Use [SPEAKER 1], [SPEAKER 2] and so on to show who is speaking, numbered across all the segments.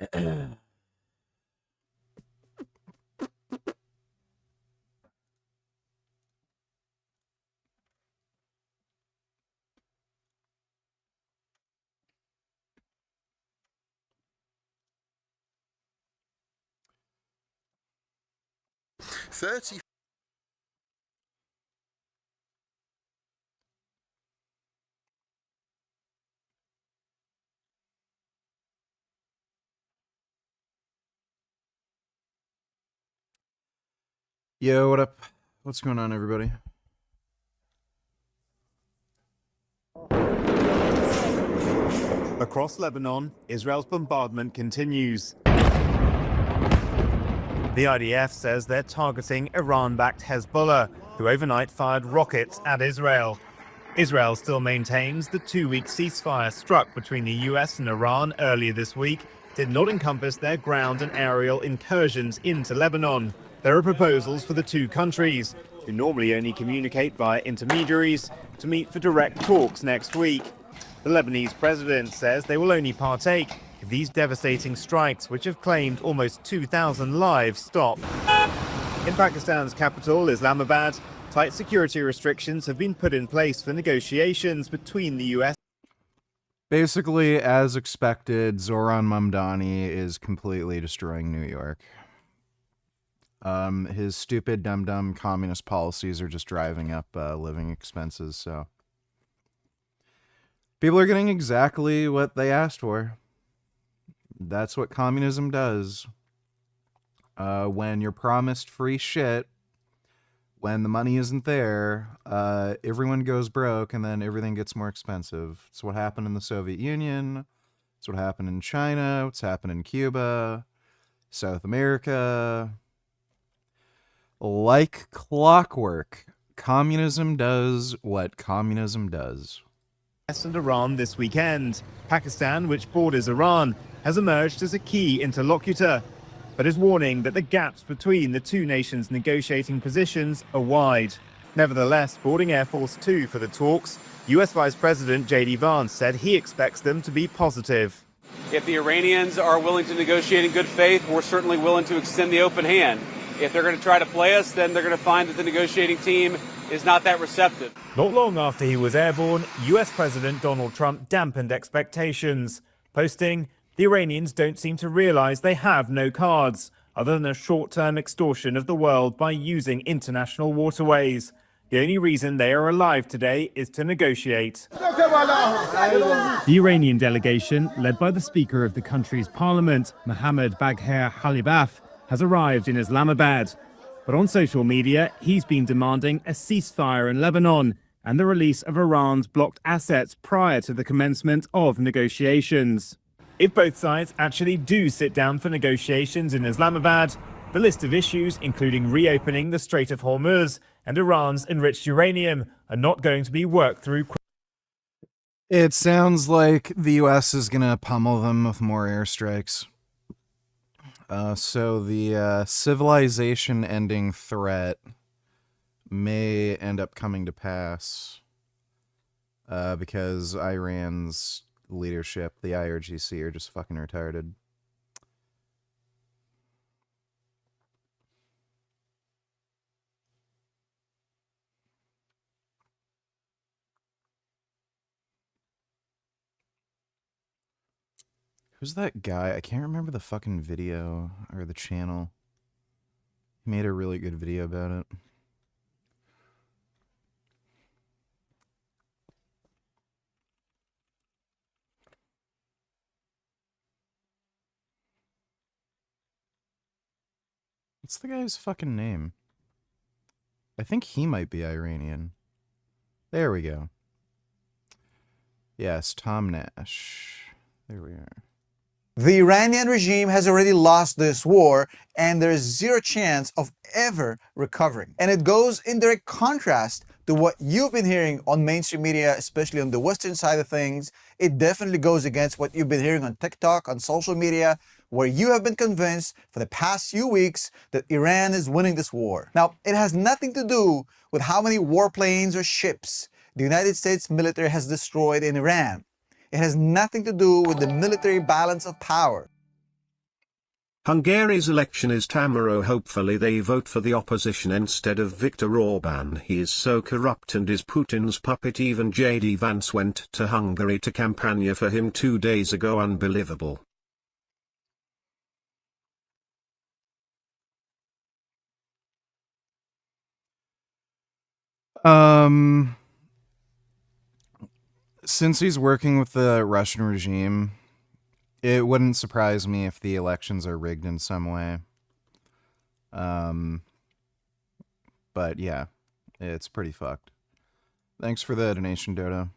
[SPEAKER 1] 30.
[SPEAKER 2] Yo, what up? What's going on, everybody?
[SPEAKER 3] Across Lebanon, Israel's bombardment continues. The IDF says they're targeting Iran-backed Hezbollah, who overnight fired rockets at Israel. Israel still maintains the 2-week ceasefire struck between the US and Iran earlier this week did not encompass their ground and aerial incursions into Lebanon. There are proposals for the two countries, who normally only communicate via intermediaries, to meet for direct talks next week. The Lebanese president says they will only partake if these devastating strikes, which have claimed almost 2,000 lives, stop. In Pakistan's capital, Islamabad, tight security restrictions have been put in place for negotiations between the US.
[SPEAKER 2] Basically, as expected, Zoran Mamdani is completely destroying New York. His stupid, dumb communist policies are just driving up living expenses, so people are getting exactly what they asked for. That's what communism does. When you're promised free shit, when the money isn't there, everyone goes broke and then everything gets more expensive. It's what happened in the Soviet Union. It's what happened in China. What's happened in Cuba, South America. Like clockwork, communism does what communism does.
[SPEAKER 3] And Iran this weekend. Pakistan, which borders Iran, has emerged as a key interlocutor, but is warning that the gaps between the two nations' negotiating positions are wide. Nevertheless, boarding Air Force Two for the talks, US Vice President J.D. Vance said he expects them to be positive.
[SPEAKER 4] If the Iranians are willing to negotiate in good faith, we're certainly willing to extend the open hand. If they're going to try to play us, then they're going to find that the negotiating team is not that receptive.
[SPEAKER 3] Not long after he was airborne, US President Donald Trump dampened expectations, posting, "The Iranians don't seem to realize they have no cards, other than a short-term extortion of the world by using international waterways. The only reason they are alive today is to negotiate." The Iranian delegation, led by the Speaker of the country's parliament, Mohammad Bagher Khalibaf, has arrived in Islamabad. But on social media, he's been demanding a ceasefire in Lebanon and the release of Iran's blocked assets prior to the commencement of negotiations. If both sides actually do sit down for negotiations in Islamabad, the list of issues, including reopening the Strait of Hormuz and Iran's enriched uranium, are not going to be worked through.
[SPEAKER 2] It sounds like the US is gonna pummel them with more airstrikes. So the civilization-ending threat may end up coming to pass because Iran's leadership, the IRGC, are just fucking retarded. Who's that guy? I can't remember the fucking video or the channel. He made a really good video about it. What's the guy's fucking name? I think he might be Iranian. There we go. Yes, Tom Nash. There we are.
[SPEAKER 5] The Iranian regime has already lost this war, and there is zero chance of ever recovering. And it goes in direct contrast to what you've been hearing on mainstream media, especially on the Western side of things. It definitely goes against what you've been hearing on TikTok, on social media, where you have been convinced for the past few weeks that Iran is winning this war. Now, it has nothing to do with how many warplanes or ships the United States military has destroyed in Iran. It has nothing to do with the military balance of power.
[SPEAKER 1] Hungary's election is tomorrow. Hopefully they vote for the opposition instead of Viktor Orban. He is so corrupt and is Putin's puppet. Even JD Vance went to Hungary to campaign for him 2 days ago. Unbelievable.
[SPEAKER 2] Since he's working with the Russian regime, it wouldn't surprise me if the elections are rigged in some way. But yeah, it's pretty fucked. Thanks for the donation, Dodo.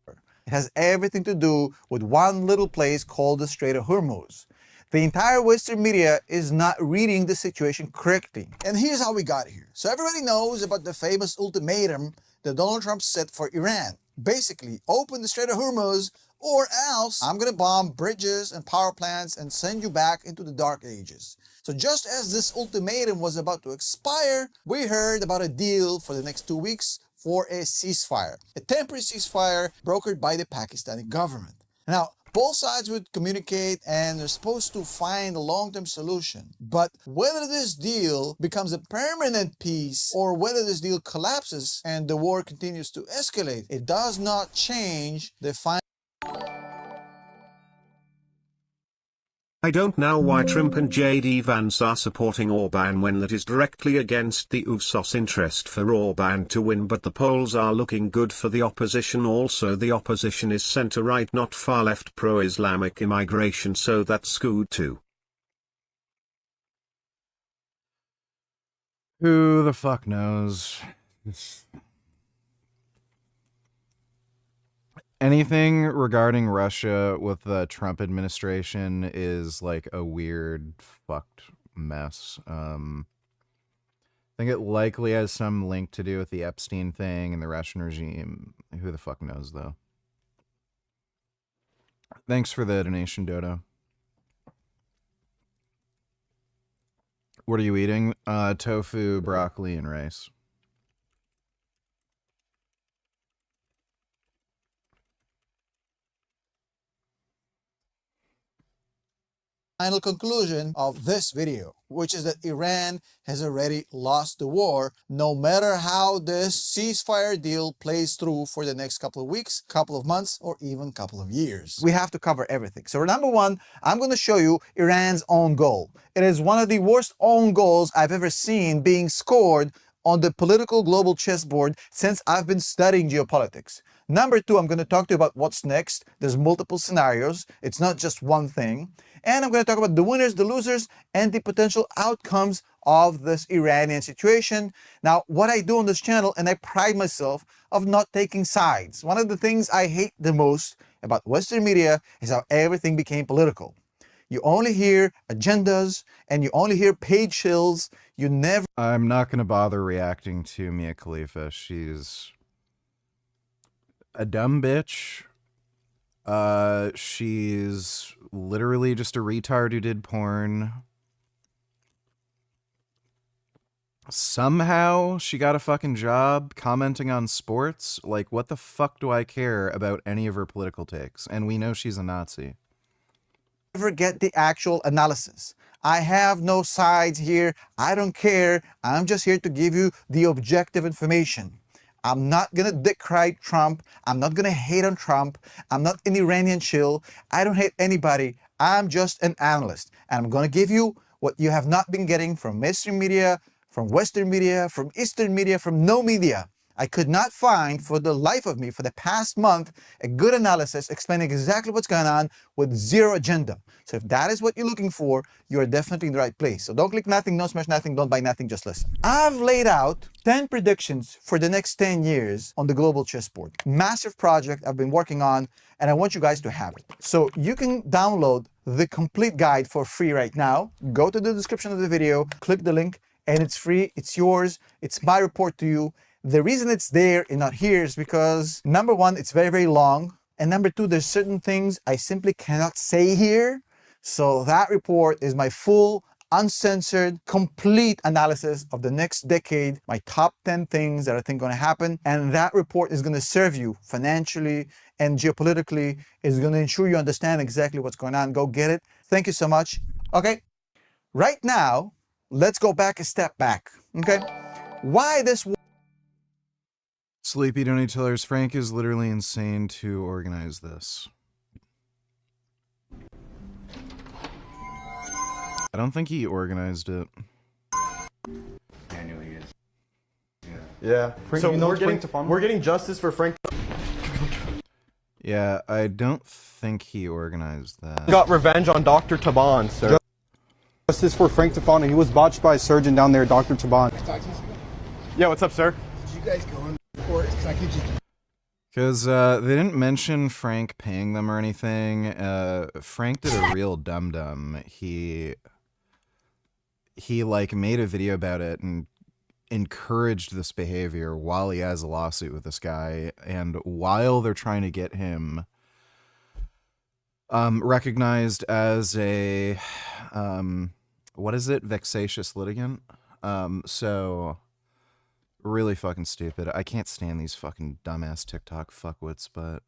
[SPEAKER 5] It has everything to do with one little place called the Strait of Hormuz. The entire Western media is not reading the situation correctly. And here's how we got here. So everybody knows about the famous ultimatum that Donald Trump set for Iran. Basically, open the Strait of Hormuz or else I'm gonna bomb bridges and power plants and send you back into the dark ages. So just as this ultimatum was about to expire, we heard about a deal for the next 2 weeks for a ceasefire, a temporary ceasefire brokered by the Pakistani government. Now, both sides would communicate and they're supposed to find a long-term solution. But whether this deal becomes a permanent peace or whether this deal collapses and the war continues to escalate, it does not change the final.
[SPEAKER 1] I don't know why Trump and JD Vance are supporting Orban when that is directly against the USO's interest for Orban to win, but the polls are looking good for the opposition. Also, the opposition is centre-right, not far-left, pro-Islamic immigration, so that's good too.
[SPEAKER 2] Who the fuck knows? Anything regarding Russia with the Trump administration is like a weird, fucked mess. I think it likely has some link to do with the Epstein thing and the Russian regime. Who the fuck knows, though? Thanks for the donation, Dodo. What are you eating? Tofu, broccoli, and rice.
[SPEAKER 5] Final conclusion of this video, which is that Iran has already lost the war, no matter how this ceasefire deal plays through for the next couple of weeks, couple of months, or even couple of years. We have to cover everything. So number one, I'm going to show you Iran's own goal. It is one of the worst own goals I've ever seen being scored on the political global chessboard since I've been studying geopolitics. Number two, I'm going to talk to you about what's next. There's multiple scenarios. It's not just one thing. And I'm going to talk about the winners, the losers, and the potential outcomes of this Iranian situation. Now, what I do on this channel, and I pride myself of not taking sides. One of the things I hate the most about Western media is how everything became political. You only hear agendas, and you only hear paid shills. You never...
[SPEAKER 2] I'm not going to bother reacting to Mia Khalifa. She's a dumb bitch. She's literally just a retard who did porn. Somehow she got a fucking job commenting on sports. Like, what the fuck do I care about any of her political takes? And we know she's a Nazi.
[SPEAKER 5] Never get the actual analysis. I have no sides here. I don't care. I'm just here to give you the objective information. I'm not gonna decry Trump. I'm not gonna hate on Trump. I'm not an Iranian shill. I don't hate anybody. I'm just an analyst. And I'm gonna give you what you have not been getting from mainstream media, from Western media, from Eastern media, from no media. I could not find for the life of me for the past month a good analysis explaining exactly what's going on with zero agenda. So if that is what you're looking for, you're definitely in the right place. So don't click nothing, don't smash nothing, don't buy nothing, just listen. I've laid out 10 predictions for the next 10 years on the global chessboard. Massive project I've been working on, and I want you guys to have it. So you can download the complete guide for free right now. Go to the description of the video, click the link, and it's free, it's yours, it's my report to you. The reason it's there and not here is because, number one, it's very, very long. And number two, there's certain things I simply cannot say here. So that report is my full, uncensored, complete analysis of the next decade, my top 10 things that I think are going to happen. And that report is going to serve you financially and geopolitically. It's going to ensure you understand exactly what's going on. Go get it. Thank you so much. Okay, right now, let's go back a step back. Okay, why this war?
[SPEAKER 2] Sleepy Donny Tillers, Frank is literally insane to organize this. I don't think he organized it.
[SPEAKER 6] Yeah. Frank, so we're getting justice for Frank.
[SPEAKER 2] Yeah, I don't think he organized that.
[SPEAKER 6] Got revenge on Dr. Taban, sir.
[SPEAKER 7] Justice for Frank Tafano. He was botched by a surgeon down there, Dr. Taban.
[SPEAKER 6] Yeah, what's up, sir?
[SPEAKER 7] Did you guys go in court?
[SPEAKER 2] Because they didn't mention Frank paying them or anything. Frank did a real dum-dum. He like made a video about it and encouraged this behavior while he has a lawsuit with this guy, and while they're trying to get him recognized as a what is it, vexatious litigant. So really fucking stupid. I can't stand these fucking dumbass TikTok fuckwits, but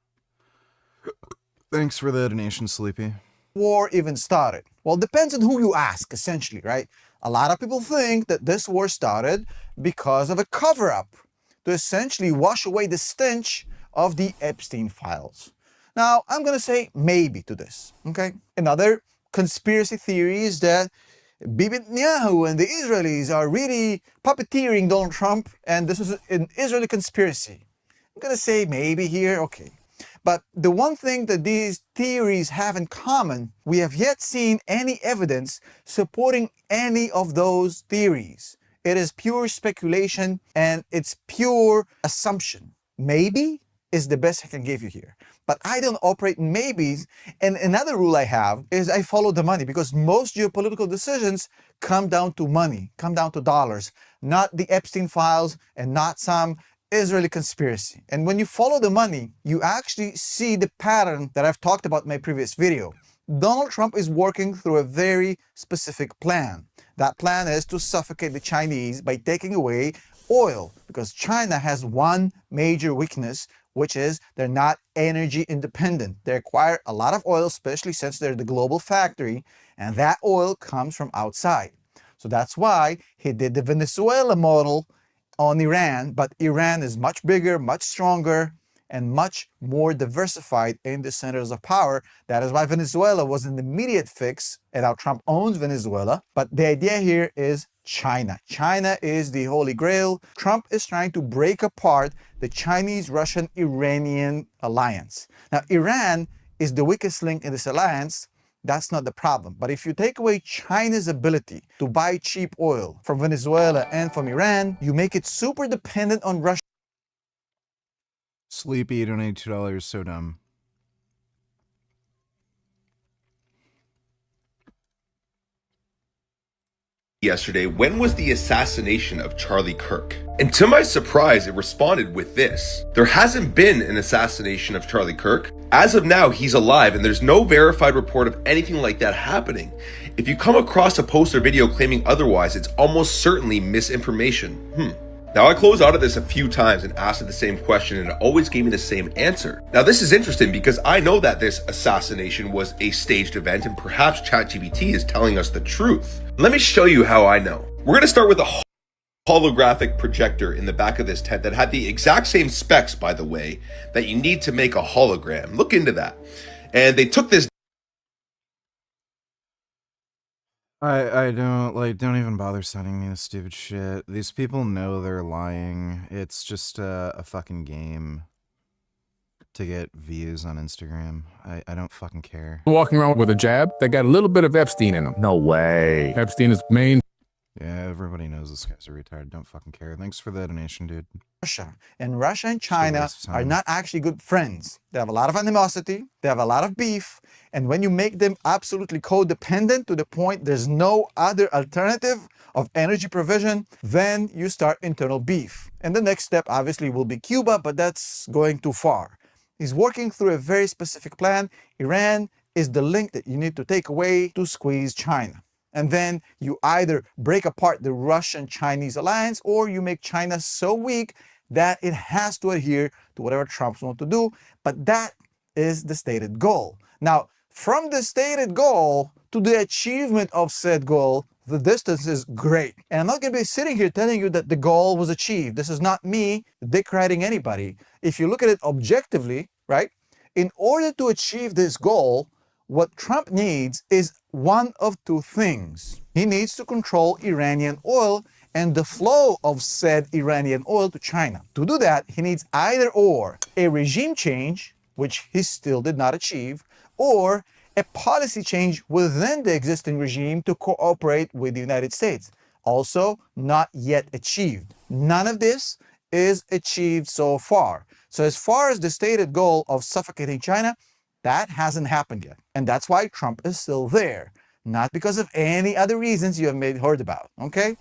[SPEAKER 2] thanks for the donation, Sleepy.
[SPEAKER 5] War even started? Well, depends on who you ask, essentially, right? A lot of people think that this war started because of a cover-up to essentially wash away the stench of the Epstein files. Now, I'm going to say maybe to this, okay? Another conspiracy theory is that Bibi Netanyahu and the Israelis are really puppeteering Donald Trump, and this is an Israeli conspiracy. I'm going to say maybe here, okay. But the one thing that these theories have in common, we have yet seen any evidence supporting any of those theories. It is pure speculation and it's pure assumption. Maybe is the best I can give you here. But I don't operate in maybes. And another rule I have is I follow the money, because most geopolitical decisions come down to money, come down to dollars, not the Epstein files and not some Israeli conspiracy. And when you follow the money, you actually see the pattern that I've talked about in my previous video. Donald Trump is working through a very specific plan. That plan is to suffocate the Chinese by taking away oil, because China has one major weakness, which is they're not energy independent. They acquire a lot of oil, especially since they're the global factory, and that oil comes from outside. So that's why he did the Venezuela model on Iran, but Iran is much bigger, much stronger, and much more diversified in the centers of power. That is why Venezuela was an immediate fix, and now Trump owns Venezuela. But the idea here is China. China is the holy grail. Trump is trying to break apart the Chinese-Russian-Iranian alliance. Now, Iran is the weakest link in this alliance. That's not the problem. But if you take away China's ability to buy cheap oil from Venezuela and from Iran, you make it super dependent on Russia.
[SPEAKER 2] Sleepy, donate $2, so dumb.
[SPEAKER 8] Yesterday, when was the assassination of Charlie Kirk? And to my surprise, it responded with this. There hasn't been an assassination of Charlie Kirk. As of now, he's alive and there's no verified report of anything like that happening. If you come across a post or video claiming otherwise, it's almost certainly misinformation. Now, I closed out of this a few times and asked it the same question, and it always gave me the same answer. Now, this is interesting because I know that this assassination was a staged event, and perhaps ChatGPT is telling us the truth. Let me show you how I know. We're going to start with a holographic projector in the back of this tent that had the exact same specs, by the way, that you need to make a hologram. Look into that. And they took this.
[SPEAKER 2] I don't even bother sending me this stupid shit. These people know they're lying. It's just a fucking game to get views on Instagram. I don't fucking care.
[SPEAKER 9] Walking around with a jab that got a little bit of Epstein in him. No way. Epstein is main.
[SPEAKER 2] Yeah, everybody knows this guy's a retard. Don't fucking care. Thanks for the donation, dude.
[SPEAKER 5] Russia and China are not actually good friends. They have a lot of animosity, they have a lot of beef, and when you make them absolutely codependent to the point there's no other alternative of energy provision, then you start internal beef. And the next step obviously will be Cuba, but that's going too far. He's working through a very specific plan. Iran is the link that you need to take away to squeeze China. And then you either break apart the Russian-Chinese alliance, or you make China so weak that it has to adhere to whatever Trump wants to do. But that is the stated goal. Now, From the stated goal to the achievement of said goal, the distance is great. And I'm not going to be sitting here telling you that the goal was achieved. This is not me deriding anybody. If you look at it objectively, right, in order to achieve this goal, what Trump needs is one of two things. He needs to control Iranian oil and the flow of said Iranian oil to China. To do that, he needs either or a regime change, which he still did not achieve, or a policy change within the existing regime to cooperate with the United States. Also, not yet achieved. None of this is achieved so far. So as far as the stated goal of suffocating China, that hasn't happened yet. And that's why Trump is still there. Not because of any other reasons you have heard about, okay?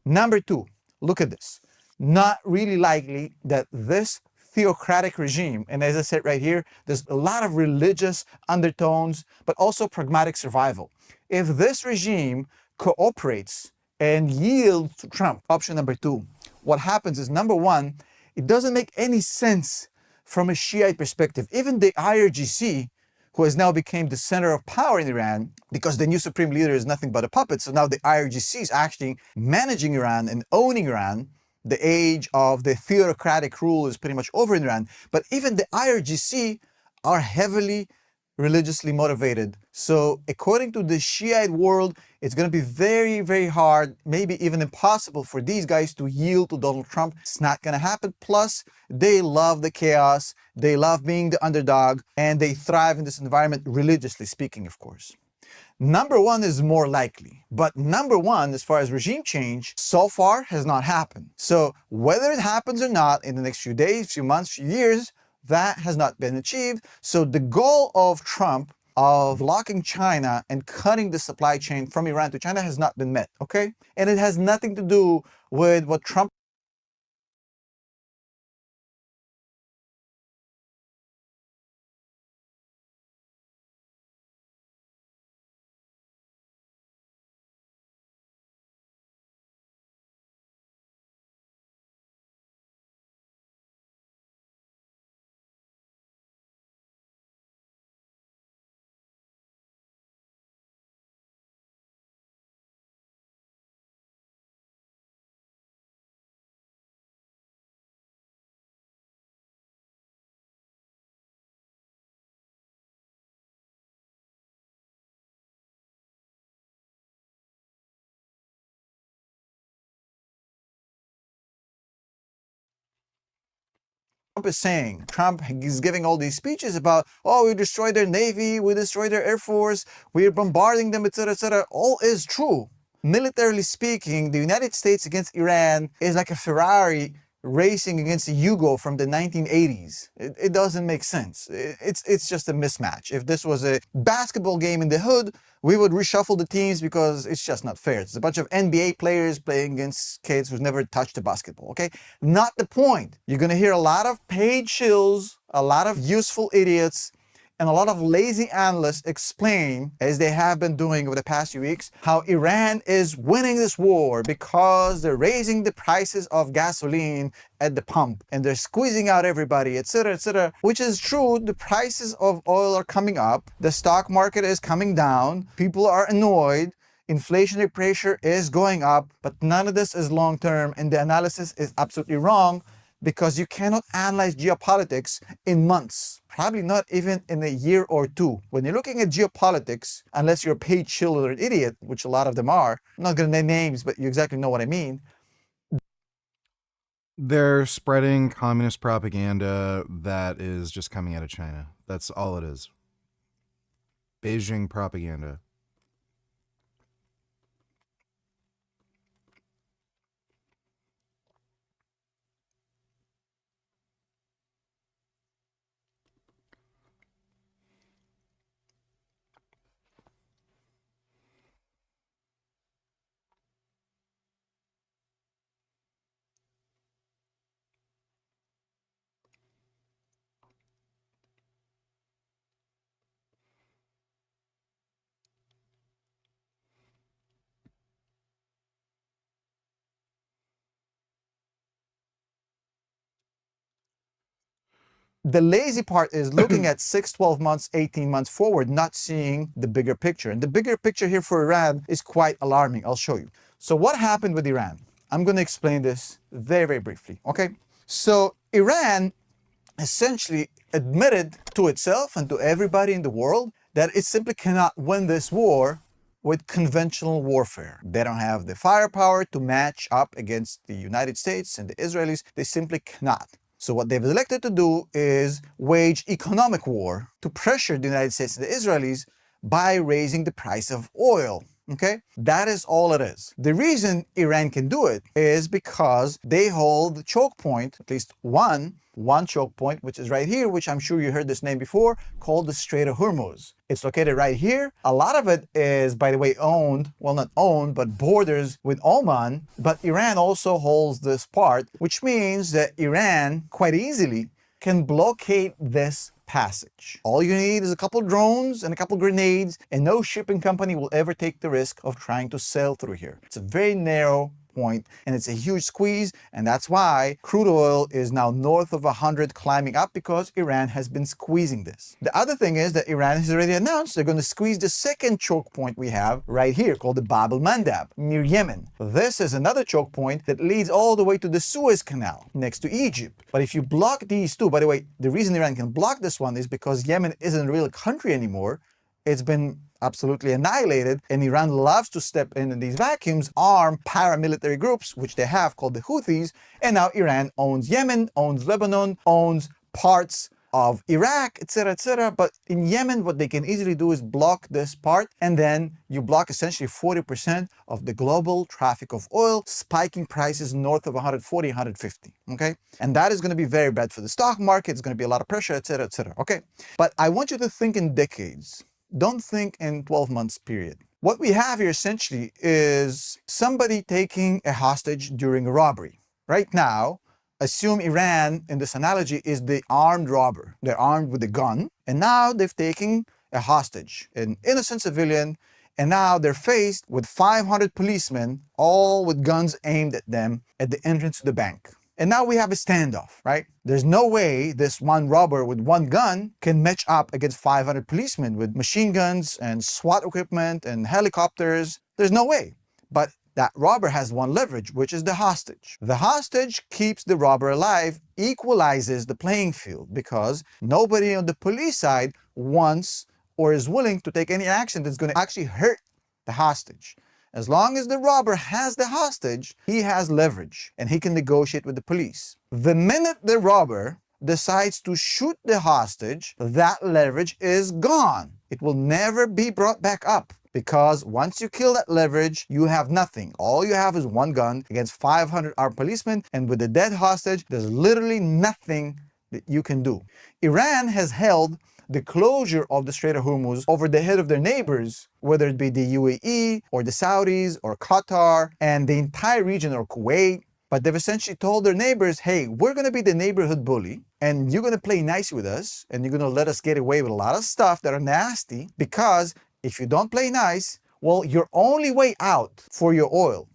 [SPEAKER 5] Number two, look at this. Not really likely that this theocratic regime, and as I said right here, there's a lot of religious undertones, but also pragmatic survival. If this regime cooperates and yields to Trump, option number two, what happens is, number one, it doesn't make any sense from a Shiite perspective. Even the IRGC, who has now become the center of power in Iran, because the new supreme leader is nothing but a puppet, so now the IRGC is actually managing Iran and owning Iran. The age of the theocratic rule is pretty much over in Iran. But even the IRGC are heavily religiously motivated. So according to the Shiite world, it's going to be very, very hard, maybe even impossible for these guys to yield to Donald Trump. It's not going to happen. Plus, they love the chaos. They love being the underdog, and they thrive in this environment, religiously speaking, of course. Number one is more likely, but number one, as far as regime change, so far has not happened. So whether it happens or not in the next few days, few months, few years, that has not been achieved. So the goal of Trump of blocking China and cutting the supply chain from Iran to China has not been met, okay? And it has nothing to do with what Trump is saying. Trump is giving all these speeches about, oh, we destroyed their navy, we destroyed their air force, we're bombarding them, etc., etc. All is true. Militarily speaking, the United States against Iran is like a Ferrari racing against a Yugo from the 1980s. It doesn't make sense. It's just a mismatch. If this was a basketball game in the hood, we would reshuffle the teams because it's just not fair. It's a bunch of NBA players playing against kids who've never touched a basketball, okay? Not the point. You're gonna hear a lot of paid shills, a lot of useful idiots, and a lot of lazy analysts explain, as they have been doing over the past few weeks, how Iran is winning this war because they're raising the prices of gasoline at the pump and they're squeezing out everybody, etc., etc. Which is true. The prices of oil are coming up, the stock market is coming down, people are annoyed, inflationary pressure is going up, but none of this is long term, and the analysis is absolutely wrong, because you cannot analyze geopolitics in months, probably not even in a year or two. When you're looking at geopolitics, unless you're a paid shill or an idiot, which a lot of them are, I'm not going to name names, but you exactly know what I mean.
[SPEAKER 2] They're spreading communist propaganda that is just coming out of China. That's all it is. Beijing propaganda.
[SPEAKER 5] The lazy part is looking at 6, 12 months, 18 months forward, not seeing the bigger picture. And the bigger picture here for Iran is quite alarming. I'll show you. So what happened with Iran? I'm going to explain this very, very briefly. Okay. So Iran essentially admitted to itself and to everybody in the world that it simply cannot win this war with conventional warfare. They don't have the firepower to match up against the United States and the Israelis. They simply cannot. So what they've elected to do is wage economic war to pressure the United States and the Israelis by raising the price of oil. Okay? That is all it is. The reason Iran can do it is because they hold the choke point, at least one choke point, which is right here, which I'm sure you heard this name before, called the Strait of Hormuz. It's located right here. A lot of it is, by the way, owned, well, not owned, but borders with Oman. But Iran also holds this part, which means that Iran quite easily can blockade this passage. All you need is a couple drones and a couple grenades, and no shipping company will ever take the risk of trying to sail through here. It's a very narrow point, and it's a huge squeeze, and that's why crude oil is now north of 100 climbing up, because Iran has been squeezing this. The other thing is that Iran has already announced they're going to squeeze the second choke point we have right here, called the Bab el-Mandab, near Yemen. This is another choke point that leads all the way to the Suez Canal, next to Egypt. But if you block these two, by the way, the reason Iran can block this one is because Yemen isn't a real country anymore. It's been absolutely annihilated, and Iran loves to step in these vacuums, arm paramilitary groups, which they have, called the Houthis, and now Iran owns Yemen, owns Lebanon, owns parts of Iraq, etc., etc. But in Yemen, what they can easily do is block this part, and then you block essentially 40% of the global traffic of oil, spiking prices north of 140, 150, okay? And that is going to be very bad for the stock market. It's going to be a lot of pressure, etc., etc., okay? But I want you to think in decades. Don't think in 12 months period. What we have here essentially is somebody taking a hostage during a robbery. Right now, assume Iran, in this analogy, is the armed robber. They're armed with a gun, and now they've taken a hostage, an innocent civilian, and now they're faced with 500 policemen, all with guns aimed at them at the entrance to the bank. And now we have a standoff, right? There's no way this one robber with one gun can match up against 500 policemen with machine guns and SWAT equipment and helicopters. There's no way. But that robber has one leverage, which is the hostage. The hostage keeps the robber alive, equalizes the playing field, because nobody on the police side wants or is willing to take any action that's going to actually hurt the hostage. As long as the robber has the hostage, he has leverage and he can negotiate with the police. The minute the robber decides to shoot the hostage, that leverage is gone. It will never be brought back up, because once you kill that leverage, you have nothing. All you have is one gun against 500 armed policemen, and with the dead hostage, there's literally nothing that you can do. Iran has held the closure of the Strait of Hormuz over the head of their neighbors, whether it be the UAE or the Saudis or Qatar and the entire region, or Kuwait. But they've essentially told their neighbors, hey, we're going to be the neighborhood bully, and you're going to play nice with us, and you're going to let us get away with a lot of stuff that are nasty, because if you don't play nice, well, your only way out for your oil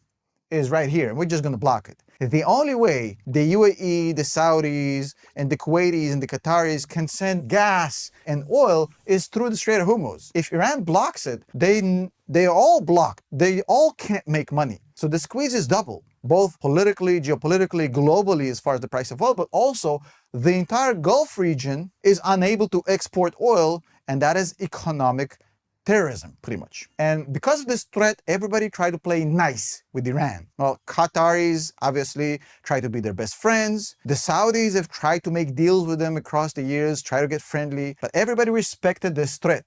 [SPEAKER 5] is right here, and we're just going to block it. The only way the UAE, the Saudis, and the Kuwaitis and the Qataris can send gas and oil is through the Strait of Hormuz. If Iran blocks it, they all block. They all can't make money. So the squeeze is double, both politically, geopolitically, globally, as far as the price of oil, but also the entire Gulf region is unable to export oil, and that is economic terrorism, pretty much. And because of this threat, everybody tried to play nice with Iran. Well, Qataris obviously try to be their best friends. The Saudis have tried to make deals with them across the years, try to get friendly, but everybody respected this threat.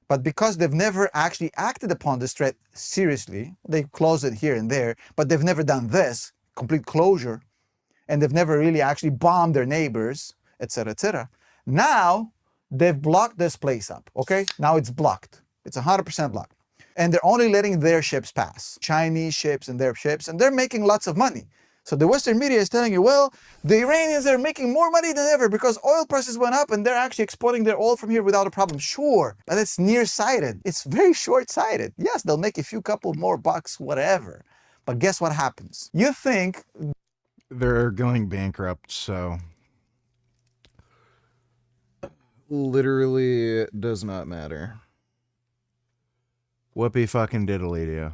[SPEAKER 5] But because they've never actually acted upon this threat seriously, they closed it here and there, but they've never done this, complete closure, and they've never really actually bombed their neighbors, etc., etc. Now, they've blocked this place up, okay? Now it's blocked. It's 100% blocked. And they're only letting their ships pass, Chinese ships and their ships, and they're making lots of money. So the Western media is telling you, well, the Iranians are making more money than ever because oil prices went up and they're actually exporting their oil from here without a problem. Sure, but it's nearsighted. It's very short-sighted. Yes, they'll make a few couple more bucks, whatever. But guess what happens? You think
[SPEAKER 2] they're going bankrupt, so literally does not matter. Whoopee fucking diddly do.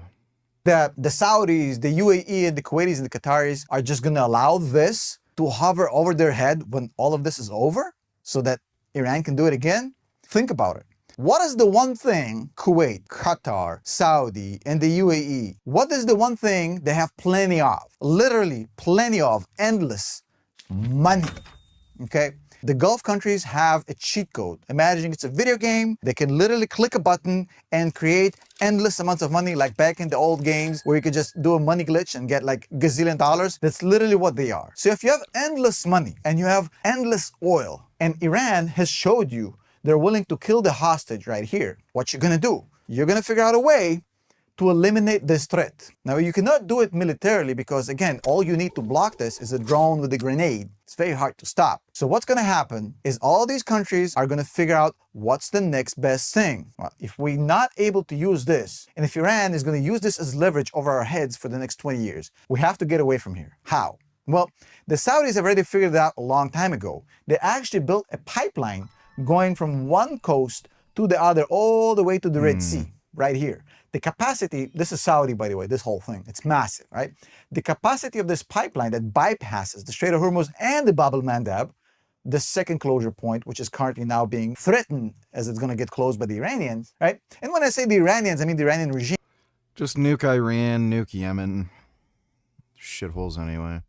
[SPEAKER 5] That the Saudis, the UAE, and the Kuwaitis and the Qataris are just gonna allow this to hover over their head when all of this is over so that Iran can do it again? Think about it. What is the one thing Kuwait, Qatar, Saudi, and the UAE, what is the one thing they have plenty of? Literally plenty of, endless money, okay? The Gulf countries have a cheat code. Imagine it's a video game. They can literally click a button and create endless amounts of money like back in the old games where you could just do a money glitch and get like gazillion dollars. That's literally what they are. So if you have endless money and you have endless oil and Iran has showed you they're willing to kill the hostage right here, what you're gonna do? You're gonna figure out a way to eliminate this threat. Now, you cannot do it militarily because, again, all you need to block this is a drone with a grenade. It's very hard to stop. So what's going to happen is all these countries are going to figure out what's the next best thing. Well, if we're not able to use this, and if Iran is going to use this as leverage over our heads for the next 20 years, we have to get away from here. How? Well, the Saudis have already figured it out a long time ago. They actually built a pipeline going from one coast to the other all the way to the Red Sea, right here. The capacity, this is Saudi, by the way, this whole thing, it's massive, right? The capacity of this pipeline that bypasses the Strait of Hormuz and the Bab el-Mandab, the second closure point, which is currently now being threatened as it's going to get closed by the Iranians, right? And when I say the Iranians, I mean the Iranian regime.
[SPEAKER 2] Just nuke Iran, nuke Yemen. Shitholes anyway.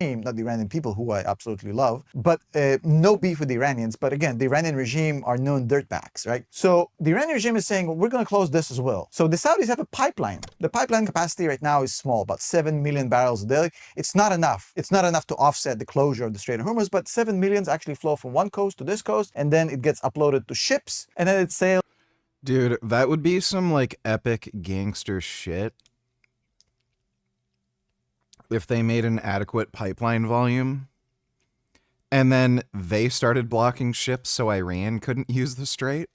[SPEAKER 5] Not the Iranian people, who I absolutely love, but no beef with the Iranians. But again, the Iranian regime are known dirtbags, right? So the Iranian regime is saying, well, we're going to close this as well. So the Saudis have a pipeline. The pipeline capacity right now is small, about 7 million barrels a day. It's not enough. It's not enough to offset the closure of the Strait of Hormuz, but 7 million actually flow from one coast to this coast, and then it gets uploaded to ships, and then it sails.
[SPEAKER 2] Dude, that would be some like epic gangster shit. If they made an adequate pipeline volume and then they started blocking ships so Iran couldn't use the strait,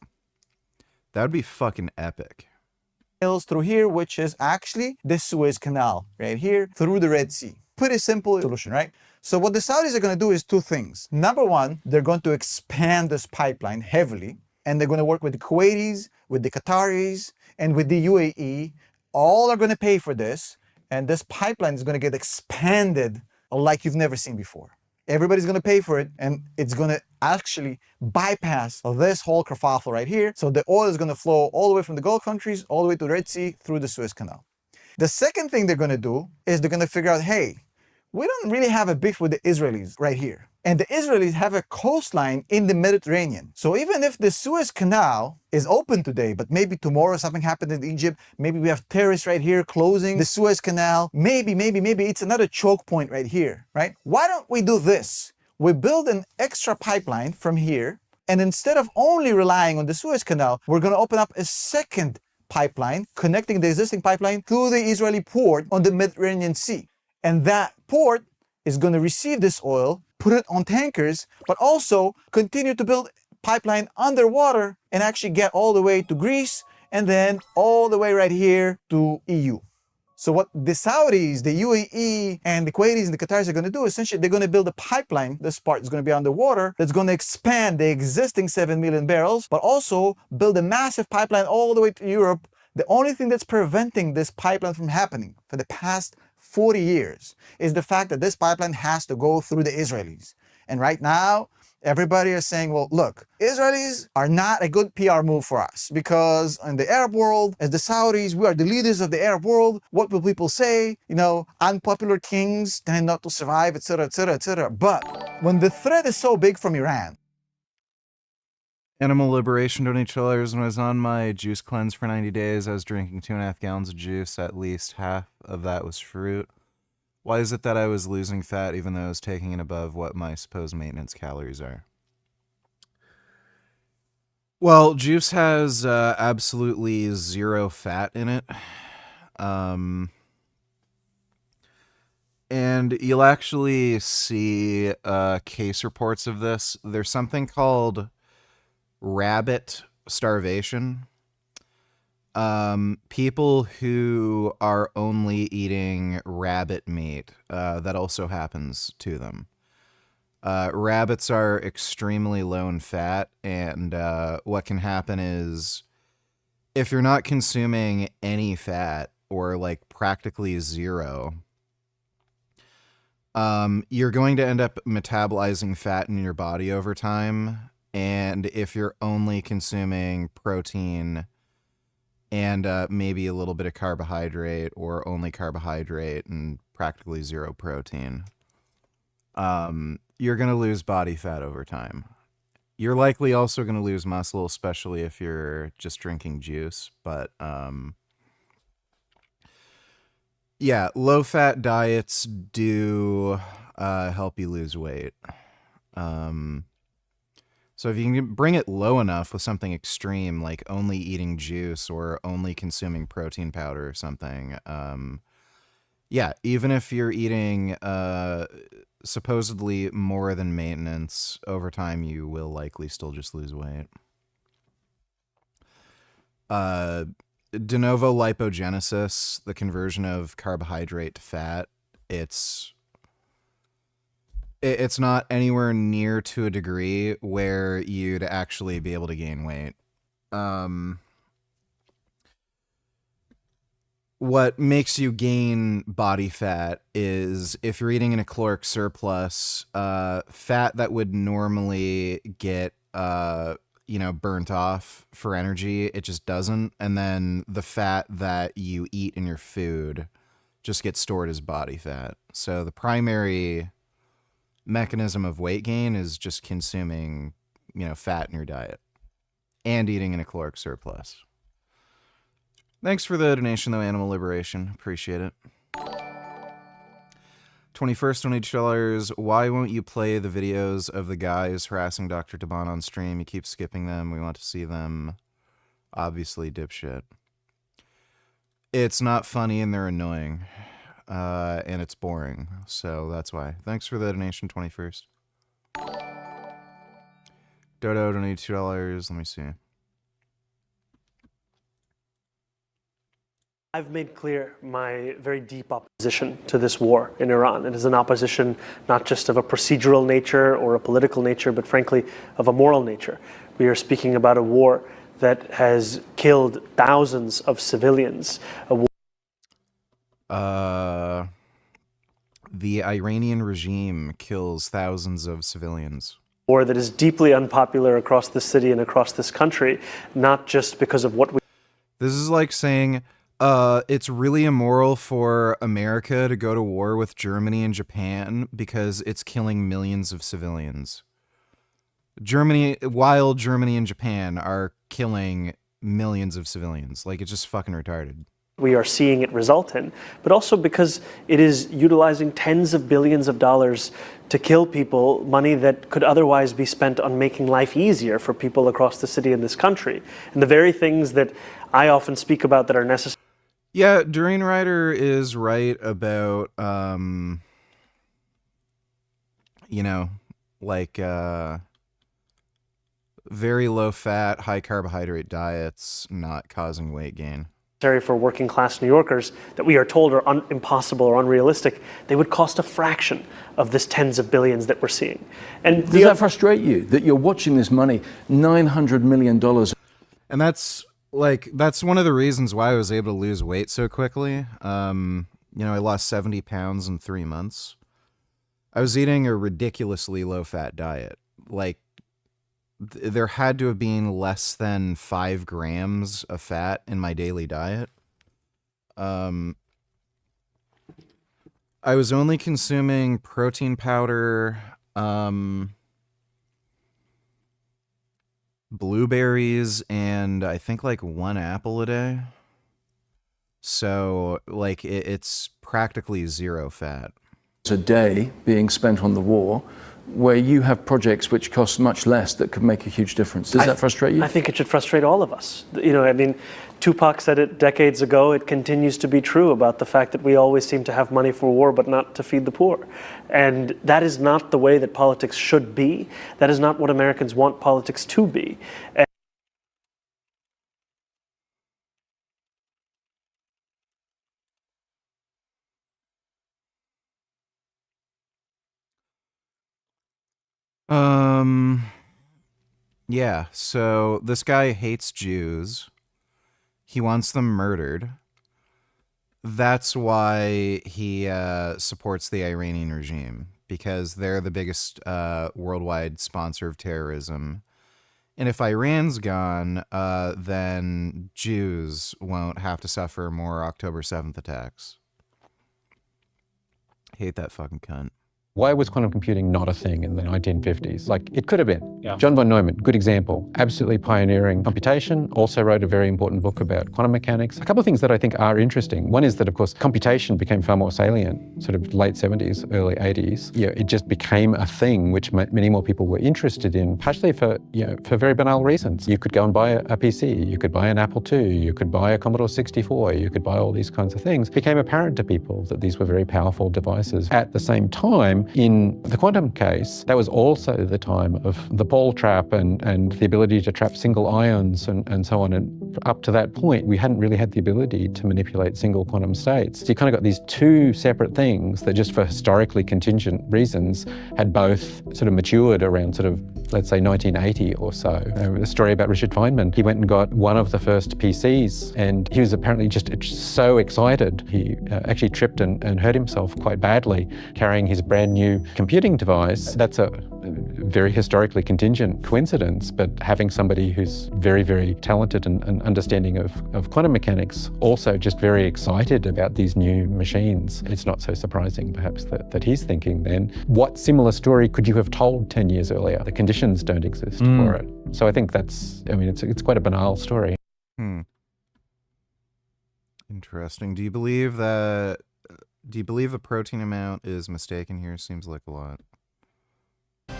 [SPEAKER 2] that would be fucking epic.
[SPEAKER 5] Through here, which is actually the Suez Canal right here through the Red Sea. Pretty simple solution, right? So what the Saudis are going to do is two things. Number one, they're going to expand this pipeline heavily, and they're going to work with the Kuwaitis, with the Qataris, and with the UAE. All are going to pay for this. And this pipeline is going to get expanded like you've never seen before. Everybody's going to pay for it, and it's going to actually bypass this whole kerfuffle right here. So the oil is going to flow all the way from the Gulf countries, all the way to the Red Sea, through the Suez Canal. The second thing they're going to do is they're going to figure out, hey, we don't really have a beef with the Israelis right here. And the Israelis have a coastline in the Mediterranean. So even if the Suez Canal is open today, but maybe tomorrow something happened in Egypt, maybe we have terrorists right here closing the Suez Canal, maybe it's another choke point right here, right? Why don't we do this? We build an extra pipeline from here, and instead of only relying on the Suez Canal, we're going to open up a second pipeline connecting the existing pipeline to the Israeli port on the Mediterranean Sea. And that port is going to receive this oil, put it on tankers, but also continue to build pipeline underwater and actually get all the way to Greece and then all the way right here to EU. So what the Saudis, the UAE, and the Kuwaitis and the Qataris are going to do, essentially, they're going to build a pipeline. This part is going to be underwater. That's going to expand the existing 7 million barrels, but also build a massive pipeline all the way to Europe. The only thing that's preventing this pipeline from happening for the past 40 years is the fact that this pipeline has to go through the Israelis. And right now, everybody is saying, well, look, Israelis are not a good PR move for us because in the Arab world, as the Saudis, we are the leaders of the Arab world. What will people say? You know, unpopular kings tend not to survive, etc., etc., etc. But when the threat is so big from Iran,
[SPEAKER 2] Animal Liberation $20. When I was on my juice cleanse for 90 days, I was drinking 2.5 gallons of juice. At least half of that was fruit. Why is it that I was losing fat even though I was taking it above what my supposed maintenance calories are? Well, juice has absolutely zero fat in it. And you'll actually see case reports of this. There's something called rabbit starvation. People who are only eating rabbit meat, that also happens to them. Rabbits are extremely low in fat, and what can happen is if you're not consuming any fat or like practically zero, you're going to end up metabolizing fat in your body over time. And if you're only consuming protein and maybe a little bit of carbohydrate or only carbohydrate and practically zero protein, you're going to lose body fat over time. You're likely also going to lose muscle, especially if you're just drinking juice. But yeah, low-fat diets do help you lose weight. So if you can bring it low enough with something extreme, like only eating juice or only consuming protein powder or something, yeah, even if you're eating supposedly more than maintenance, over time you will likely still just lose weight. De novo lipogenesis, the conversion of carbohydrate to fat, it's not anywhere near to a degree where you'd actually be able to gain weight. What makes you gain body fat is if you're eating in a caloric surplus, fat that would normally get burnt off for energy, it just doesn't. And then the fat that you eat in your food just gets stored as body fat. So the primary mechanism of weight gain is just consuming, fat in your diet and eating in a caloric surplus. Thanks for the donation, though, Animal Liberation. Appreciate it. 21st, $22. Why won't you play the videos of the guys harassing Dr. Taban on stream? You keep skipping them. We want to see them. Obviously, dipshit. It's not funny and they're annoying. And it's boring. So that's why. Thanks for the donation, 21st. Dodo donated $2. Let me see.
[SPEAKER 10] I've made clear my very deep opposition to this war in Iran. It is an opposition not just of a procedural nature or a political nature, but frankly of a moral nature. We are speaking about a war that has killed thousands of civilians.
[SPEAKER 2] The Iranian regime kills thousands of civilians.
[SPEAKER 10] War that is deeply unpopular across this city and across this country, not just because of what we...
[SPEAKER 2] This is like saying... it's really immoral for America to go to war with Germany and Japan because it's killing millions of civilians. While Germany and Japan are killing millions of civilians. Like, it's just fucking retarded.
[SPEAKER 10] We are seeing it result in, but also because it is utilizing tens of billions of dollars to kill people, money that could otherwise be spent on making life easier for people across the city and this country. And the very things that I often speak about that are necessary.
[SPEAKER 2] Yeah, Doreen Ryder is right about, very low fat, high carbohydrate diets not causing weight gain.
[SPEAKER 10] For working class New Yorkers that we are told are impossible or unrealistic, they would cost a fraction of this tens of billions that we're seeing. And
[SPEAKER 11] does that frustrate you that you're watching this money, $900 million?
[SPEAKER 2] And that's one of the reasons why I was able to lose weight so quickly. I lost 70 pounds in 3 months. I was eating a ridiculously low-fat diet. There had to have been less than 5 grams of fat in my daily diet. I was only consuming protein powder, blueberries, and I think 1 apple a day. So it's practically zero fat.
[SPEAKER 11] A day being spent on the war where you have projects which cost much less that could make a huge difference. Does that frustrate you?
[SPEAKER 10] I think it should frustrate all of us. Tupac said it decades ago. It continues to be true about the fact that we always seem to have money for war but not to feed the poor. And that is not the way that politics should be. That is not what Americans want politics to be.
[SPEAKER 2] Yeah, so this guy hates Jews. He wants them murdered. That's why he supports the Iranian regime, because they're the biggest worldwide sponsor of terrorism. And if Iran's gone, then Jews won't have to suffer more October 7th attacks. Hate that fucking cunt.
[SPEAKER 12] Why was quantum computing not a thing in the 1950s? Like, it could have been. Yeah. John von Neumann, good example. Absolutely pioneering computation, also wrote a very important book about quantum mechanics. A couple of things that I think are interesting. One is that, of course, computation became far more salient, sort of late 70s, early 80s. Yeah, it just became a thing which many more people were interested in, partially for very banal reasons. You could go and buy a PC, you could buy an Apple II, you could buy a Commodore 64, you could buy all these kinds of things. It became apparent to people that these were very powerful devices. At the same time, in the quantum case, that was also the time of the Paul trap and the ability to trap single ions and so on. And up to that point, we hadn't really had the ability to manipulate single quantum states. So you kind of got these two separate things that just for historically contingent reasons had both sort of matured around sort of, let's say, 1980 or so. A story about Richard Feynman. He went and got one of the first PCs and he was apparently just so excited. He actually tripped and hurt himself quite badly carrying his brand new computing device. That's a very historically contingent coincidence, but having somebody who's very, very talented and understanding of quantum mechanics, also just very excited about these new machines. It's not so surprising, perhaps, that he's thinking then, what similar story could you have told 10 years earlier? The conditions don't exist for it. So I think it's quite a banal story.
[SPEAKER 2] Interesting. Do you believe the protein amount is mistaken here? Seems like a lot.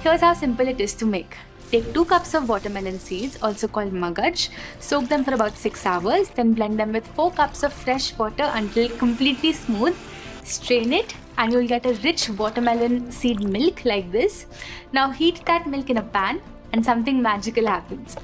[SPEAKER 13] Here's how simple it is to make. Take 2 cups of watermelon seeds, also called magaj, soak them for about 6 hours, then blend them with 4 cups of fresh water until completely smooth. Strain it and you'll get a rich watermelon seed milk like this. Now heat that milk in a pan and something magical happens.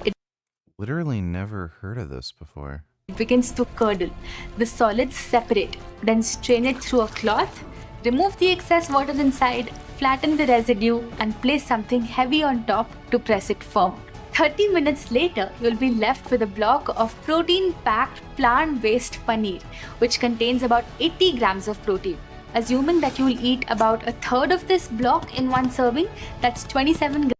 [SPEAKER 2] Literally never heard of this before.
[SPEAKER 13] It begins to curdle. The solids separate. Then strain it through a cloth. Remove the excess water inside, flatten the residue and place something heavy on top to press it firm. 30 minutes later, you'll be left with a block of protein-packed plant-based paneer, which contains about 80 grams of protein. Assuming that you'll eat about a third of this block in one serving, that's 27 grams.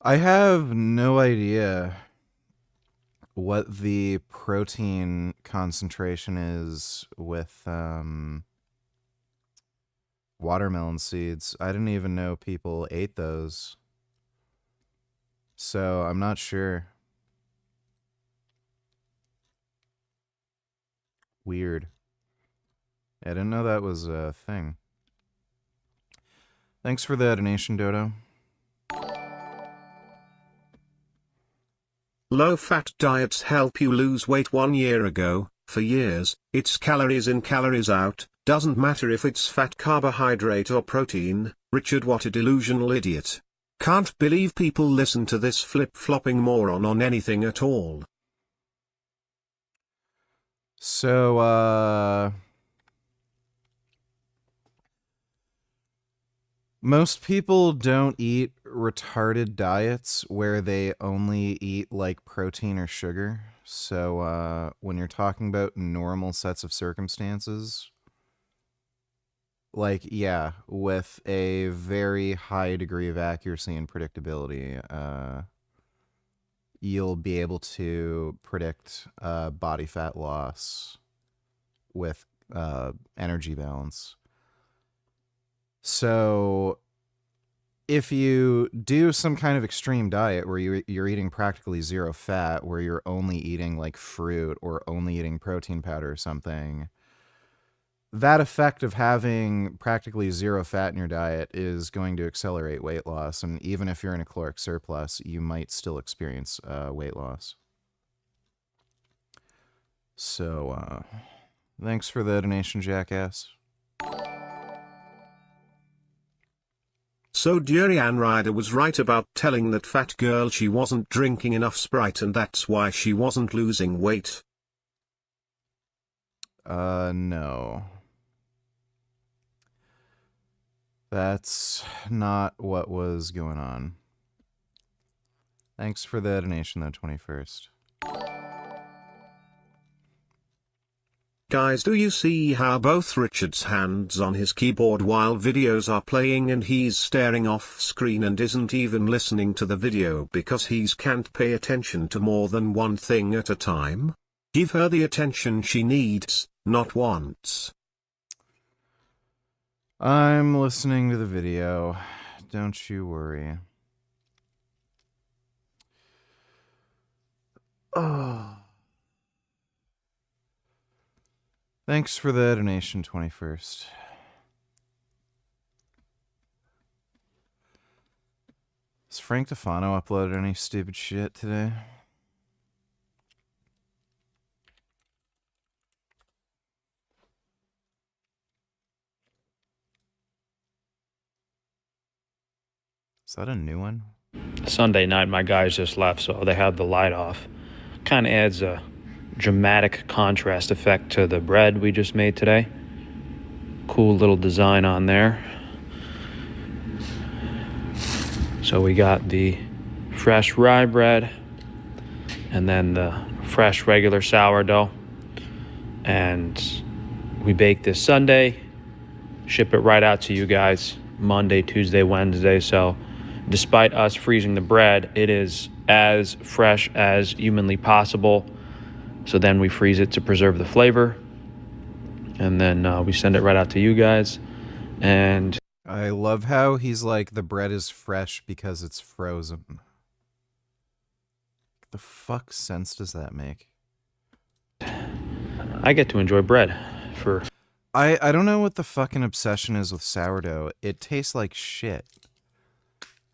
[SPEAKER 2] I have no idea what the protein concentration is with watermelon seeds. I didn't even know people ate those. So I'm not sure. Weird. I didn't know that was a thing. Thanks for the donation, Dodo.
[SPEAKER 1] Low-fat diets help you lose weight 1 year ago. For years, it's calories in, calories out. Doesn't matter if it's fat, carbohydrate or protein. Richard, what a delusional idiot. Can't believe people listen to this flip-flopping moron on anything at all.
[SPEAKER 2] So, most people don't eat retarded diets where they only eat like protein or sugar. So when you're talking about normal sets of circumstances, like, yeah, with a very high degree of accuracy and predictability, you'll be able to predict body fat loss with energy balance. So if you do some kind of extreme diet where you're eating practically zero fat, where you're only eating like fruit or only eating protein powder or something, that effect of having practically zero fat in your diet is going to accelerate weight loss. And even if you're in a caloric surplus, you might still experience weight loss. So thanks for the donation, jackass.
[SPEAKER 1] So Durian Rider was right about telling that fat girl she wasn't drinking enough Sprite and that's why she wasn't losing weight.
[SPEAKER 2] No. That's not what was going on. Thanks for the donation, though, 21st.
[SPEAKER 1] Guys, do you see how both Richard's hands on his keyboard while videos are playing and he's staring off screen and isn't even listening to the video because he's can't pay attention to more than one thing at a time? Give her the attention she needs, not wants.
[SPEAKER 2] I'm listening to the video. Don't you worry. Oh. Thanks for the donation, 21st. Has Frank Tefano uploaded any stupid shit today? Is that a new one?
[SPEAKER 14] Sunday night, my guys just left, so they had the light off. Kind of adds a dramatic contrast effect to the bread we just made today. Cool little design on there. So we got the fresh rye bread and then the fresh regular sourdough. And we bake this Sunday, ship it right out to you guys Monday, Tuesday, Wednesday. So despite us freezing the bread, it is as fresh as humanly possible. So then we freeze it to preserve the flavor. And then we send it right out to you guys. And
[SPEAKER 2] I love how he's like, the bread is fresh because it's frozen. The fuck sense does that make?
[SPEAKER 14] I get to enjoy bread for...
[SPEAKER 2] I don't know what the fucking obsession is with sourdough. It tastes like shit.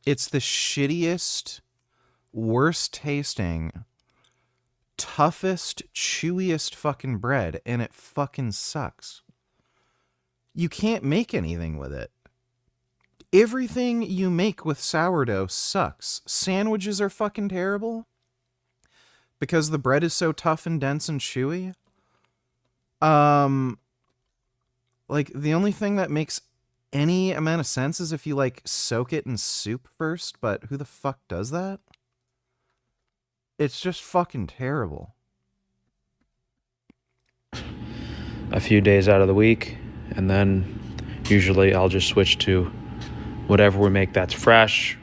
[SPEAKER 2] It's the shittiest, worst tasting, toughest, chewiest fucking bread, and it fucking sucks. You can't make anything with it. Everything you make with sourdough sucks. Sandwiches are fucking terrible because the bread is so tough and dense and chewy. Like, the only thing that makes any amount of sense is if you, like, soak it in soup first, but who the fuck does that? It's just fucking terrible.
[SPEAKER 14] A few days out of the week, and then usually I'll just switch to whatever we make that's fresh.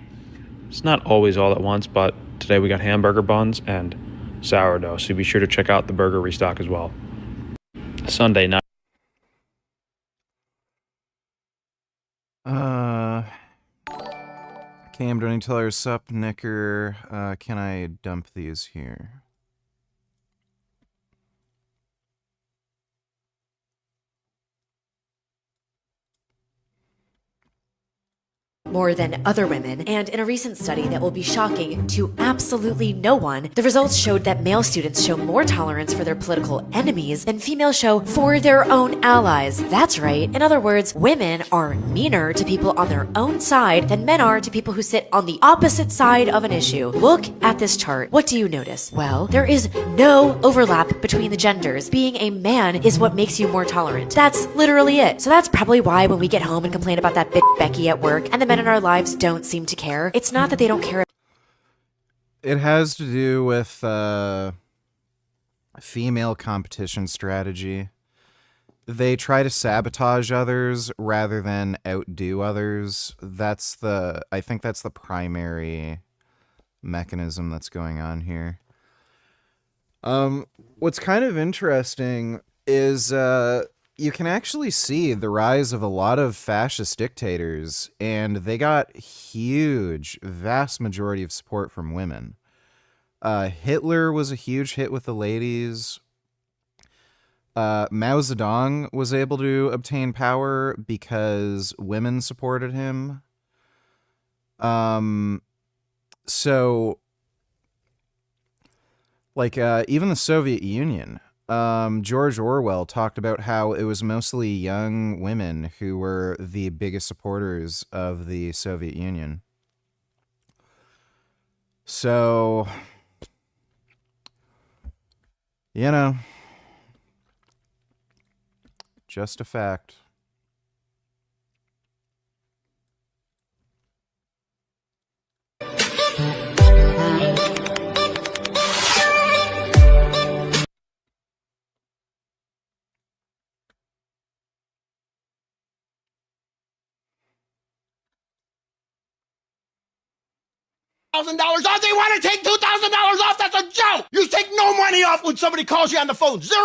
[SPEAKER 14] It's not always all at once, but today we got hamburger buns and sourdough, so be sure to check out the burger restock as well. Sunday night.
[SPEAKER 2] Cam, don't you tell her sup, Nicker? Can I dump these here?
[SPEAKER 15] More than other women, and in a recent study that will be shocking to absolutely no one, the results showed that male students show more tolerance for their political enemies than females show for their own allies. That's right. In other words, women are meaner to people on their own side than men are to people who sit on the opposite side of an issue. Look at this chart. What do you notice? Well, there is no overlap between the genders. Being a man is what makes you more tolerant. That's literally it. So that's probably why when we get home and complain about that bitch Becky at work and the men in our lives don't seem to care, it's not that they don't care.
[SPEAKER 2] It has to do with female competition strategy. They try to sabotage others rather than outdo others. I think that's the primary mechanism that's going on here. What's kind of interesting is you can actually see the rise of a lot of fascist dictators, and they got huge, vast majority of support from women. Hitler was a huge hit with the ladies. Mao Zedong was able to obtain power because women supported him. So, like, even the Soviet Union, George Orwell talked about how it was mostly young women who were the biggest supporters of the Soviet Union. So, you know, just a fact.
[SPEAKER 16] $1,000 off. They want to take $2,000 off. That's a joke. You take no money off when somebody calls you on the phone. 000.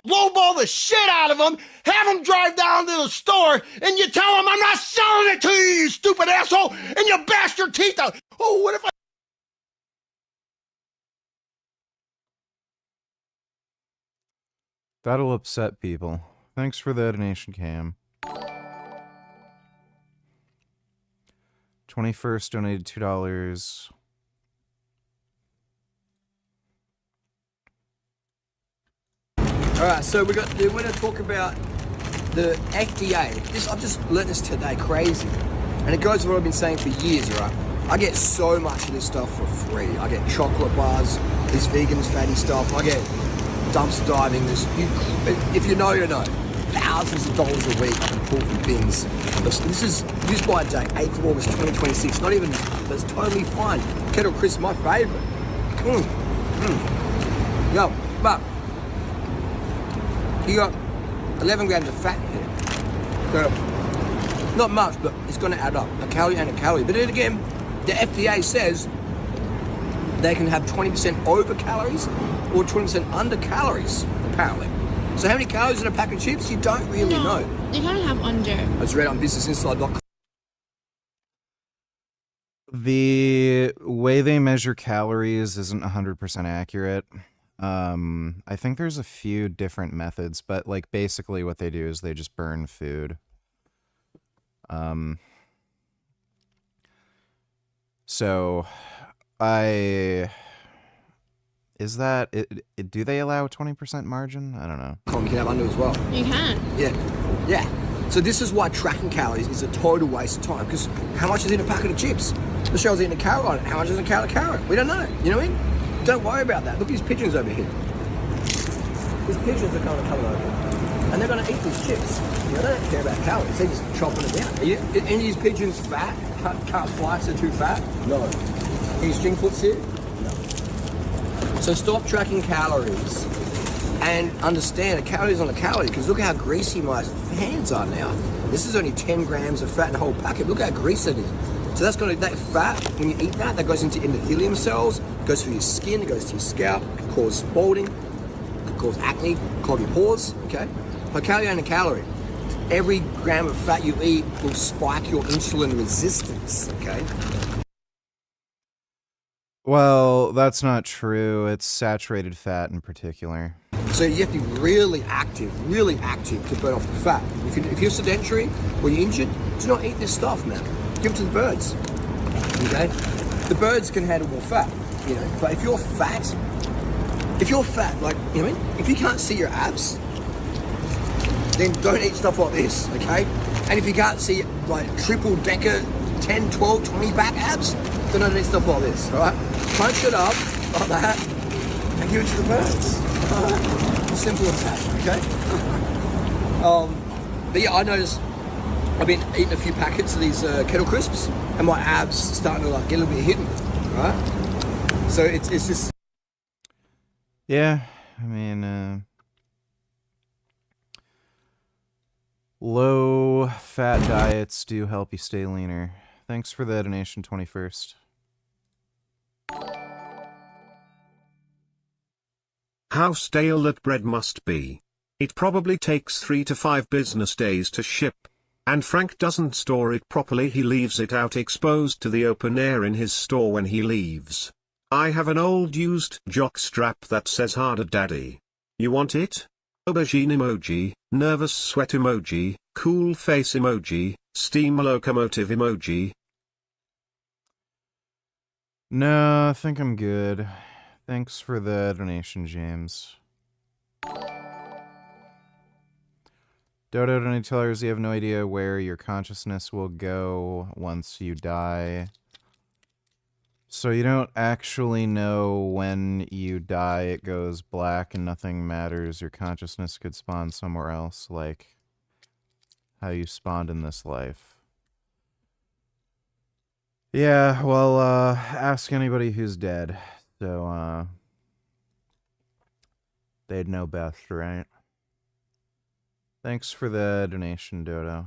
[SPEAKER 16] Lowball the shit out of them. Have them drive down to the store and you tell them I'm not selling it to you, you stupid asshole, and you bash your teeth out. Oh, what if I...
[SPEAKER 2] That'll upset people. Thanks for the donation, Cam. 21st donated $2.
[SPEAKER 17] Alright, so we're going to talk about the FDA. I've just learned this today, crazy. And it goes with what I've been saying for years, right? I get so much of this stuff for free. I get chocolate bars, this vegan, this fatty stuff. I get dumpster diving, if you know, you know. Thousands of dollars a week I can pull from bins. This is used by date, 8th of August 2026. Not even, that's totally fine. Kettle Crisp, my favourite. Yo, but you got 11 grams of fat in here. So, not much, but it's going to add up. A calorie and a calorie. But then again, the FDA says they can have 20% over calories or 20% under calories, apparently. So how many calories in a pack of chips? You don't really know.
[SPEAKER 18] You can't have under.
[SPEAKER 17] I just read on businessinsider.com.
[SPEAKER 2] The way they measure calories isn't 100% accurate. I think there's a few different methods, but like basically what they do is they just burn food. So is that it? Do they allow 20% margin? I don't know.
[SPEAKER 17] You can have under as well.
[SPEAKER 18] You can.
[SPEAKER 17] Yeah. So this is why tracking calories is a total waste of time, because how much is in a packet of chips? Michelle's eating a carrot on it. How much is in a carrot? We don't know. You know what I mean? Don't worry about that. Look at these pigeons over here. These pigeons are going to come over, and they're going to eat these chips. You know, they don't care about calories. They're just chopping it down. Are any of these pigeons fat? Can't fly, so too fat? No. Any stringfoots here? No. So stop tracking calories and understand a calorie is not a calorie, because look how greasy my hands are now. This is only 10 grams of fat in a whole packet. Look how greasy it is. So that's going to, that fat, when you eat that goes into endothelium cells, goes through your skin, it goes to your scalp, it can cause balding, it can cause acne, clog your pores, okay? But calorie and a calorie. Every gram of fat you eat will spike your insulin resistance, okay?
[SPEAKER 2] Well, that's not true. It's saturated fat in particular.
[SPEAKER 17] So you have to be really active to burn off the fat. If you're sedentary or you're injured, do not eat this stuff, man. Give it to the birds, okay? The birds can handle more fat, you know, but if you're fat, like, you know what I mean? If you can't see your abs, then don't eat stuff like this, okay? And if you can't see, like, triple decker, 10, 12, 20 back abs, then don't eat stuff like this, all right? Punch it up like that and give it to the birds. Simple as that, okay? But yeah, I noticed I've been eating a few packets of these Kettle Crisps, and my abs starting to like get a little bit hidden, right? So it's just...
[SPEAKER 2] Yeah, I mean, low-fat diets do help you stay leaner. Thanks for the donation, 21st.
[SPEAKER 1] How stale that bread must be. It probably takes 3 to 5 business days to ship. And Frank doesn't store it properly, he leaves it out exposed to the open air in his store when he leaves. I have an old used jock strap that says harder daddy. You want it? Aubergine emoji, nervous sweat emoji, cool face emoji, steam locomotive emoji.
[SPEAKER 2] No, I think I'm good. Thanks for the donation, James. Dodo donated tellers, you have no idea where your consciousness will go once you die. So you don't actually know when you die it goes black and nothing matters. Your consciousness could spawn somewhere else, like how you spawned in this life. Yeah, well, ask anybody who's dead. So, they'd know best, right? Thanks for the donation, Dodo.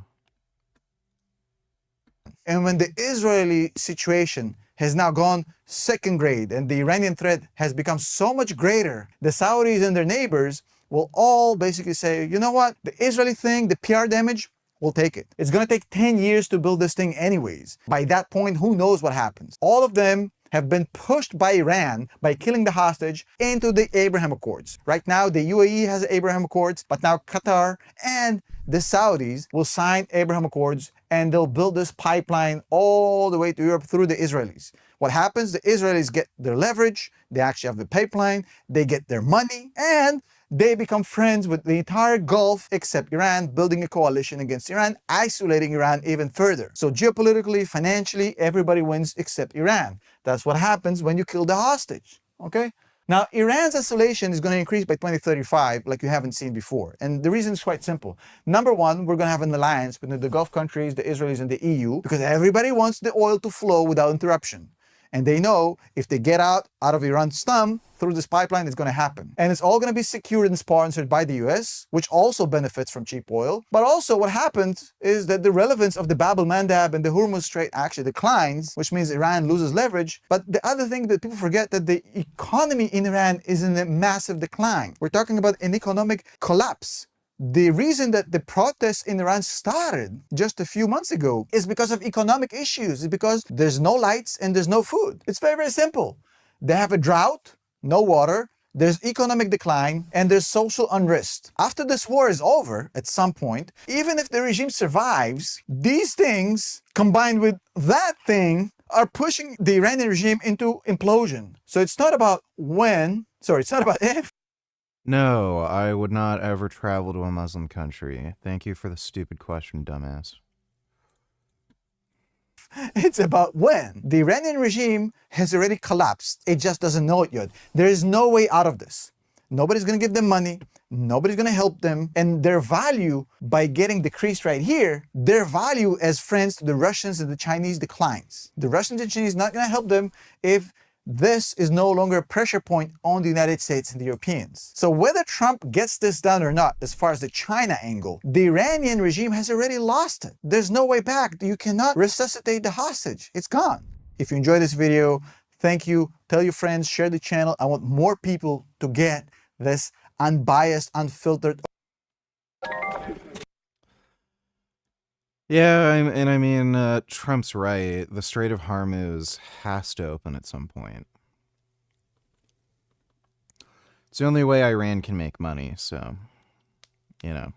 [SPEAKER 5] And when the Israeli situation has now gone second grade, and the Iranian threat has become so much greater. The Saudis and their neighbors will all basically say, you know what, the Israeli thing, the PR damage, we'll take it. It's going to take 10 years to build this thing anyways. By that point, who knows what happens? All of them have been pushed by Iran by killing the hostage into the Abraham Accords. Right now, the UAE has Abraham Accords, but now Qatar and the Saudis will sign Abraham Accords, and they'll build this pipeline all the way to Europe through the Israelis. What happens? The Israelis get their leverage, they actually have the pipeline, they get their money, and they become friends with the entire Gulf except Iran, building a coalition against Iran, isolating Iran even further. So geopolitically, financially, everybody wins except Iran. That's what happens when you kill the hostage, okay? Now, Iran's isolation is going to increase by 2035 like you haven't seen before. And the reason is quite simple. Number one, we're going to have an alliance between the Gulf countries, the Israelis, and the EU, because everybody wants the oil to flow without interruption. And they know if they get out of Iran's thumb through this pipeline, it's going to happen. And it's all going to be secured and sponsored by the US, which also benefits from cheap oil. But also what happens is that the relevance of the Bab el-Mandab and the Hormuz Strait actually declines, which means Iran loses leverage. But the other thing that people forget, that the economy in Iran is in a massive decline. We're talking about an economic collapse. The reason that the protests in Iran started just a few months ago is because of economic issues. It's because there's no lights and there's no food. It's very, very simple. They have a drought, no water, there's economic decline, and there's social unrest. After this war is over, at some point, even if the regime survives, these things, combined with that thing, are pushing the Iranian regime into implosion. So it's not about it's not about if.
[SPEAKER 2] No, I would not ever travel to a Muslim country. Thank you for the stupid question, dumbass.
[SPEAKER 5] It's about when. The Iranian regime has already collapsed. It just doesn't know it yet. There is no way out of this. Nobody's going to give them money. Nobody's going to help them. And their value, by getting decreased right here, their value as friends to the Russians and the Chinese declines. The Russians and Chinese not going to help them if this is no longer a pressure point on the United States and the Europeans. So whether Trump gets this done or not, as far as the China angle, the Iranian regime has already lost it. There's no way back. You cannot resuscitate the hostage. It's gone. If you enjoyed this video, thank you. Tell your friends, share the channel. I want more people to get this unbiased, unfiltered.
[SPEAKER 2] Yeah, I mean, Trump's right. The Strait of Hormuz has to open at some point. It's the only way Iran can make money, so, you know.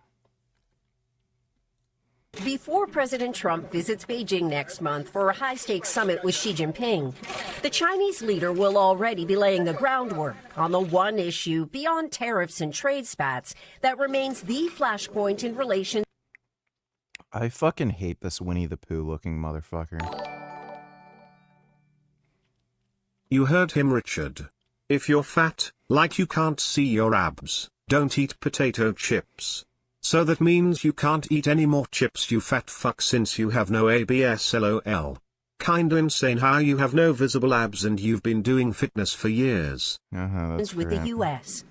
[SPEAKER 18] Before President Trump visits Beijing next month for a high-stakes summit with Xi Jinping, the Chinese leader will already be laying the groundwork on the one issue beyond tariffs and trade spats that remains the flashpoint in relation.
[SPEAKER 2] I fucking hate this Winnie the Pooh looking motherfucker.
[SPEAKER 1] You heard him, Richard. If you're fat, like you can't see your abs, don't eat potato chips. So that means you can't eat any more chips, you fat fuck, since you have no ABS, lol. Kinda insane how you have no visible abs and you've been doing fitness for years.
[SPEAKER 2] That's
[SPEAKER 18] with the U.S.,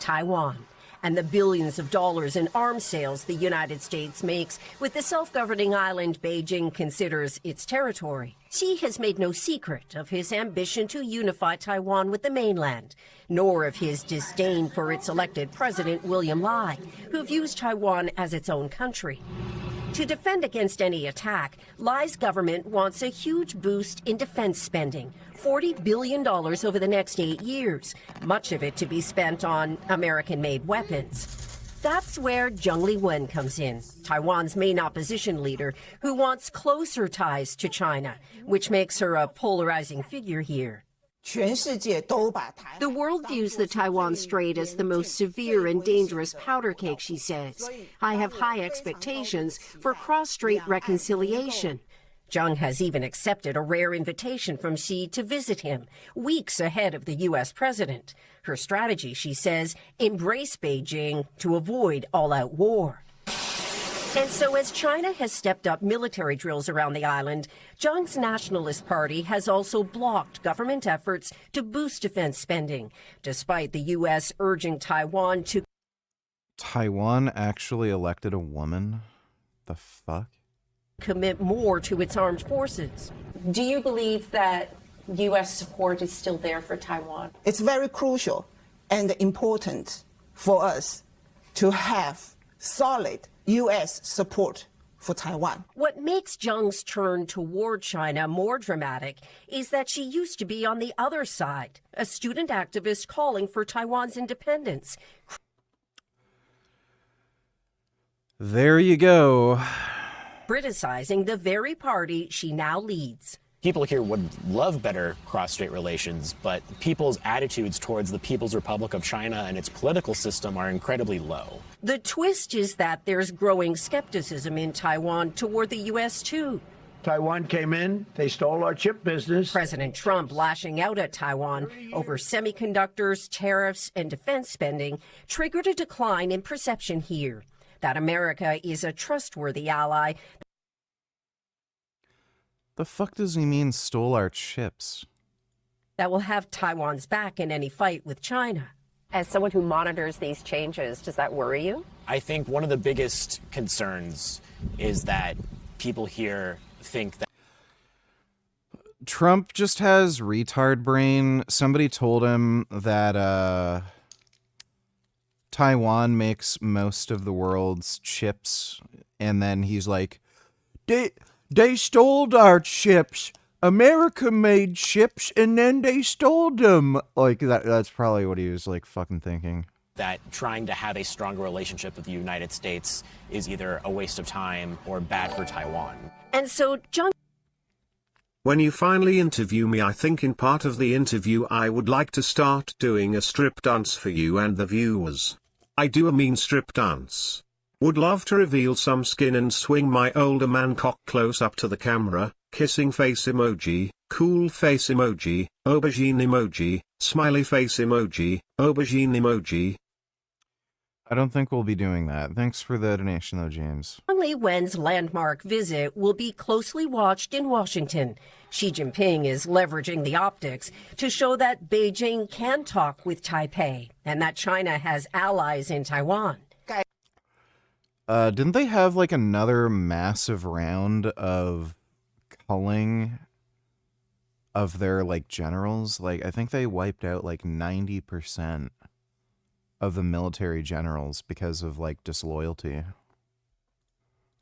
[SPEAKER 18] Taiwan, and the billions of dollars in arms sales the United States makes with the self-governing island Beijing considers its territory. Xi has made no secret of his ambition to unify Taiwan with the mainland, nor of his disdain for its elected president, William Lai, who views Taiwan as its own country. To defend against any attack, Lai's government wants a huge boost in defense spending, $40 billion over the next 8 years, much of it to be spent on American-made weapons. That's where Zheng Liwen comes in, Taiwan's main opposition leader, who wants closer ties to China, which makes her a polarizing figure here. The world views the Taiwan Strait as the most severe and dangerous powder cake, she says. I have high expectations for cross-strait reconciliation. Zheng has even accepted a rare invitation from Xi to visit him, weeks ahead of the U.S. president. Her strategy, she says, embrace Beijing to avoid all-out war. And so as China has stepped up military drills around the island, Zheng's Nationalist Party has also blocked government efforts to boost defense spending, despite the U.S. urging Taiwan to...
[SPEAKER 2] Taiwan actually elected a woman? The fuck?
[SPEAKER 18] ...commit more to its armed forces. Do you believe that U.S. support is still there for Taiwan?
[SPEAKER 19] It's very crucial and important for us to have solid U.S. support for Taiwan.
[SPEAKER 18] What makes Zheng's turn toward China more dramatic is that she used to be on the other side, a student activist calling for Taiwan's independence.
[SPEAKER 2] There you go.
[SPEAKER 18] Criticizing the very party she now leads.
[SPEAKER 20] People here would love better cross-strait relations, but people's attitudes towards the People's Republic of China and its political system are incredibly low.
[SPEAKER 18] The twist is that there's growing skepticism in Taiwan toward the U.S., too.
[SPEAKER 21] Taiwan came in, they stole our chip business.
[SPEAKER 18] President Trump lashing out at Taiwan over semiconductors, tariffs, and defense spending triggered a decline in perception here that America is a trustworthy ally.
[SPEAKER 2] The fuck does he mean stole our chips?
[SPEAKER 18] That will have Taiwan's back in any fight with China.
[SPEAKER 22] As someone who monitors these changes, does that worry you?
[SPEAKER 20] I think one of the biggest concerns is that people here think that
[SPEAKER 2] Trump just has retard brain. Somebody told him that Taiwan makes most of the world's chips, and then he's like, They stole our chips. America made chips and then they stole them. Like that's probably what he was like fucking thinking.
[SPEAKER 20] that trying to have a stronger relationship with the United States is either a waste of time or bad for Taiwan.
[SPEAKER 18] And so John...
[SPEAKER 1] When you finally interview me, I think in part of the interview I would like to start doing a strip dance for you and the viewers. I do a mean strip dance. Would love to reveal some skin and swing my older man cock close up to the camera, kissing face emoji, cool face emoji, aubergine emoji, smiley face emoji, aubergine emoji.
[SPEAKER 2] I don't think we'll be doing that. Thanks for the donation though, James.
[SPEAKER 18] Li Wen's landmark visit will be closely watched in Washington. Xi Jinping is leveraging the optics to show that Beijing can talk with Taipei and that China has allies in Taiwan.
[SPEAKER 2] Didn't they have like another massive round of culling of their like generals? Like I think they wiped out like 90% of the military generals because of like disloyalty.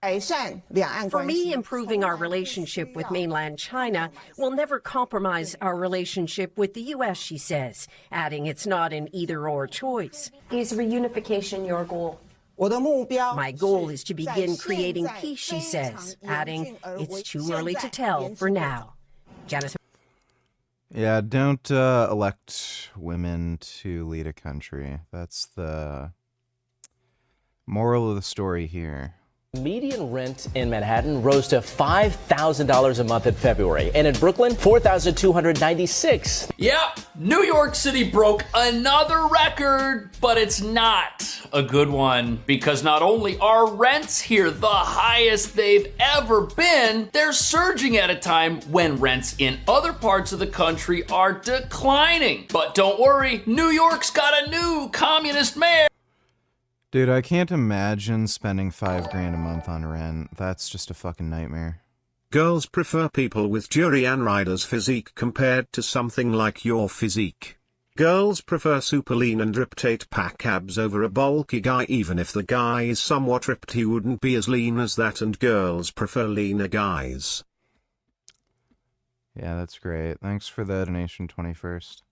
[SPEAKER 18] For me, improving our relationship with mainland China will never compromise our relationship with the U.S., she says, adding it's not an either-or choice.
[SPEAKER 22] Is reunification your goal?
[SPEAKER 18] My goal is to begin creating peace, she says, adding it's too early to tell for now. Janice.
[SPEAKER 2] Yeah, don't elect women to lead a country. That's the moral of the story here.
[SPEAKER 23] Median rent in Manhattan rose to $5,000 a month in February, and in Brooklyn, $4,296.
[SPEAKER 24] Yep, New York City broke another record, but it's not a good one, because not only are rents here the highest they've ever been, they're surging at a time when rents in other parts of the country are declining. But don't worry, New York's got a new communist mayor.
[SPEAKER 2] Dude, I can't imagine spending $5,000 a month on rent. That's just a fucking nightmare.
[SPEAKER 1] Girls prefer people with Durian Rider's physique compared to something like your physique. Girls prefer super lean and ripped 8-pack abs over a bulky guy. Even if the guy is somewhat ripped, he wouldn't be as lean as that, and girls prefer leaner guys.
[SPEAKER 2] Yeah, that's great. Thanks for the donation, 21st.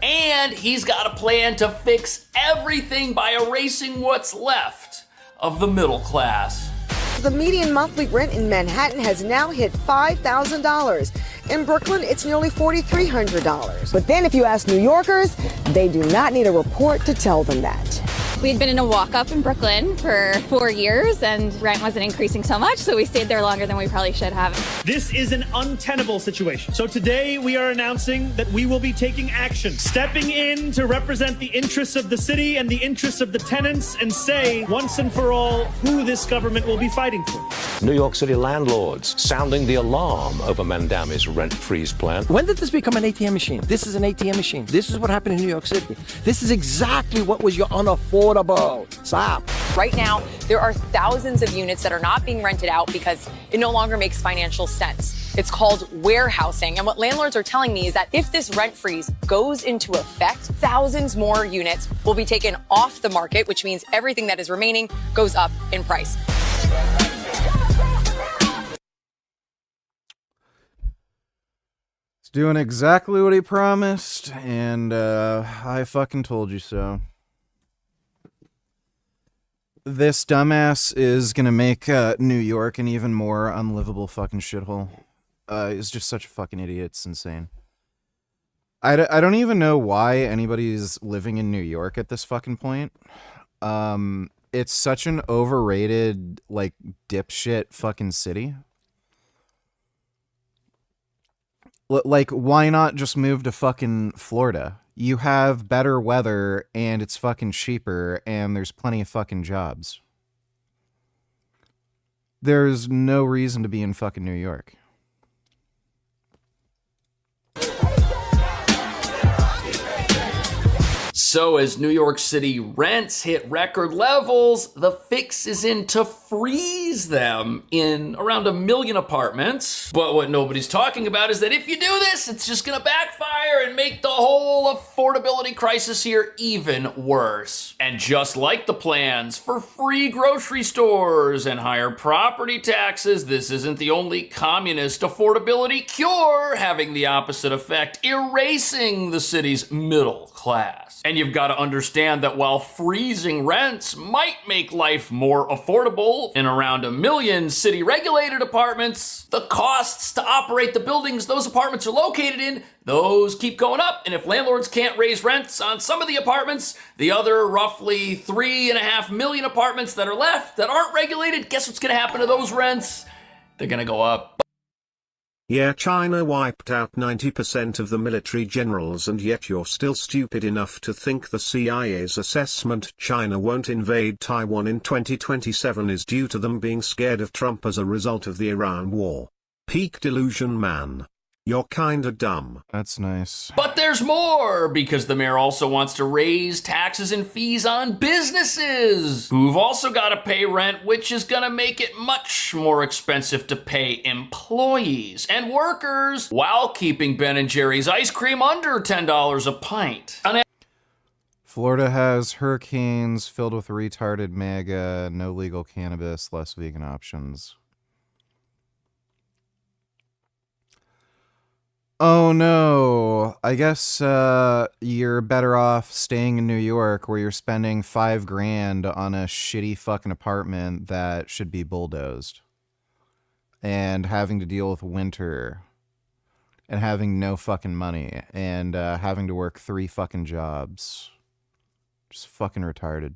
[SPEAKER 24] And he's got a plan to fix everything by erasing what's left of the middle class.
[SPEAKER 25] The median monthly rent in Manhattan has now hit $5,000. In Brooklyn, it's nearly $4,300. But then if you ask New Yorkers, they do not need a report to tell them that.
[SPEAKER 26] We'd been in a walk-up in Brooklyn for 4 years, and rent wasn't increasing so much, so we stayed there longer than we probably should have.
[SPEAKER 27] This is an untenable situation. So today we are announcing that we will be taking action, stepping in to represent the interests of the city and the interests of the tenants, and say once and for all who this government will be fighting for.
[SPEAKER 28] New York City landlords sounding the alarm over Mandami's rent freeze plan.
[SPEAKER 17] When did this become an ATM machine? This is an ATM machine. This is what happened in New York City. This is exactly what was your unaffordable affordable. Stop.
[SPEAKER 3] Right now, there are thousands of units that are not being rented out because it no longer makes financial sense. It's called warehousing. And what landlords are telling me is that if this rent freeze goes into effect, thousands more units will be taken off the market, which means everything that is remaining goes up in price.
[SPEAKER 2] He's doing exactly what he promised, and I fucking told you so. This dumbass is gonna make New York an even more unlivable fucking shithole. He's just such a fucking idiot. It's insane. I don't even know why anybody's living in New York at this fucking point. It's such an overrated, like, dipshit fucking city. Like, why not just move to fucking Florida? You have better weather, and it's fucking cheaper, and there's plenty of fucking jobs. There's no reason to be in fucking New York.
[SPEAKER 24] So as New York City rents hit record levels, the fix is in to freeze them in around 1 million apartments. But what nobody's talking about is that if you do this, it's just gonna backfire and make the whole affordability crisis here even worse. And just like the plans for free grocery stores and higher property taxes, this isn't the only communist affordability cure having the opposite effect, erasing the city's middle class. And you've got to understand that while freezing rents might make life more affordable in around 1 million city-regulated apartments, the costs to operate the buildings those apartments are located in, those keep going up. And if landlords can't raise rents on some of the apartments, the other roughly 3.5 million apartments that are left that aren't regulated, guess what's going to happen to those rents? They're going to go up.
[SPEAKER 1] Yeah, China wiped out 90% of the military generals, and yet you're still stupid enough to think the CIA's assessment China won't invade Taiwan in 2027 is due to them being scared of Trump as a result of the Iran war. Peak delusion, man. You're kinda dumb.
[SPEAKER 2] That's nice.
[SPEAKER 24] But there's more, because the mayor also wants to raise taxes and fees on businesses, who've also got to pay rent, which is gonna make it much more expensive to pay employees and workers, while keeping Ben & Jerry's ice cream under $10 a pint.
[SPEAKER 2] Florida has hurricanes filled with retarded MAGA, no legal cannabis, less vegan options. Oh no, I guess you're better off staying in New York, where you're spending $5,000 on a shitty fucking apartment that should be bulldozed, and having to deal with winter, and having no fucking money, and having to work 3 fucking jobs. Just fucking retarded.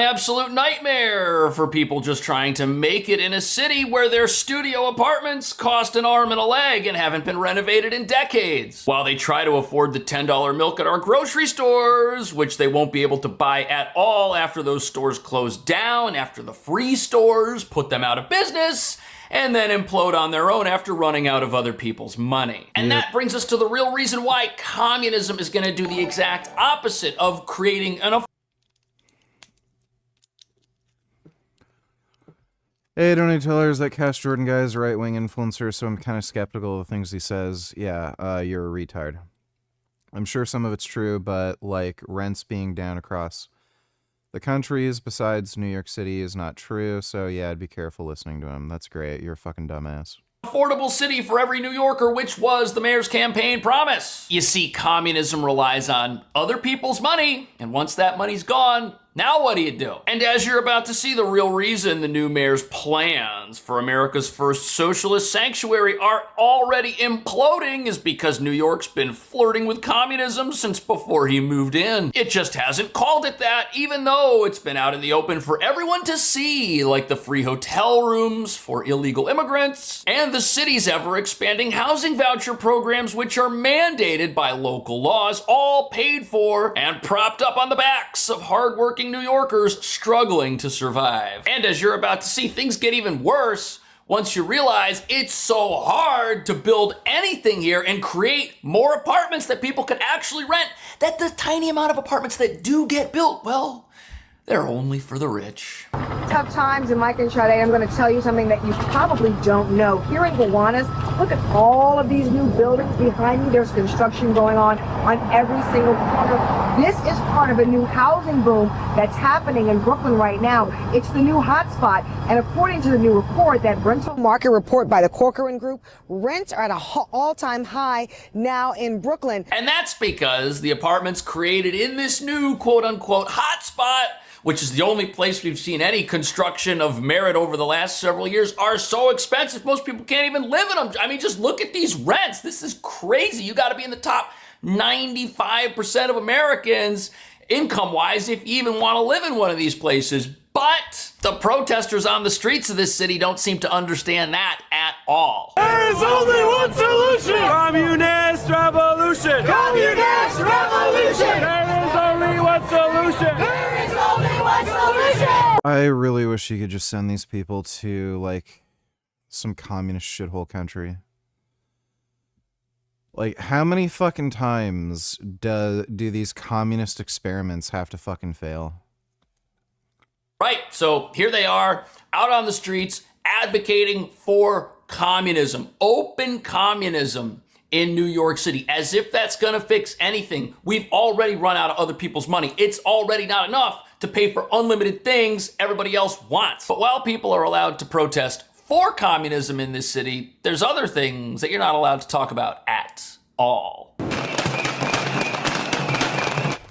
[SPEAKER 24] Absolute nightmare for people just trying to make it in a city where their studio apartments cost an arm and a leg and haven't been renovated in decades. While they try to afford the $10 milk at our grocery stores, which they won't be able to buy at all after those stores close down, after the free stores put them out of business, and then implode on their own after running out of other people's money. And that brings us to the real reason why communism is going to do the exact opposite of creating an
[SPEAKER 2] Hey, don't tell her that Cash Jordan guy is a right-wing influencer, so I'm kind of skeptical of the things he says. Yeah, you're a retard. I'm sure some of it's true, but, like, rents being down across the countries besides New York City is not true, so yeah, I'd be careful listening to him. That's great. You're a fucking dumbass.
[SPEAKER 24] Affordable city for every New Yorker, which was the mayor's campaign promise. You see, communism relies on other people's money, and once that money's gone, now what do you do? And as you're about to see, the real reason the new mayor's plans for America's first socialist sanctuary are already imploding is because New York's been flirting with communism since before he moved in. It just hasn't called it that, even though it's been out in the open for everyone to see, like the free hotel rooms for illegal immigrants, and the city's ever-expanding housing voucher programs, which are mandated by local laws, all paid for and propped up on the backs of hardworking New Yorkers struggling to survive. And as you're about to see, things get even worse once you realize it's so hard to build anything here and create more apartments that people can actually rent, that the tiny amount of apartments that do get built, well, they're only for the rich.
[SPEAKER 25] Tough times in Mike and Sade. I'm going to tell you something that you probably don't know. Here in Gowanus, look at all of these new buildings behind me. There's construction going on every single corner. This is part of a new housing boom that's happening in Brooklyn right now. It's the new hotspot. And according to the new report, that rental market report by the Corcoran Group, rents are at an all-time high now in Brooklyn.
[SPEAKER 24] And that's because the apartments created in this new quote-unquote hotspot, which is the only place we've seen any construction of merit over the last several years, are so expensive most people can't even live in them. I mean, just look at these rents. This is crazy. You got to be in the top 95% of Americans income-wise if you even want to live in one of these places. But the protesters on the streets of this city don't seem to understand that at all.
[SPEAKER 4] There is only one solution! Communist revolution! Communist revolution! There is only one solution! There is only one solution!
[SPEAKER 2] I really wish you could just send these people to, like, some communist shithole country. Like, how many fucking times do these communist experiments have to fucking fail?
[SPEAKER 24] Right, so here they are, out on the streets, advocating for communism, open communism in New York City, as if that's gonna fix anything. We've already run out of other people's money. It's already not enough to pay for unlimited things everybody else wants. But while people are allowed to protest for communism in this city, there's other things that you're not allowed to talk about at all.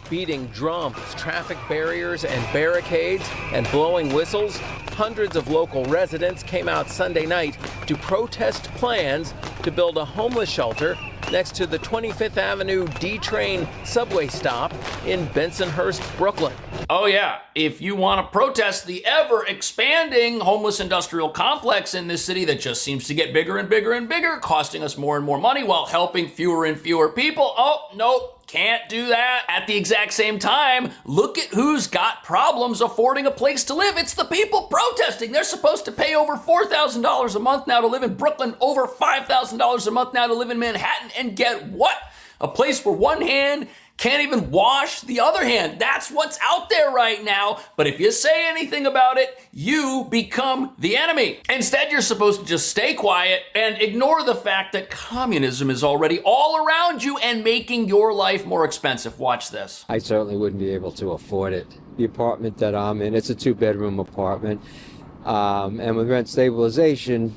[SPEAKER 6] Beating drums, traffic barriers and barricades, and blowing whistles, hundreds of local residents came out Sunday night to protest plans to build a homeless shelter next to the 25th Avenue D-Train subway stop in Bensonhurst, Brooklyn.
[SPEAKER 24] Oh yeah, if you want to protest the ever-expanding homeless industrial complex in this city that just seems to get bigger and bigger and bigger, costing us more and more money while helping fewer and fewer people, oh, nope. Can't do that. At the exact same time, look at who's got problems affording a place to live. It's the people protesting. They're supposed to pay over $4,000 a month now to live in Brooklyn, over $5,000 a month now to live in Manhattan, and get what? A place where one hand can't even wash the other hand. That's what's out there right now. But if you say anything about it, you become the enemy. Instead, you're supposed to just stay quiet and ignore the fact that communism is already all around you and making your life more expensive. Watch this.
[SPEAKER 7] I certainly wouldn't be able to afford it. The apartment that I'm in, it's a 2-bedroom apartment. And with rent stabilization,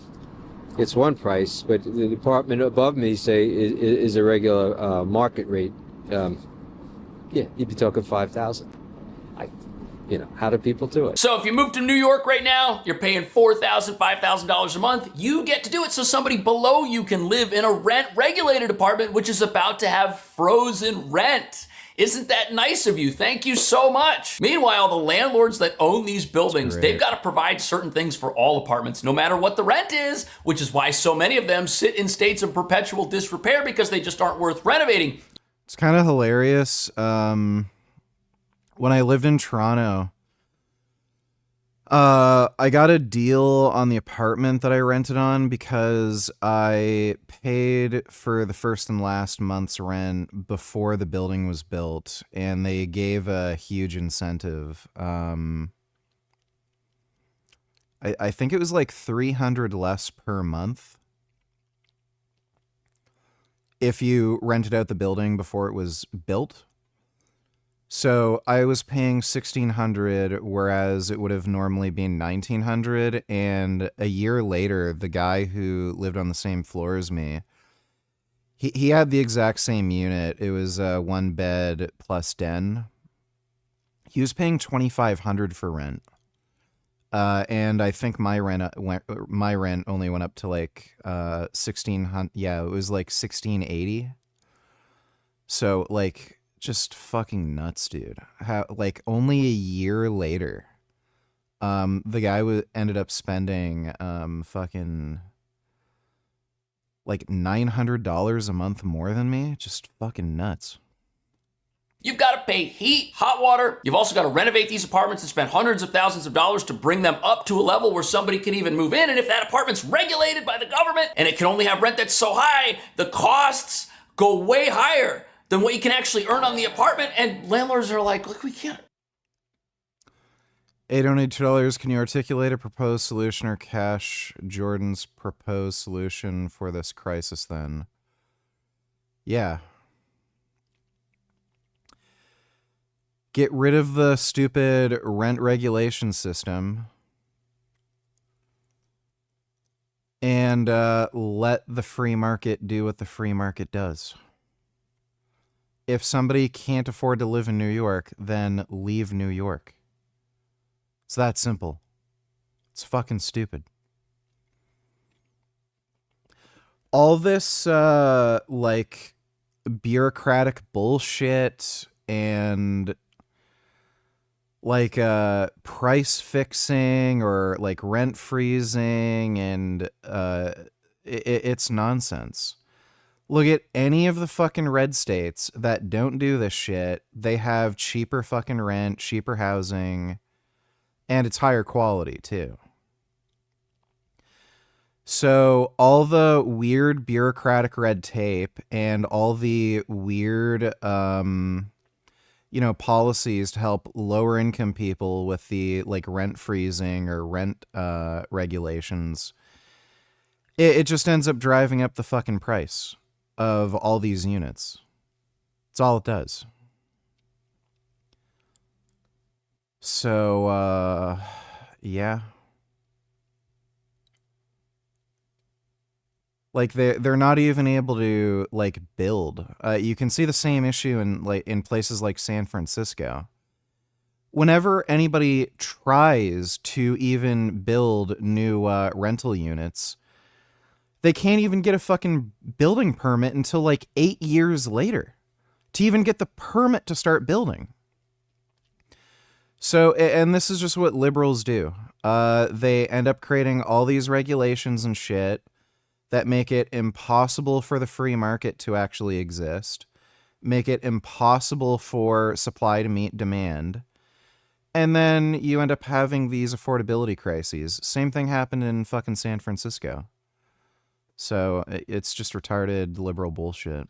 [SPEAKER 7] it's one price, but the apartment above me, say, is a regular market rate. Yeah, you'd be talking $5,000. How do people do it?
[SPEAKER 24] So if you move to New York right now, you're paying $4,000, $5,000 a month. You get to do it so somebody below you can live in a rent-regulated apartment, which is about to have frozen rent. Isn't that nice of you? Thank you so much. Meanwhile, the landlords that own these buildings, they've got to provide certain things for all apartments, no matter what the rent is, which is why so many of them sit in states of perpetual disrepair because they just aren't worth renovating.
[SPEAKER 2] It's kind of hilarious. When I lived in Toronto, I got a deal on the apartment that I rented on because I paid for the first and last month's rent before the building was built, and they gave a huge incentive. I think it was like $300 less per month if you rented out the building before it was built. So I was paying $1,600, whereas it would have normally been $1,900. And a year later, the guy who lived on the same floor as me, he had the exact same unit. It was a 1-bed plus den. He was paying $2,500 for rent. And I think my rent only went up to like $1,600. Yeah, it was like $1,680. So like just fucking nuts, dude. How like only a year later, the guy ended up spending fucking like $900 a month more than me. Just fucking nuts.
[SPEAKER 24] You've got to pay heat, hot water. You've also got to renovate these apartments and spend hundreds of thousands of dollars to bring them up to a level where somebody can even move in. And if that apartment's regulated by the government and it can only have rent that's so high, the costs go way higher than what you can actually earn on the apartment. And landlords are like, look, we can't.
[SPEAKER 2] $802. Can you articulate a proposed solution or Cash Jordan's proposed solution for this crisis then? Yeah. Get rid of the stupid rent regulation system and let the free market do what the free market does. If somebody can't afford to live in New York, then leave New York. It's that simple. It's fucking stupid. All this, like, bureaucratic bullshit and, like, price fixing or, like, rent freezing, and it's nonsense. Look at any of the fucking red states that don't do this shit. They have cheaper fucking rent, cheaper housing, and it's higher quality, too. So all the weird bureaucratic red tape and all the weird, policies to help lower income people with the, like, rent freezing or rent regulations, it just ends up driving up the fucking price of all these units. That's all it does. So, yeah. Like, they're not even able to, like, build. You can see the same issue in places like San Francisco. Whenever anybody tries to even build new rental units, they can't even get a fucking building permit until, like, 8 years later to even get the permit to start building. So, and this is just what liberals do. They end up creating all these regulations and shit that make it impossible for the free market to actually exist, make it impossible for supply to meet demand, and then you end up having these affordability crises. Same thing happened in fucking San Francisco. So it's just retarded liberal bullshit.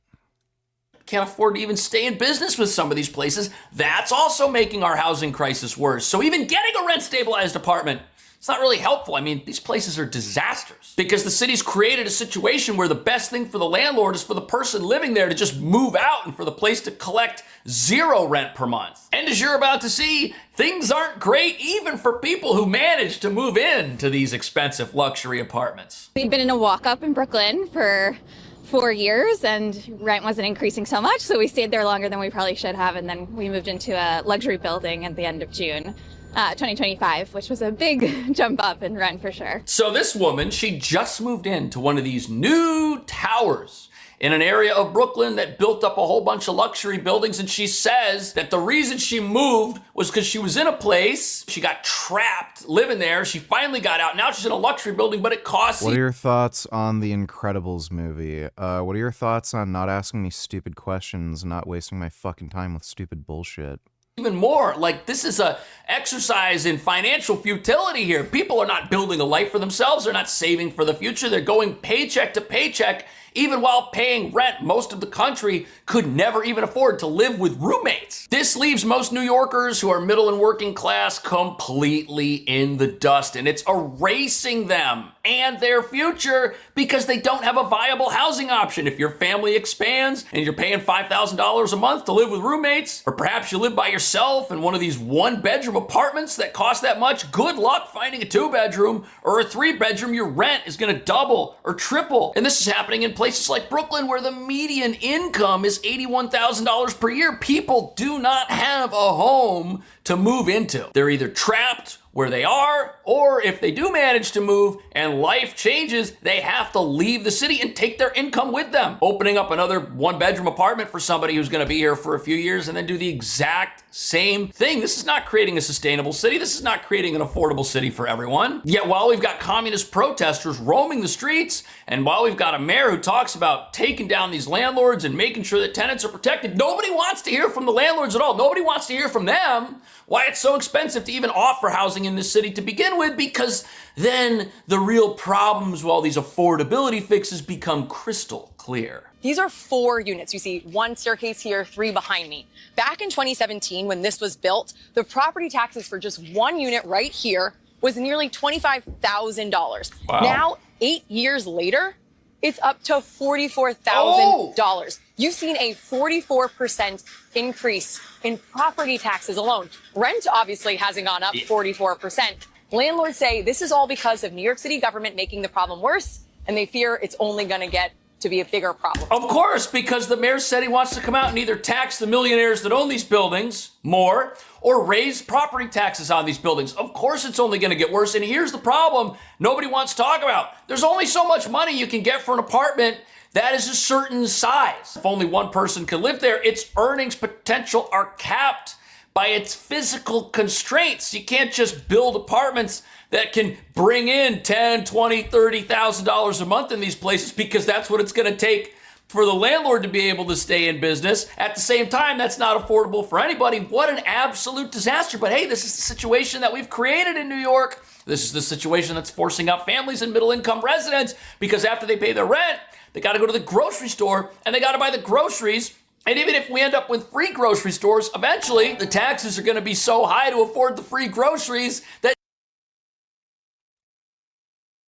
[SPEAKER 24] Can't afford to even stay in business with some of these places. That's also making our housing crisis worse. So even getting a rent-stabilized apartment, it's not really helpful. I mean, these places are disasters because the city's created a situation where the best thing for the landlord is for the person living there to just move out and for the place to collect zero rent per month. And as you're about to see, things aren't great even for people who manage to move in to these expensive luxury apartments.
[SPEAKER 26] We've been in a walk-up in Brooklyn for 4 years and rent wasn't increasing so much, so we stayed there longer than we probably should have, and then we moved into a luxury building at the end of June 2025, which was a big jump up in rent for sure.
[SPEAKER 24] So this woman, she just moved into one of these new towers in an area of Brooklyn that built up a whole bunch of luxury buildings, and she says that the reason she moved was because she was in a place, she got trapped living there, she finally got out, now she's in a luxury building, but it costs...
[SPEAKER 2] What are your thoughts on The Incredibles movie? What are your thoughts on not asking me stupid questions, not wasting my fucking time with stupid bullshit?
[SPEAKER 24] Even more, like, this is a exercise in financial futility here. People are not building a life for themselves. They're not saving for the future. They're going paycheck to paycheck, even while paying rent. Most of the country could never even afford to live with roommates. This leaves most New Yorkers who are middle and working class completely in the dust, and it's erasing them and their future because they don't have a viable housing option. If your family expands and you're paying $5,000 a month to live with roommates, or perhaps you live by yourself in one of these one-bedroom apartments that cost that much, good luck finding a 2-bedroom or a 3-bedroom. Your rent is gonna double or triple. And this is happening in places like Brooklyn where the median income is $81,000 per year. People do not have a home to move into. They're either trapped where they are, or if they do manage to move and life changes, they have to leave the city and take their income with them. Opening up another 1-bedroom apartment for somebody who's gonna be here for a few years and then do the exact same thing. This is not creating a sustainable city. This is not creating an affordable city for everyone. Yet while we've got communist protesters roaming the streets, and while we've got a mayor who talks about taking down these landlords and making sure that tenants are protected, nobody wants to hear from the landlords at all. Nobody wants to hear from them why it's so expensive to even offer housing in this city to begin with, because then the real problems with all these affordability fixes become crystal clear.
[SPEAKER 3] These are 4 units. You see 1 staircase here, 3 behind me. Back in 2017, when this was built, the property taxes for just 1 unit right here was nearly $25,000.
[SPEAKER 24] Wow.
[SPEAKER 3] Now, 8 years later, it's up to $44,000. You've seen a 44% increase in property taxes alone. Rent obviously hasn't gone up 44%. Landlords say this is all because of New York City government making the problem worse, and they fear it's only going to get to be a bigger problem.
[SPEAKER 24] Of course, because the mayor said he wants to come out and either tax the millionaires that own these buildings more or raise property taxes on these buildings. Of course, it's only going to get worse. And here's the problem nobody wants to talk about. There's only so much money you can get for an apartment that is a certain size. If only one person can live there, its earnings potential are capped by its physical constraints. You can't just build apartments that can bring in $10,000, $20,000, $30,000 a month in these places, because that's what it's going to take for the landlord to be able to stay in business. At the same time, that's not affordable for anybody. What an absolute disaster. But hey, this is the situation that we've created in New York. This is the situation that's forcing out families and middle-income residents, because after they pay their rent, they got to go to the grocery store and they got to buy the groceries. And even if we end up with free grocery stores, eventually the taxes are going to be so high to afford the free groceries that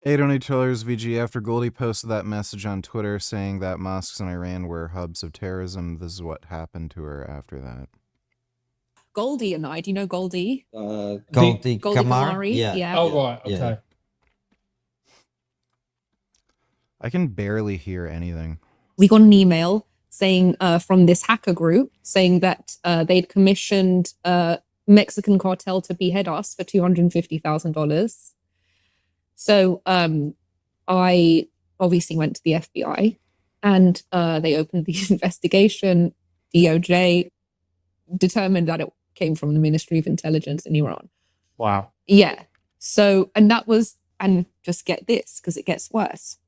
[SPEAKER 2] $8 VG, after Goldie posted that message on Twitter saying that mosques in Iran were hubs of terrorism, this is what happened to her after that.
[SPEAKER 8] Goldie and I, do you know Goldie?
[SPEAKER 9] Goldie
[SPEAKER 8] Kamari? Yeah.
[SPEAKER 9] Oh, right. Okay. Yeah.
[SPEAKER 2] I can barely hear anything.
[SPEAKER 8] We got an email saying from this hacker group saying that they'd commissioned a Mexican cartel to behead us for $250,000. So I obviously went to the FBI and they opened the investigation. DOJ determined that it came from the Ministry of Intelligence in Iran.
[SPEAKER 9] Wow.
[SPEAKER 8] Yeah. So, and just get this, because it gets worse.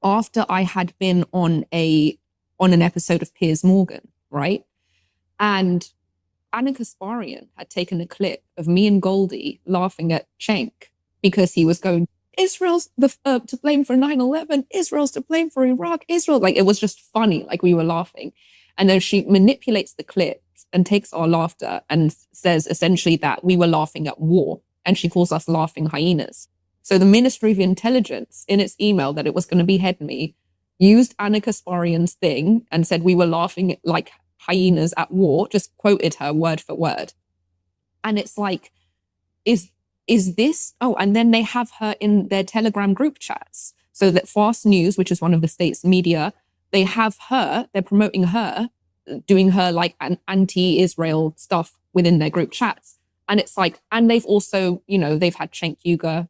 [SPEAKER 8] After I had been on an episode of Piers Morgan, right? And Anna Kasparian had taken a clip of me and Goldie laughing at Cenk because he was going, Israel's to blame for 9/11, Israel's to blame for Iraq, Israel. Like, it was just funny, like we were laughing. And then she manipulates the clip and takes our laughter and says essentially that we were laughing at war. And she calls us laughing hyenas. So the Ministry of Intelligence, in its email that it was going to behead me, used Anna Kasparian's thing and said we were laughing like hyenas at war, just quoted her word for word. And it's like, is this? Oh, and then they have her in their Telegram group chats. So that Fast News, which is one of the state's media, they have her, they're promoting her, doing her like an anti-Israel stuff within their group chats. And it's like, and they've also, they've had Cenk Uygur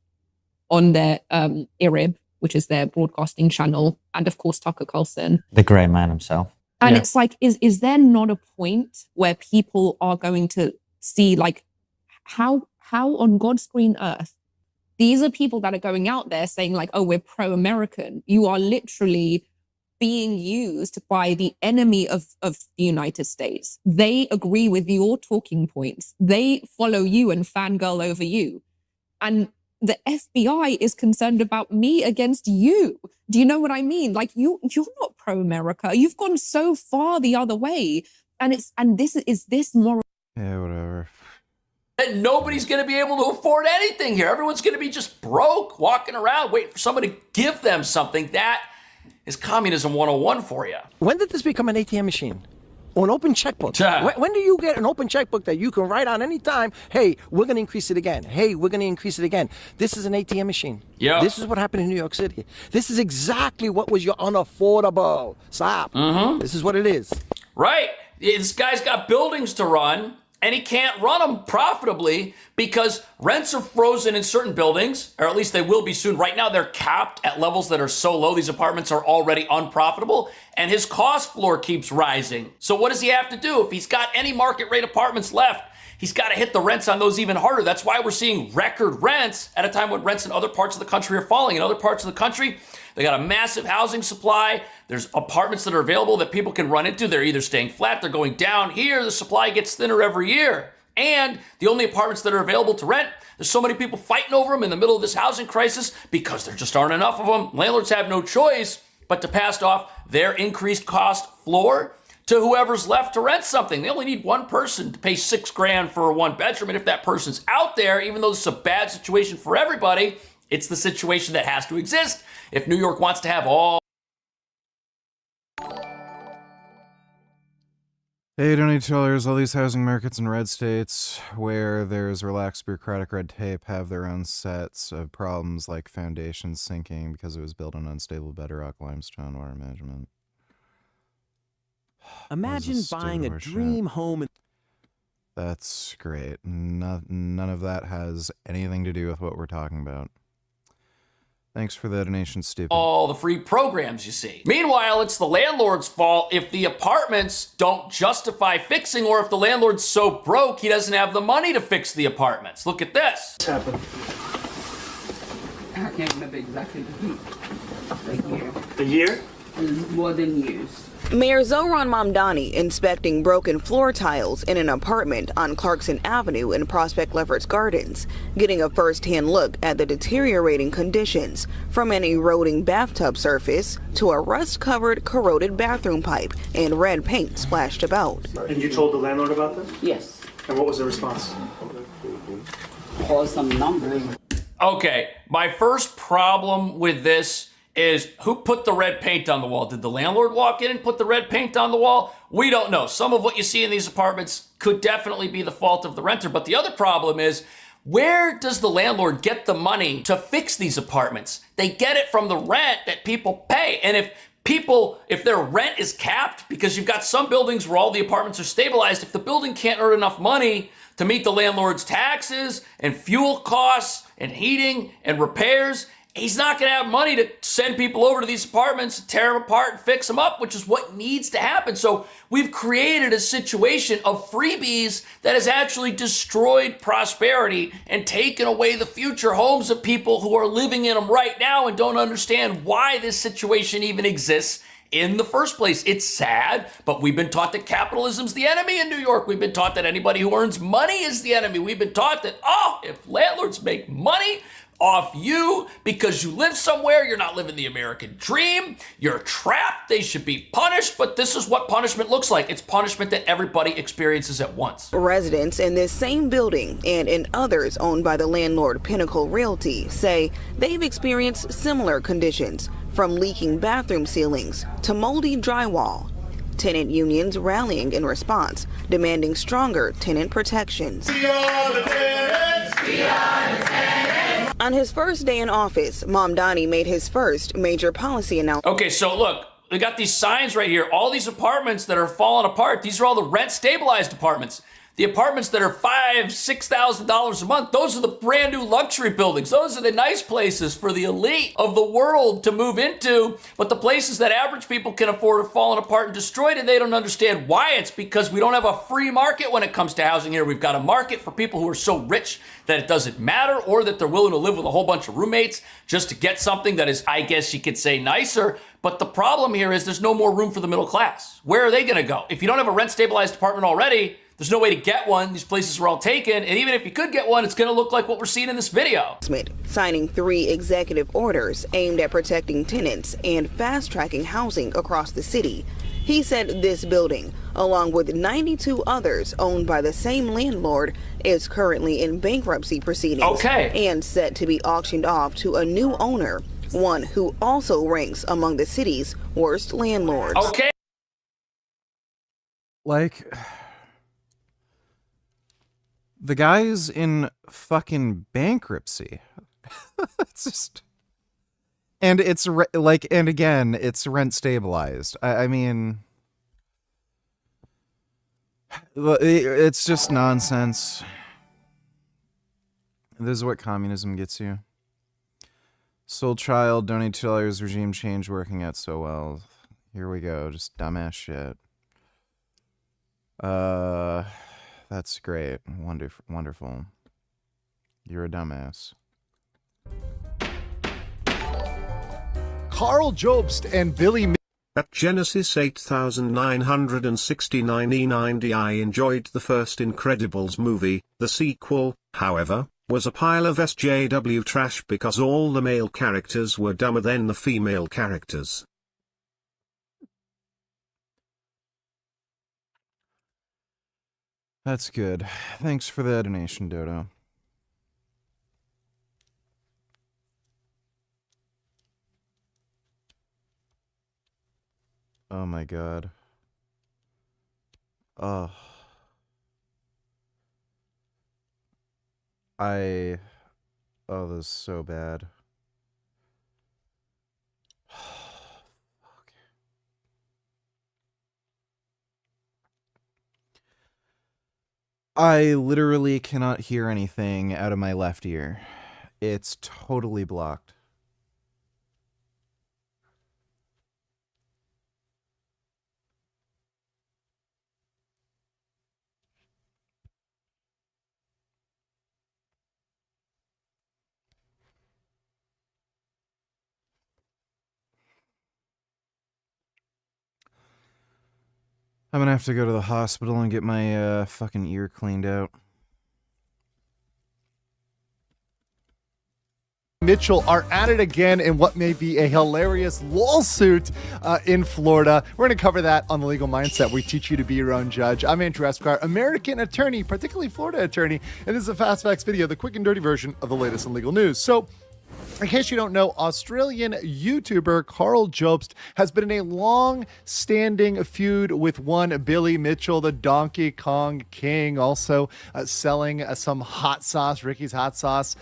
[SPEAKER 8] on their IRIB, which is their broadcasting channel, and of course Tucker Carlson.
[SPEAKER 9] The grey man himself.
[SPEAKER 8] And it's like, is there not a point where people are going to see like how on God's green earth, these are people that are going out there saying like, oh, we're pro-American. You are literally being used by the enemy of the United States. They agree with your talking points. They follow you and fangirl over you. And the FBI is concerned about me against you. Do you know what I mean? Like you're not pro-America. You've gone so far the other way. And this is moral.
[SPEAKER 2] Yeah, whatever.
[SPEAKER 24] And nobody's going to be able to afford anything here. Everyone's going to be just broke, walking around, waiting for somebody to give them something. That is communism 101 for you.
[SPEAKER 17] When did this become an ATM machine? Or an open checkbook? When do you get an open checkbook that you can write on any time, hey, we're going to increase it again. Hey, we're going to increase it again. This is an ATM machine.
[SPEAKER 24] Yeah.
[SPEAKER 17] This is what happened in New York City. This is exactly what was your unaffordable. Stop.
[SPEAKER 24] Mm-hmm.
[SPEAKER 17] This is what it is.
[SPEAKER 24] Right. This guy's got buildings to run, and he can't run them profitably because rents are frozen in certain buildings, or at least they will be soon. Right now, they're capped at levels that are so low, these apartments are already unprofitable, and his cost floor keeps rising. So what does he have to do? If he's got any market rate apartments left, he's got to hit the rents on those even harder. That's why we're seeing record rents at a time when rents in other parts of the country are falling. In other parts of the country, they got a massive housing supply. There's apartments that are available that people can run into. They're either staying flat, they're going down. Here, the supply gets thinner every year. And the only apartments that are available to rent, there's so many people fighting over them in the middle of this housing crisis because there just aren't enough of them. Landlords have no choice but to pass off their increased cost floor to whoever's left to rent something. They only need one person to pay $6,000 for a one bedroom. And if that person's out there, even though this is a bad situation for everybody, it's the situation that has to exist if New York wants to have all.
[SPEAKER 2] Hey, donate tellers, all these housing markets in red states where there's relaxed bureaucratic red tape have their own sets of problems like foundations sinking because it was built on unstable bedrock limestone water management.
[SPEAKER 5] Imagine buying a dream home.
[SPEAKER 2] That's great. None of that has anything to do with what we're talking about. Thanks for the donation, stupid.
[SPEAKER 24] All the free programs, you see. Meanwhile, it's the landlord's fault if the apartments don't justify fixing, or if the landlord's so broke he doesn't have the money to fix the apartments. Look at this.
[SPEAKER 10] What's happened? I can't remember exactly the year.
[SPEAKER 27] A year?
[SPEAKER 10] More than years.
[SPEAKER 25] Mayor Zohran Mamdani inspecting broken floor tiles in an apartment on Clarkson Avenue in Prospect Lefferts Gardens, getting a first-hand look at the deteriorating conditions, from an eroding bathtub surface to a rust-covered corroded bathroom pipe and red paint splashed about.
[SPEAKER 27] And you told the landlord about this?
[SPEAKER 10] Yes.
[SPEAKER 27] And what was the response?
[SPEAKER 10] Call some numbers.
[SPEAKER 24] Okay, my first problem with this is who put the red paint on the wall? Did the landlord walk in and put the red paint on the wall? We don't know. Some of what you see in these apartments could definitely be the fault of the renter. But the other problem is, where does the landlord get the money to fix these apartments? They get it from the rent that people pay. And if their rent is capped, because you've got some buildings where all the apartments are stabilized, if the building can't earn enough money to meet the landlord's taxes and fuel costs and heating and repairs, he's not going to have money to send people over to these apartments, tear them apart and fix them up, which is what needs to happen. So we've created a situation of freebies that has actually destroyed prosperity and taken away the future homes of people who are living in them right now and don't understand why this situation even exists in the first place. It's sad, but we've been taught that capitalism's the enemy in New York. We've been taught that anybody who earns money is the enemy. We've been taught that, if landlords make money off you because you live somewhere, you're not living the American dream, you're trapped, they should be punished. But this is what punishment looks like. It's punishment that everybody experiences at once.
[SPEAKER 25] Residents in this same building and in others owned by the landlord Pinnacle Realty say they've experienced similar conditions, from leaking bathroom ceilings to moldy drywall. Tenant unions rallying in response, demanding stronger tenant protections. On his first day in office, Mamdani made his first major policy announcement.
[SPEAKER 24] Okay, so look, we got these signs right here. All these apartments that are falling apart, these are all the rent stabilized apartments. The apartments that are $5,000, $6,000 a month, those are the brand new luxury buildings. Those are the nice places for the elite of the world to move into. But the places that average people can afford are falling apart and destroyed, and they don't understand why. It's because we don't have a free market when it comes to housing here. We've got a market for people who are so rich that it doesn't matter, or that they're willing to live with a whole bunch of roommates just to get something that is, I guess you could say, nicer. But the problem here is there's no more room for the middle class. Where are they going to go? If you don't have a rent stabilized apartment already, there's no way to get one. These places are all taken. And even if you could get one, it's going to look like what we're seeing in this video.
[SPEAKER 25] Signing 3 executive orders aimed at protecting tenants and fast-tracking housing across the city. He said this building, along with 92 others owned by the same landlord, is currently in bankruptcy proceedings and set to be auctioned off to a new owner, one who also ranks among the city's worst landlords.
[SPEAKER 2] Like, the guy's in fucking bankruptcy. It's just, and it's and again, it's rent stabilized. I mean, it's just nonsense. This is what communism gets you. Soul Child, donate $2, regime change working out so well. Here we go, just dumbass shit. That's great. Wonderful. You're a dumbass.
[SPEAKER 11] Carl Jobst and Billy
[SPEAKER 1] At Genesis 8969 E90 I enjoyed the first Incredibles movie. The sequel, however, was a pile of SJW trash because all the male characters were dumber than the female characters.
[SPEAKER 2] That's good. Thanks for the donation, Dodo. Oh my god. Oh. Oh, this is so bad. I literally cannot hear anything out of my left ear. It's totally blocked. I'm gonna have to go to the hospital and get my fucking ear cleaned out.
[SPEAKER 11] Mitchell are at it again in what may be a hilarious lawsuit in Florida. We're going to cover that on The Legal Mindset. We teach you to be your own judge. I'm Andrew Esquire, American attorney, particularly Florida attorney, and this is a Fast Facts video, the quick and dirty version of the latest in legal news. So, in case you don't know, Australian YouTuber Carl Jobst has been in a long-standing feud with one Billy Mitchell, the Donkey Kong King, also selling some hot sauce, Ricky's hot sauce.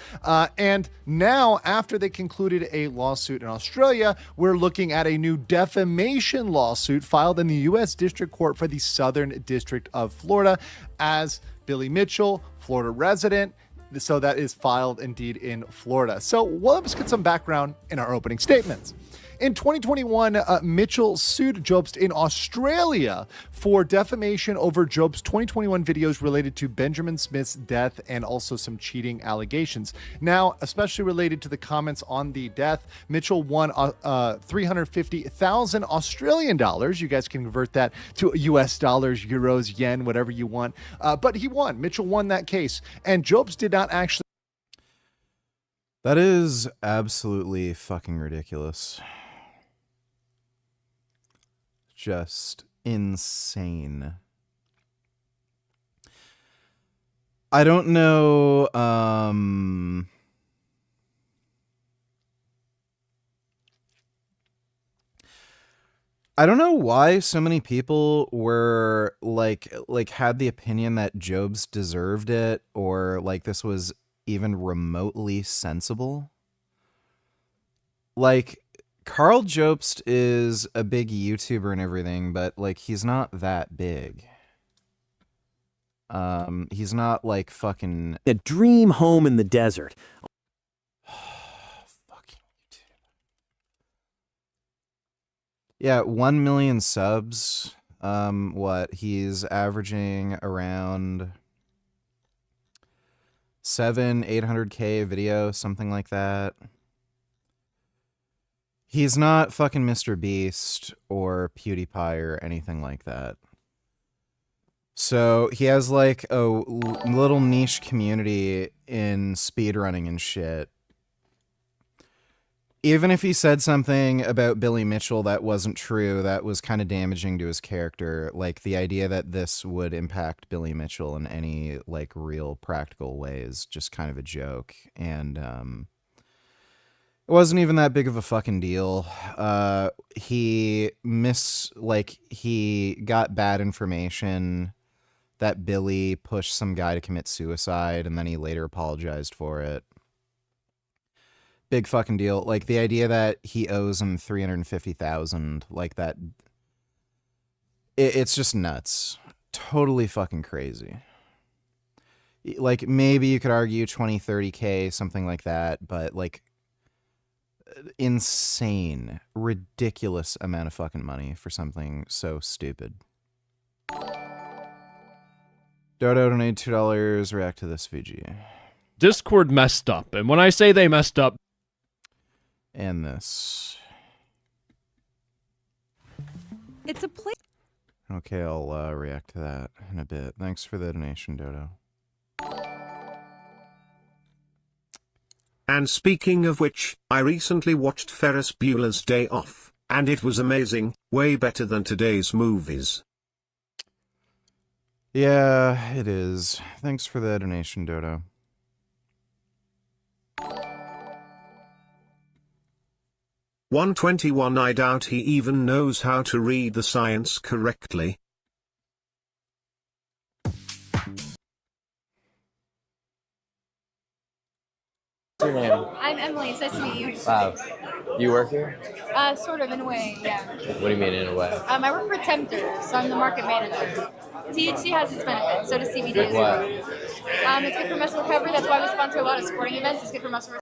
[SPEAKER 11] And now, after they concluded a lawsuit in Australia, we're looking at a new defamation lawsuit filed in the U.S. District Court for the Southern District of Florida as Billy Mitchell, Florida resident. So that is filed indeed in Florida. So let's get some background in our opening statements. In 2021, Mitchell sued Jobst in Australia for defamation over Jobst's 2021 videos related to Benjamin Smith's death and also some cheating allegations. Now, especially related to the comments on the death, Mitchell won 350,000 Australian dollars. You guys can convert that to US dollars, euros, yen, whatever you want. But he won. Mitchell won that case. And Jobst did not actually.
[SPEAKER 2] That is absolutely fucking ridiculous. Just insane. I don't know. I don't know why so many people were like had the opinion that Jobst deserved it, or like this was even remotely sensible. Like, Carl Jobst is a big YouTuber and everything, but like he's not that big. He's not like fucking
[SPEAKER 5] a dream home in the desert.
[SPEAKER 2] Fucking YouTube. Yeah, 1 million subs. What? He's averaging around 800K a video, something like that. He's not fucking Mr. Beast or PewDiePie or anything like that. So he has like a little niche community in speedrunning and shit. Even if he said something about Billy Mitchell that wasn't true, that was kind of damaging to his character. Like, the idea that this would impact Billy Mitchell in any like real practical way is just kind of a joke. And it wasn't even that big of a fucking deal. He got bad information that Billy pushed some guy to commit suicide, and then he later apologized for it. Big fucking deal. Like, the idea that he owes him 350,000, like that, it's just nuts. Totally fucking crazy. Like, maybe you could argue 20, 30K, something like that, but like, insane, ridiculous amount of fucking money for something so stupid. Dodo donated $2. React to this, VG.
[SPEAKER 12] Discord messed up, and when I say they messed up,
[SPEAKER 2] and this.
[SPEAKER 13] It's a place.
[SPEAKER 2] Okay, I'll react to that in a bit. Thanks for the donation, Dodo.
[SPEAKER 1] And speaking of which, I recently watched Ferris Bueller's Day Off, and it was amazing, way better than today's movies.
[SPEAKER 2] Yeah, it is. Thanks for the donation, Dodo.
[SPEAKER 1] $121. I doubt he even knows how to read the science correctly.
[SPEAKER 14] What's your name?
[SPEAKER 15] I'm Emily. It's nice to meet you.
[SPEAKER 14] Wow. You work here?
[SPEAKER 15] Sort of, in a way, yeah.
[SPEAKER 14] What do you mean in a way?
[SPEAKER 15] I work for Tempter, so I'm the market manager. THC has its benefits, so does CBD as
[SPEAKER 14] What?
[SPEAKER 15] well. It's good for muscle recovery. That's why we sponsor a lot of sporting events. It's good for muscle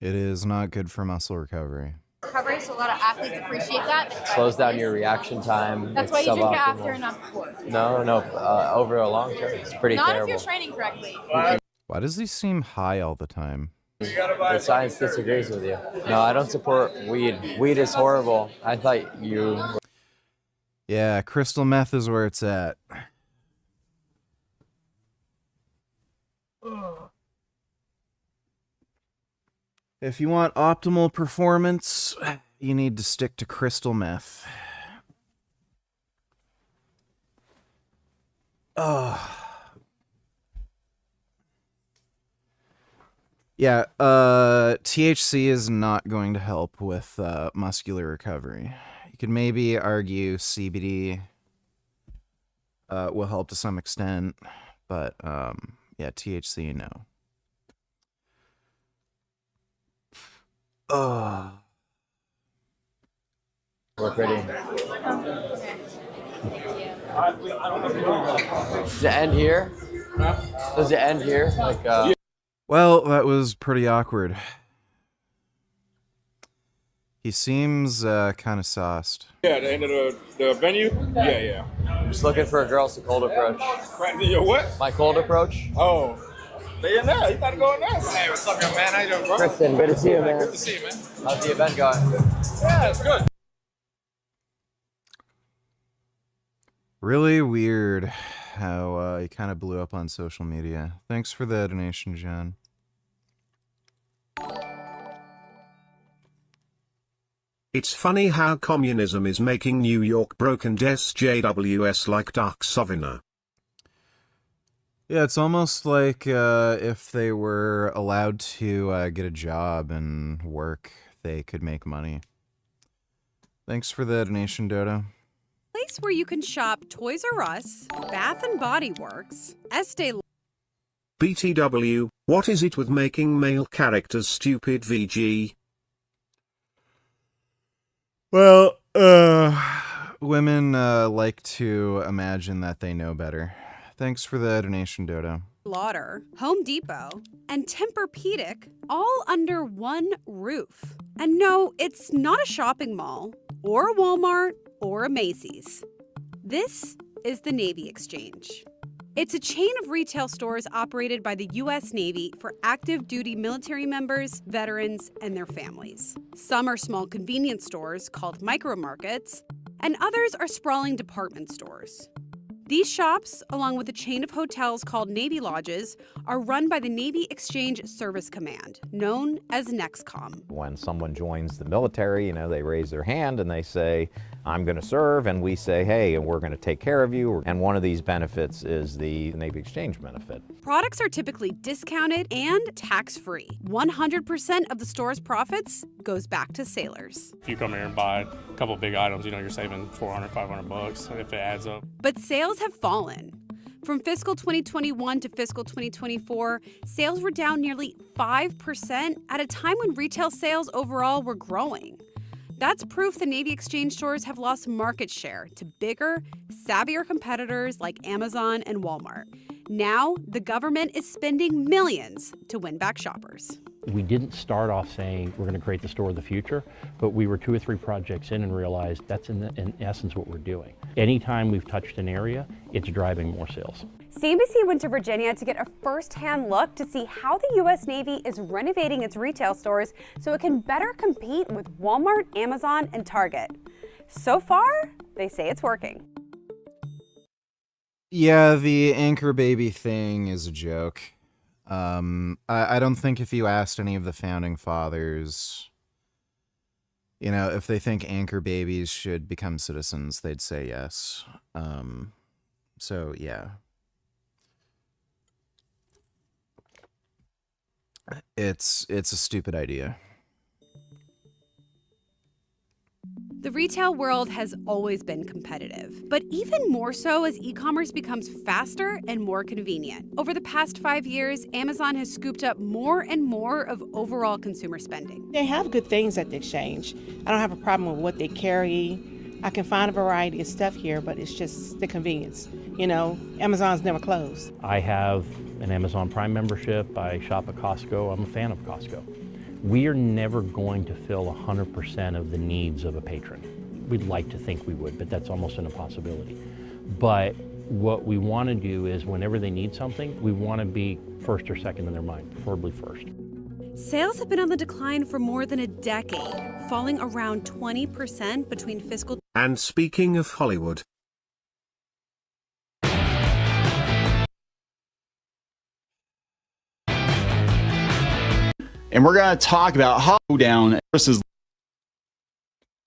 [SPEAKER 2] It is not good for muscle recovery.
[SPEAKER 15] recovery, so a lot of athletes appreciate that.
[SPEAKER 14] Slows down your reaction time.
[SPEAKER 15] That's
[SPEAKER 14] It's
[SPEAKER 15] why you drink it
[SPEAKER 14] suboptimal.
[SPEAKER 15] after and not before.
[SPEAKER 14] No, over a long term, it's pretty
[SPEAKER 15] Not
[SPEAKER 14] terrible.
[SPEAKER 15] if you're training correctly.
[SPEAKER 2] Why does he seem high all the time?
[SPEAKER 14] The science disagrees with you. No, I don't support weed. Weed is horrible. I thought you...
[SPEAKER 2] Yeah, crystal meth is where it's at. If you want optimal performance, you need to stick to crystal meth. Yeah, THC is not going to help with muscular recovery. You could maybe argue CBD will help to some extent, but yeah, THC, no.
[SPEAKER 14] Work ready. Does it end here? Does it end here? Like,
[SPEAKER 2] Well, that was pretty awkward. He seems kind of sauced.
[SPEAKER 16] Yeah, the end of the venue? Yeah.
[SPEAKER 14] I'm just looking for a girl's to cold approach.
[SPEAKER 16] Your what?
[SPEAKER 14] My cold approach?
[SPEAKER 16] Oh. They in there. You gotta go in there. Hey, what's up, young man? How you doing, bro?
[SPEAKER 14] Kristen, good to see you, man.
[SPEAKER 16] Good to see you, man.
[SPEAKER 14] How's the event going?
[SPEAKER 16] Yeah, it's good.
[SPEAKER 2] Really weird how he kind of blew up on social media. Thanks for the donation, John.
[SPEAKER 1] It's funny how communism is making New York broke and SJWs like Dark Sauvignon.
[SPEAKER 2] Yeah, it's almost like if they were allowed to get a job and work, they could make money. Thanks for the donation, Dodo.
[SPEAKER 13] Place where you can shop Toys R Us, Bath and Body Works, Estee
[SPEAKER 1] BTW, what is it with making male characters stupid, VG?
[SPEAKER 2] Well, women like to imagine that they know better. Thanks for the donation, Dodo.
[SPEAKER 13] Lauder, Home Depot, and Tempur-Pedic all under one roof. And no, it's not a shopping mall, or a Walmart, or a Macy's. This is the Navy Exchange. It's a chain of retail stores operated by the U.S. Navy for active duty military members, veterans, and their families. Some are small convenience stores called micro markets, and others are sprawling department stores. These shops, along with a chain of hotels called Navy Lodges, are run by the Navy Exchange Service Command, known as NEXCOM.
[SPEAKER 18] When someone joins the military, they raise their hand and they say, I'm going to serve, and we say, hey, we're going to take care of you. And one of these benefits is the Navy Exchange benefit.
[SPEAKER 13] Products are typically discounted and tax-free. 100% of the store's profits goes back to sailors.
[SPEAKER 19] If you come here and buy a couple of big items, you're saving $400, $500 if it adds up.
[SPEAKER 13] But sales have fallen. From fiscal 2021 to fiscal 2024, sales were down nearly 5% at a time when retail sales overall were growing. That's proof the Navy Exchange stores have lost market share to bigger, savvier competitors like Amazon and Walmart. Now, the government is spending millions to win back shoppers.
[SPEAKER 20] We didn't start off saying we're going to create the store of the future, but we were 2 or 3 projects in and realized that's in essence what we're doing. Anytime we've touched an area, it's driving more sales.
[SPEAKER 21] CNBC went to Virginia to get a first-hand look to see how the U.S. Navy is renovating its retail stores so it can better compete with Walmart, Amazon, and Target. So far, they say it's working.
[SPEAKER 2] Yeah, the anchor baby thing is a joke. I don't think if you asked any of the founding fathers, if they think anchor babies should become citizens, they'd say yes. So, yeah. It's a stupid idea.
[SPEAKER 13] The retail world has always been competitive, but even more so as e-commerce becomes faster and more convenient. Over the past 5 years, Amazon has scooped up more and more of overall consumer spending.
[SPEAKER 3] They have good things at the exchange. I don't have a problem with what they carry. I can find a variety of stuff here, but it's just the convenience. You know, Amazon's never closed.
[SPEAKER 20] I have an Amazon Prime membership. I shop at Costco. I'm a fan of Costco. We are never going to fill 100% of the needs of a patron. We'd like to think we would, but that's almost an impossibility. But what we want to do is whenever they need something, we want to be first or second in their mind, preferably first.
[SPEAKER 13] Sales have been on the decline for more than a decade, falling around 20% between fiscal.
[SPEAKER 1] And speaking of Hollywood,
[SPEAKER 4] and we're going to talk about Hollowdown versus.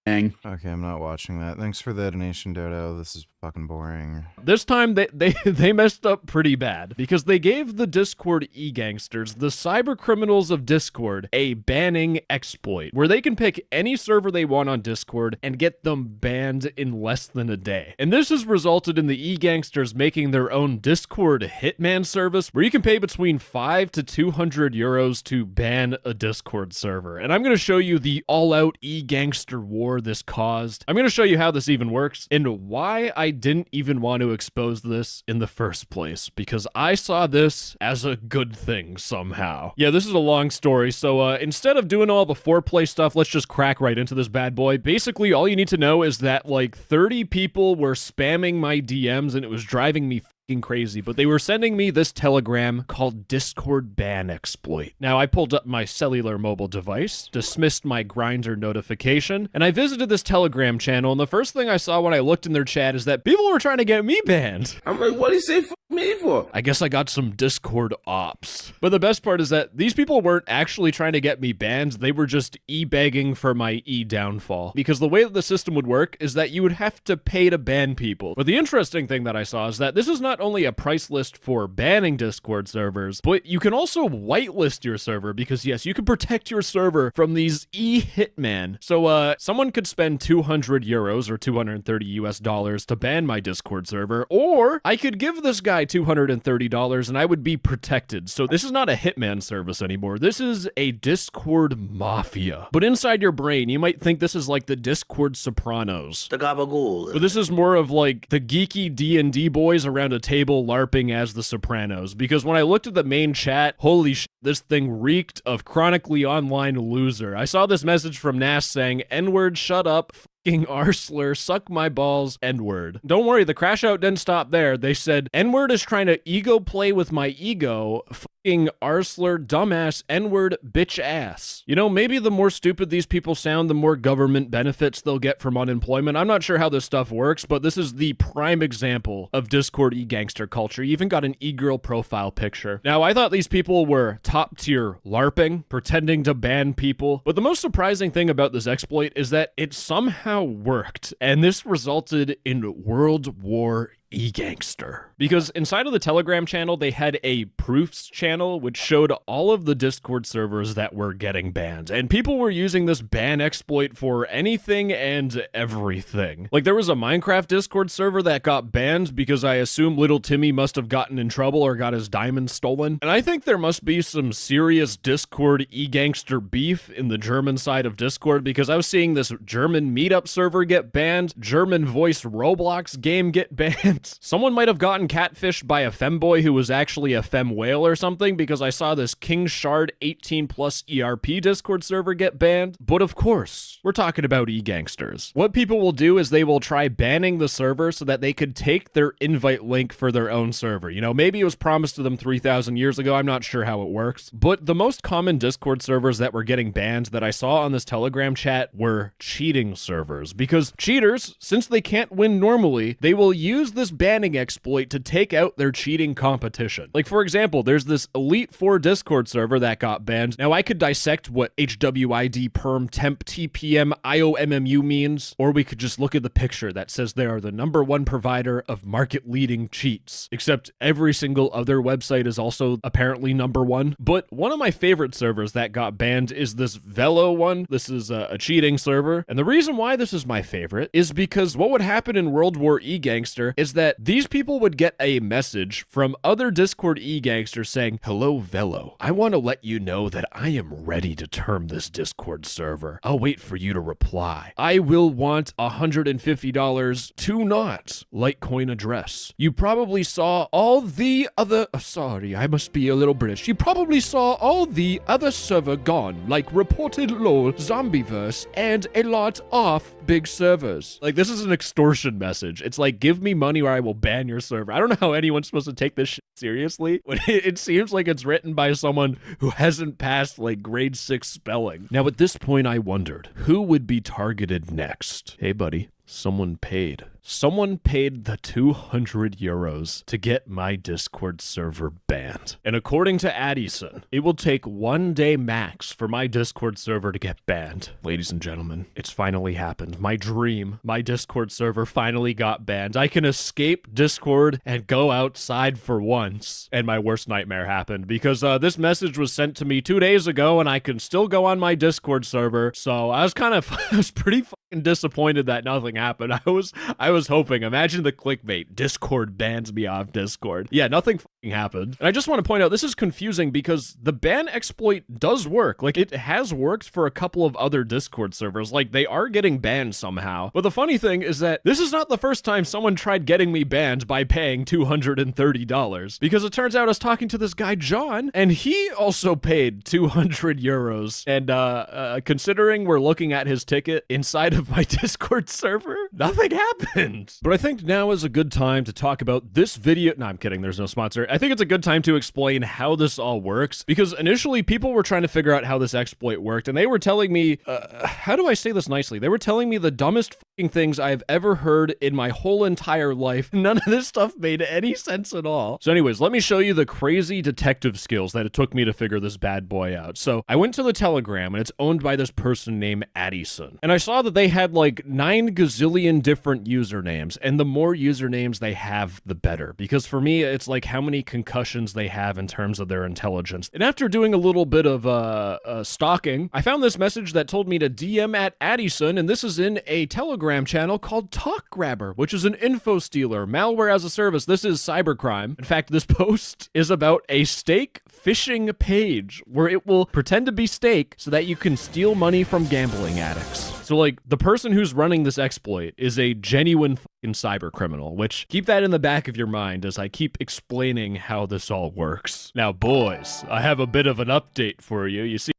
[SPEAKER 2] Okay, I'm not watching that. Thanks for the donation, Dodo. This is fucking boring.
[SPEAKER 12] This time they messed up pretty bad because they gave the Discord e-gangsters, the cyber criminals of Discord, a banning exploit where they can pick any server they want on Discord and get them banned in less than a day. And this has resulted in the e-gangsters making their own Discord hitman service where you can pay between 5 to 200 euros to ban a Discord server. And I'm going to show you the all-out e-gangster war this caused. I'm going to show you how this even works and why I didn't even want to expose this in the first place, because I saw this as a good thing somehow. Yeah, this is a long story, so instead of doing all the foreplay stuff, let's just crack right into this bad boy. Basically, all you need to know is that like 30 people were spamming my DMs and it was driving me crazy, but they were sending me this telegram called Discord ban exploit. Now, I pulled up my cellular mobile device, dismissed my Grindr notification, and I visited this Telegram channel, and the first thing I saw when I looked in their chat is that people were trying to get me banned.
[SPEAKER 16] I'm like, what do you say f me for?
[SPEAKER 12] I guess I got some Discord ops. But the best part is that these people weren't actually trying to get me banned, they were just e-begging for my e-downfall. Because the way that the system would work is that you would have to pay to ban people. But the interesting thing that I saw is that this is not only a price list for banning Discord servers, but you can also whitelist your server because yes, you can protect your server from these e-hitman. So someone could spend 200 euros or 230 US dollars to ban my Discord server, or I could give this guy $230 and I would be protected. So this is not a hitman service anymore. This is a Discord mafia. But inside your brain, you might think this is like the Discord Sopranos.
[SPEAKER 16] The gabagool.
[SPEAKER 12] But this is more of like the geeky D&D boys around a table LARPing as the Sopranos, because when I looked at the main chat, holy shit, this thing reeked of chronically online loser. I saw this message from Nash saying, N-word, shut up, fucking Arsler, suck my balls, N-word. Don't worry, the crash out didn't stop there. They said, N-word is trying to ego play with my ego, fucking Arsler, dumbass, N-word, bitch ass. You know, maybe the more stupid these people sound, the more government benefits they'll get from unemployment. I'm not sure how this stuff works, but this is the prime example of Discord e-gangster culture. You even got an e-girl profile picture. Now, I thought these people were top tier LARPing, pretending to ban people, but the most surprising thing about this exploit is that it somehow worked, and this resulted in World War e-gangster. Because inside of the Telegram channel, they had a proofs channel which showed all of the Discord servers that were getting banned. And people were using this ban exploit for anything and everything. Like there was a Minecraft Discord server that got banned because I assume little Timmy must have gotten in trouble or got his diamonds stolen. And I think there must be some serious Discord e-gangster beef in the German side of Discord, because I was seeing this German meetup server get banned, German voice Roblox game get banned. Someone might have gotten catfished by a femboy who was actually a fem whale or something, because I saw this King Shard 18 plus ERP Discord server get banned. But of course, we're talking about e-gangsters. What people will do is they will try banning the server so that they could take their invite link for their own server. You know, maybe it was promised to them 3,000 years ago. I'm not sure how it works. But the most common Discord servers that were getting banned that I saw on this Telegram chat were cheating servers, because cheaters, since they can't win normally, they will use this this banning exploit to take out their cheating competition. Like, for example, there's this Elite 4 Discord server that got banned. Now, I could dissect what HWID perm temp TPM IOMMU means, or we could just look at the picture that says they are the #1 provider of market-leading cheats, except every single other website is also apparently #1. But one of my favorite servers that got banned is this Velo one. This is a cheating server, and the reason why this is my favorite is because what would happen in World War E-Gangster is that these people would get a message from other Discord E-Gangsters saying, "Hello, Velo. I want to let you know that I am ready to term this Discord server. I'll wait for you to reply. I will want $150 to not Litecoin address. You probably saw all the other... sorry, I must be a little British. You probably saw all the other server gone, like Reported LOL, Zombieverse, and a lot of big servers." Like, this is an extortion message. It's like, give me money or I will ban your server. I don't know how anyone's supposed to take this shit seriously, but it seems like it's written by someone who hasn't passed like grade 6 spelling. Now, at this point, I wondered, who would be targeted next? Hey, buddy. Someone paid. Someone paid the 200 euros to get my Discord server banned. And according to Addison, it will take 1 day max for my Discord server to get banned. Ladies and gentlemen, it's finally happened. My dream, my Discord server finally got banned. I can escape Discord and go outside for once. And my worst nightmare happened because this message was sent to me 2 days ago and I can still go on my Discord server. So I was I was pretty fucking disappointed that nothing happened. I was hoping, imagine the clickbait, Discord bans me off Discord. Yeah, nothing fucking happened. And I just want to point out, this is confusing because the ban exploit does work. Like, it has worked for a couple of other Discord servers. Like, they are getting banned somehow. But the funny thing is that this is not the first time someone tried getting me banned by paying $230. Because it turns out I was talking to this guy, John, and he also paid 200 euros. And considering we're looking at his ticket inside of my Discord server, nothing happened. But I think now is a good time to talk about this video. No, I'm kidding. There's no sponsor. I think it's a good time to explain how this all works, because initially people were trying to figure out how this exploit worked, and they were telling me, how do I say this nicely? They were telling me the dumbest fucking things I've ever heard in my whole entire life. None of this stuff made any sense at all. So anyways, let me show you the crazy detective skills that it took me to figure this bad boy out. So I went to the Telegram, and it's owned by this person named Addison. And I saw that they had like 9 gazillion different usernames, and the more usernames they have, the better. Because for me, it's like how many concussions they have in terms of their intelligence. And after doing a little bit of stalking, I found this message that told me to DM at Addison, and this is in a Telegram channel called Talk Grabber, which is an info stealer, malware as a service. This is cybercrime. In fact, this post is about a stake phishing page where it will pretend to be stake so that you can steal money from gambling addicts. So like, the person who's running this exploit is a genuine fucking cyber criminal, which keep that in the back of your mind as I keep explaining how this all works. Now, boys, I have a bit of an update for you. You see.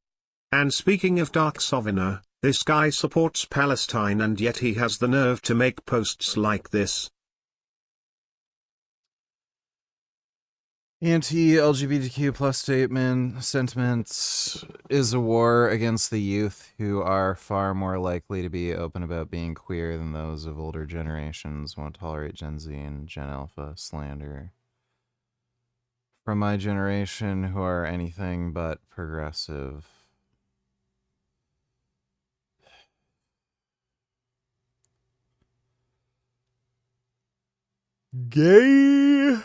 [SPEAKER 1] And speaking of Dark Sovina, this guy supports Palestine and yet he has the nerve to make posts like this.
[SPEAKER 2] Anti-LGBTQ plus sentiments is a war against the youth, who are far more likely to be open about being queer than those of older generations, won't tolerate Gen Z and Gen Alpha slander from my generation, who are anything but progressive. Gay.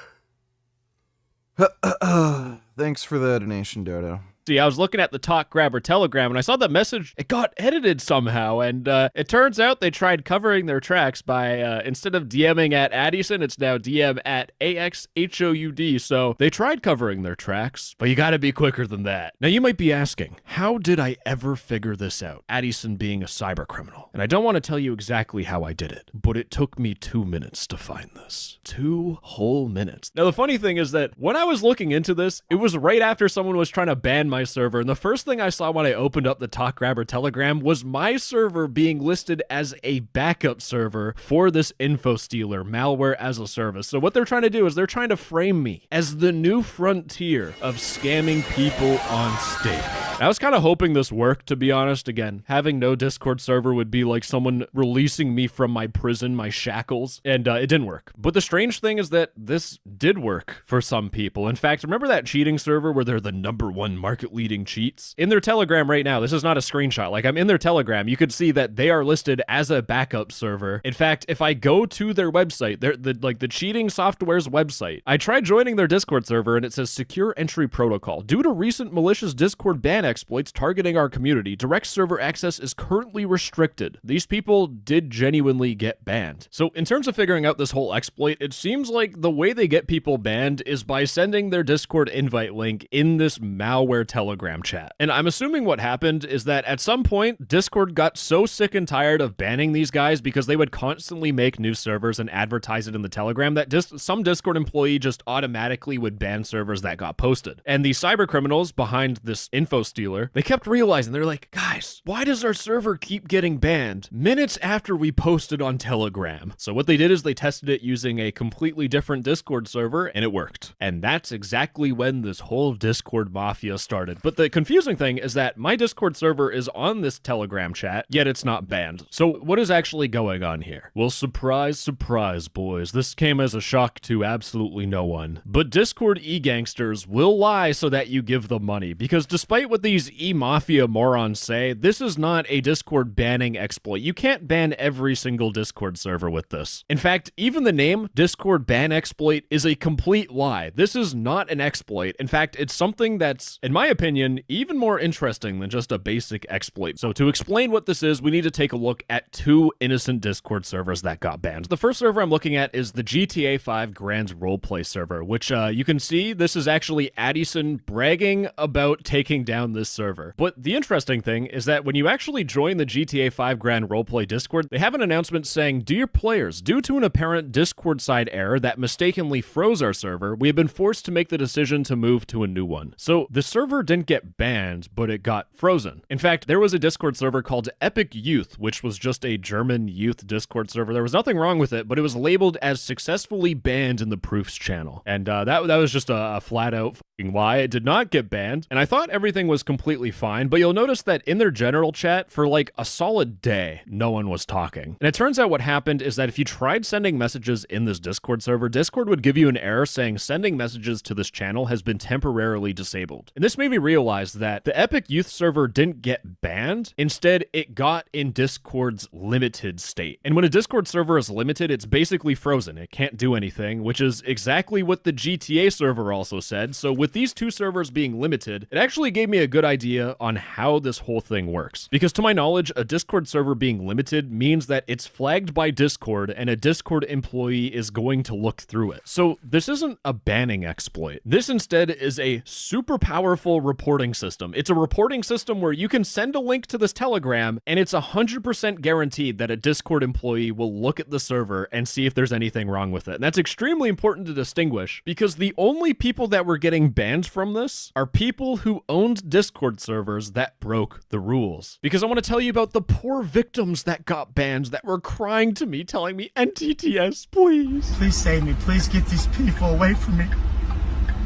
[SPEAKER 2] Thanks for the donation, Dodo.
[SPEAKER 12] See, I was looking at the Talk Grabber Telegram and I saw that message. It got edited somehow, and it turns out they tried covering their tracks by instead of DMing at Addison, it's now DM at AXHOUD. So they tried covering their tracks, but you gotta be quicker than that. Now you might be asking, how did I ever figure this out? Addison being a cyber criminal. And I don't want to tell you exactly how I did it, but it took me 2 minutes to find this. 2 whole minutes. Now the funny thing is that when I was looking into this, it was right after someone was trying to ban my server, and the first thing I saw when I opened up the Talk Grabber Telegram was my server being listed as a backup server for this info stealer, malware as a service. So what they're trying to do is they're trying to frame me as the new frontier of scamming people on stake. I was kind of hoping this worked, to be honest. Again, having no Discord server would be like someone releasing me from my prison, my shackles, and it didn't work. But the strange thing is that this did work for some people. In fact, remember that cheating server where they're the #1 market-leading cheats? In their Telegram right now, this is not a screenshot, like I'm in their Telegram, you could see that they are listed as a backup server. In fact, if I go to their website, the cheating software's website, I tried joining their Discord server and it says secure entry protocol. Due to recent malicious Discord ban exploits targeting our community, direct server access is currently restricted. These people did genuinely get banned. So in terms of figuring out this whole exploit, it seems like the way they get people banned is by sending their Discord invite link in this malware Telegram chat. And I'm assuming what happened is that at some point, Discord got so sick and tired of banning these guys because they would constantly make new servers and advertise it in the Telegram that some Discord employee just automatically would ban servers that got posted. And the cyber criminals behind this info stealer, they kept realizing, they're like, guys, why does our server keep getting banned minutes after we posted on Telegram? So what they did is they tested it using a completely different Discord server and it worked. And that's exactly when this whole Discord mafia started. But the confusing thing is that my Discord server is on this Telegram chat, yet it's not banned. So what is actually going on here? Well, surprise, surprise, boys. This came as a shock to absolutely no one. But Discord e-gangsters will lie so that you give them money, because despite what these e-mafia morons say, this is not a Discord banning exploit. You can't ban every single Discord server with this. In fact, even the name Discord ban exploit is a complete lie. This is not an exploit. In fact, it's something that's, in my opinion, even more interesting than just a basic exploit. So to explain what this is, we need to take a look at two innocent Discord servers that got banned. The first server I'm looking at is the GTA 5 Grand Roleplay server, which you can see this is actually Addison bragging about taking down this server. But the interesting thing is that when you actually join the GTA 5 Grand Roleplay Discord, they have an announcement saying, "Dear players, due to an apparent Discord side error that mistakenly froze our server, we have been forced to make the decision to move to a new one." So the server didn't get banned, but it got frozen. In fact, there was a Discord server called Epic Youth, which was just a German youth Discord server. There was nothing wrong with it, but it was labeled as successfully banned in the proofs channel. And that was just a flat out fucking lie. It did not get banned, and I thought everything was completely fine, but you'll notice that in their general chat, for like a solid day, no one was talking. And it turns out what happened is that if you tried sending messages in this Discord server, Discord would give you an error saying sending messages to this channel has been temporarily disabled. And this made me realize that the Epic Youth server didn't get banned. Instead, it got in Discord's limited state. And when a Discord server is limited, it's basically frozen. It can't do anything, which is exactly what the GTA server also said. So with these two servers being limited, it actually gave me a good idea on how this whole thing works. Because to my knowledge, a Discord server being limited means that it's flagged by Discord and a Discord employee is going to look through it. So this isn't a banning exploit. This instead is a super powerful reporting system. It's a reporting system where you can send a link to this Telegram and it's 100% guaranteed that a Discord employee will look at the server and see if there's anything wrong with it. And that's extremely important to distinguish because the only people that were getting banned from this are people who owned Discord servers that broke the rules. Because I want to tell you about the poor victims that got banned that were crying to me, telling me, "NTTS, please.
[SPEAKER 6] Please save me. Please get these people away from me."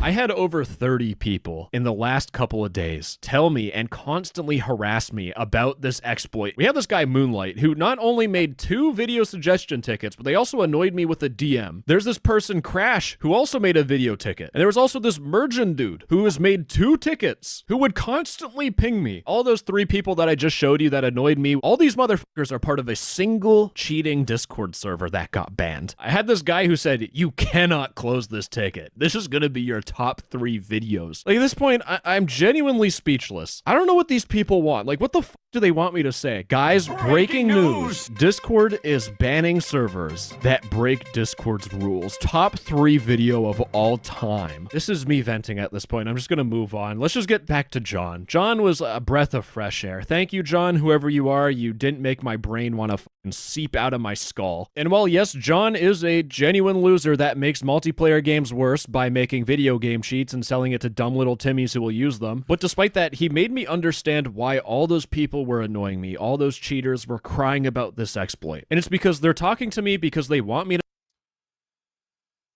[SPEAKER 12] I had over 30 people in the last couple of days tell me and constantly harass me about this exploit. We have this guy Moonlight who not only made 2 video suggestion tickets, but they also annoyed me with a DM. There's this person Crash who also made a video ticket. And there was also this Mergen dude who has made 2 tickets who would constantly ping me. All those 3 people that I just showed you that annoyed me, all these motherfuckers are part of a single cheating Discord server that got banned. I had this guy who said, "You cannot close this ticket. This is going to be your top 3 videos." Like at this point, I'm genuinely speechless. I don't know what these people want. Like what the f do they want me to say? Guys, breaking news. Discord is banning servers that break Discord's rules. Top 3 video of all time. This is me venting at this point. I'm just gonna move on. Let's just get back to John. John was a breath of fresh air. Thank you, John, whoever you are. You didn't make my brain want to fucking seep out of my skull. And while yes, John is a genuine loser that makes multiplayer games worse by making video game cheats and selling it to dumb little Timmies who will use them, but despite that, he made me understand why all those people were annoying me. All those cheaters were crying about this exploit. And it's because they're talking to me because they want me to.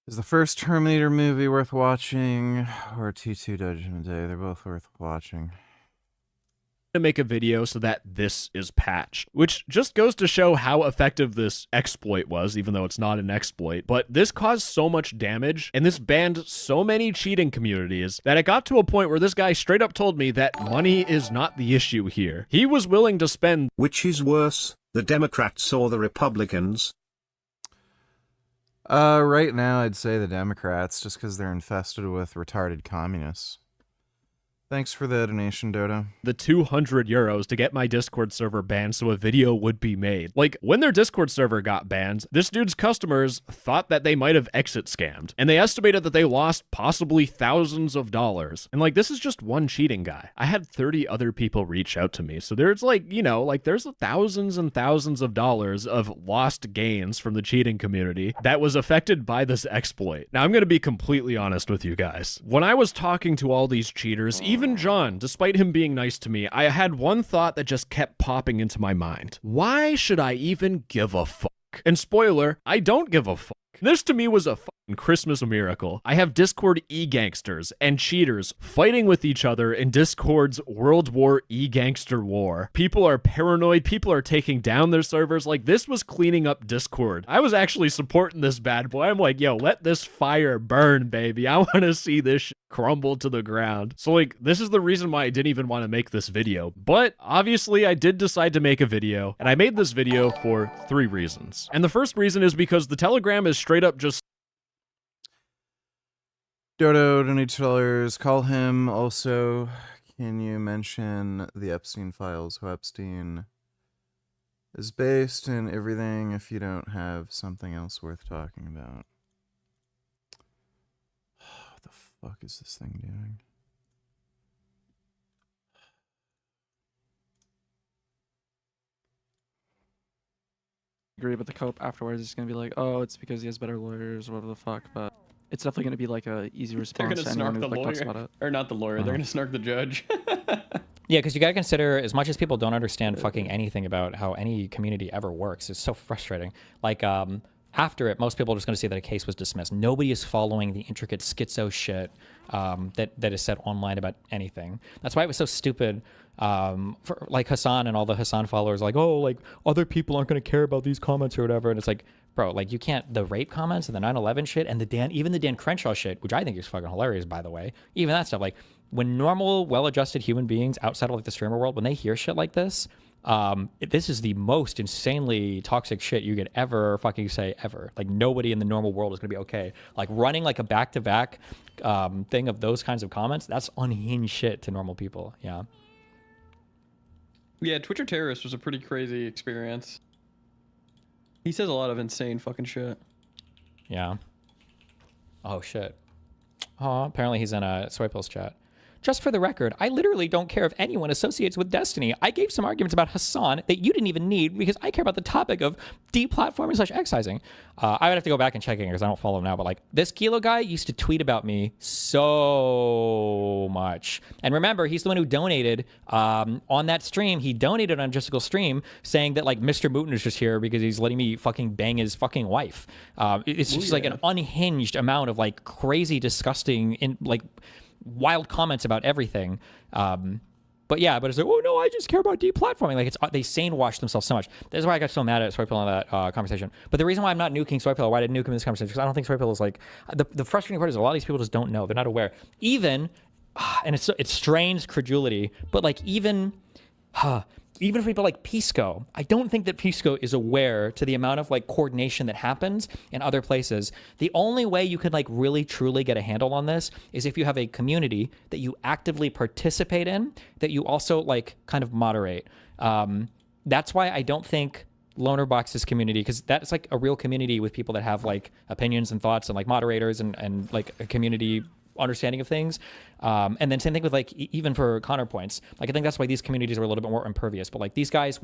[SPEAKER 2] Is the first Terminator movie worth watching or T2 Judgment Day? They're both worth watching.
[SPEAKER 12] to make a video so that this is patched, which just goes to show how effective this exploit was, even though it's not an exploit. But this caused so much damage and this banned so many cheating communities that it got to a point where this guy straight up told me that money is not the issue here. He was willing to spend.
[SPEAKER 1] Which is worse, the Democrats or the Republicans?
[SPEAKER 2] Right now I'd say the Democrats, just because they're infested with retarded communists. Thanks for the donation, Dodo.
[SPEAKER 12] The 200 euros to get my Discord server banned so a video would be made. Like, when their Discord server got banned, this dude's customers thought that they might have exit scammed, and they estimated that they lost possibly thousands of dollars. And like, this is just one cheating guy. I had 30 other people reach out to me, so there's like, you know, like there's thousands and thousands of dollars of lost gains from the cheating community that was affected by this exploit. Now, I'm gonna be completely honest with you guys. When I was talking to all these cheaters, even John, despite him being nice to me, I had one thought that just kept popping into my mind. Why should I even give a fuck? And spoiler, I don't give a fuck. This to me was a fucking Christmas miracle. I have Discord e-gangsters and cheaters fighting with each other in Discord's World War e-gangster war. People are paranoid, people are taking down their servers. Like, this was cleaning up Discord. I was actually supporting this bad boy. I'm like, yo, let this fire burn, baby. I want to see this shit crumble to the ground. So like, this is the reason why I didn't even want to make this video. But obviously I did decide to make a video, and I made this video for 3 reasons. And the first reason is because the Telegram is straight up just
[SPEAKER 2] Dodo, donate $2. Call him. Also, can you mention the Epstein files? Who Epstein is based in everything if you don't have something else worth talking about. What the fuck is this thing doing?
[SPEAKER 7] Agree, but the cope afterwards is going to be like, oh, it's because he has better lawyers or whatever the fuck, but it's definitely going to be like a easy response.
[SPEAKER 8] They're going to snark the
[SPEAKER 7] like, talks about
[SPEAKER 8] lawyer.
[SPEAKER 7] it.
[SPEAKER 8] Or not the lawyer, they're going to snark the judge.
[SPEAKER 9] Yeah, because you got to consider, as much as people don't understand fucking anything about how any community ever works, it's so frustrating. Like, after it, most people are just going to say that a case was dismissed. Nobody is following the intricate schizo shit that is said online about anything. That's why it was so stupid. For like Hassan and all the Hassan followers, like, oh, like other people aren't going to care about these comments or whatever. And it's like, bro, like you can't, the rape comments and the 9/11 shit and even the Dan Crenshaw shit, which I think is fucking hilarious, by the way. Even that stuff, like when normal, well-adjusted human beings outside of like the streamer world, when they hear shit like this, this is the most insanely toxic shit you could ever fucking say ever. Like nobody in the normal world is gonna be okay. Like running like a back-to-back thing of those kinds of comments, that's unhinged shit to normal people. Yeah.
[SPEAKER 8] Yeah, Twitcher Terrorist was a pretty crazy experience. He says a lot of insane fucking shit.
[SPEAKER 9] Yeah. Oh shit. Oh, apparently he's in a Swipel's chat. Just for the record, I literally don't care if anyone associates with Destiny. I gave some arguments about Hassan that you didn't even need because I care about the topic of deplatforming / excising. I would have to go back and check it because I don't follow him now, but like this Kilo guy used to tweet about me so much. And remember, he's the one who donated on that stream. He donated on Jessica's stream saying that like Mr. Mooten is just here because he's letting me fucking bang his fucking wife. It's just like an unhinged amount of like crazy, disgusting, wild comments about everything. But yeah, but it's like, oh no, I just care about deplatforming. Like they sane wash themselves so much. That's why I got so mad at Swipel on that conversation. But the reason why I'm not nuking Swipel, why I didn't nuke him in this conversation, because I don't think Swipel is like, the frustrating part is a lot of these people just don't know. They're not aware. Even, and it strains credulity, but like even for people like Pisco, I don't think that Pisco is aware to the amount of like coordination that happens in other places. The only way you could like really truly get a handle on this is if you have a community that you actively participate in, that you also like kind of moderate. That's why I don't think Lonerbox's community, because that's like a real community with people that have like opinions and thoughts and like moderators and like a community understanding of things. And then same thing with like even for counterpoints. Like I think that's why these communities are a little bit more impervious. But like these guys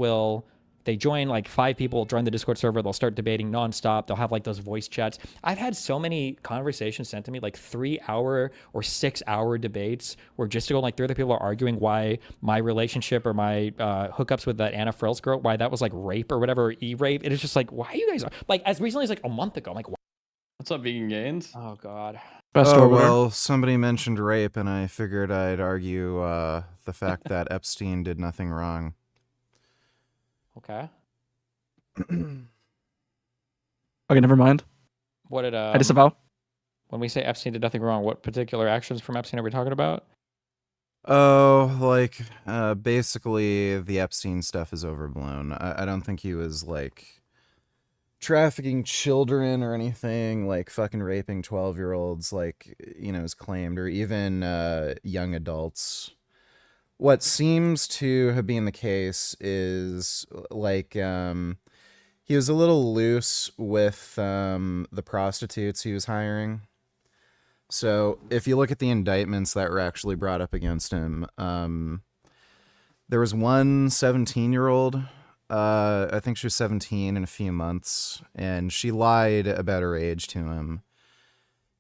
[SPEAKER 9] they join like 5 people, join the Discord server, they'll start debating nonstop, they'll have like those voice chats. I've had so many conversations sent to me, like 3-hour or 6-hour debates where just to go like 3 other people are arguing why my relationship or my hookups with that Anna Frills girl, why that was like rape or whatever, e-rape. It is just like, why you guys are like, as recently as like a month ago, I'm like,
[SPEAKER 8] what's up, Vegan Gains?
[SPEAKER 9] Oh god.
[SPEAKER 7] Best
[SPEAKER 2] Oh,
[SPEAKER 7] orbiter.
[SPEAKER 2] well, somebody mentioned rape, and I figured I'd argue the fact that Epstein did nothing wrong.
[SPEAKER 9] Okay.
[SPEAKER 7] Okay, never mind.
[SPEAKER 9] What did
[SPEAKER 7] I disavow.
[SPEAKER 9] when we say Epstein did nothing wrong, what particular actions from Epstein are we talking about?
[SPEAKER 2] Oh, like, basically, the Epstein stuff is overblown. I don't think he was, like, trafficking children or anything, like, fucking raping 12-year-olds, like, you know, is claimed, or even young adults. What seems to have been the case is, like, he was a little loose with the prostitutes he was hiring. So if you look at the indictments that were actually brought up against him, there was one 17-year-old. I think she was 17 in a few months, and she lied about her age to him.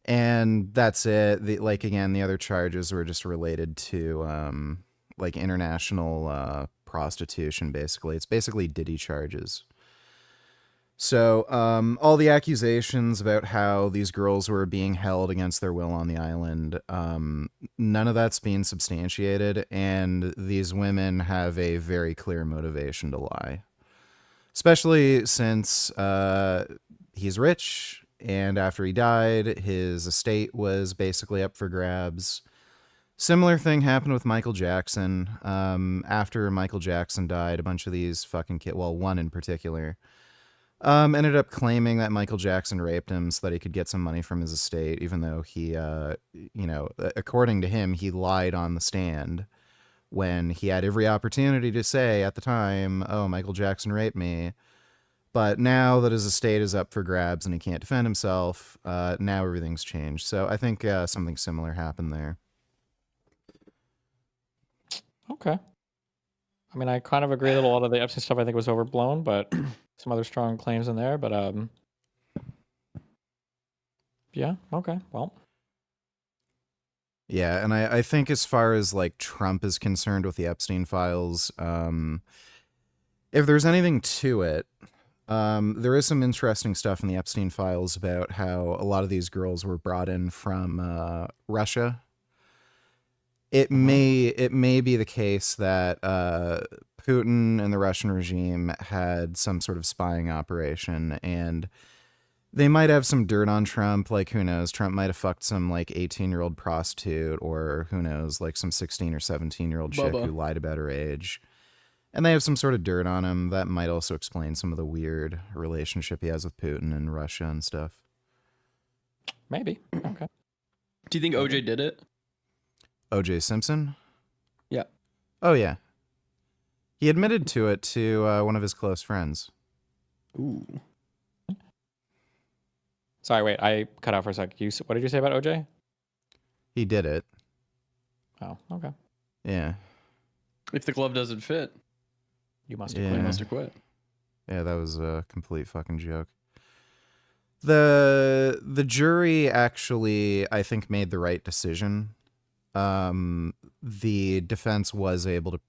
[SPEAKER 2] And that's it. Like, again, the other charges were just related to like international prostitution, basically. It's basically Diddy charges. So all the accusations about how these girls were being held against their will on the island, none of that's being substantiated, and these women have a very clear motivation to lie. Especially since he's rich, and after he died, his estate was basically up for grabs. Similar thing happened with Michael Jackson. After Michael Jackson died, a bunch of these fucking kids, well, one in particular, ended up claiming that Michael Jackson raped him so that he could get some money from his estate, even though he, you know, according to him, he lied on the stand when he had every opportunity to say at the time, oh, Michael Jackson raped me. But now that his estate is up for grabs and he can't defend himself, now everything's changed. So I think something similar happened there.
[SPEAKER 9] Okay. I mean, I kind of agree that a lot of the Epstein stuff I think was overblown, but some other strong claims in there. But yeah, okay, well.
[SPEAKER 2] Yeah, and I think as far as like Trump is concerned with the Epstein files, if there's anything to it, there is some interesting stuff in the Epstein files about how a lot of these girls were brought in from Russia. It may be the case that Putin and the Russian regime had some sort of spying operation, and they might have some dirt on Trump. Like, who knows? Trump might have fucked some like 18-year-old prostitute, or who knows, like some 16 or 17-year-old chick who lied about her age. And they have some sort of dirt on him. That might also explain some of the weird relationship he has with Putin and Russia and stuff.
[SPEAKER 9] Maybe. Okay.
[SPEAKER 8] Do you think OJ did it?
[SPEAKER 2] O.J. Simpson?
[SPEAKER 8] Yeah.
[SPEAKER 2] Oh, yeah. He admitted to it to one of his close friends.
[SPEAKER 8] Ooh.
[SPEAKER 9] Sorry, wait, I cut out for a sec. What did you say about OJ?
[SPEAKER 2] He did it.
[SPEAKER 9] Oh, okay.
[SPEAKER 2] Yeah.
[SPEAKER 8] If the glove doesn't fit,
[SPEAKER 9] you must
[SPEAKER 8] have quit. Must have quit.
[SPEAKER 2] Yeah, that was a complete fucking joke. The jury actually, I think, made the right decision. The defense was able to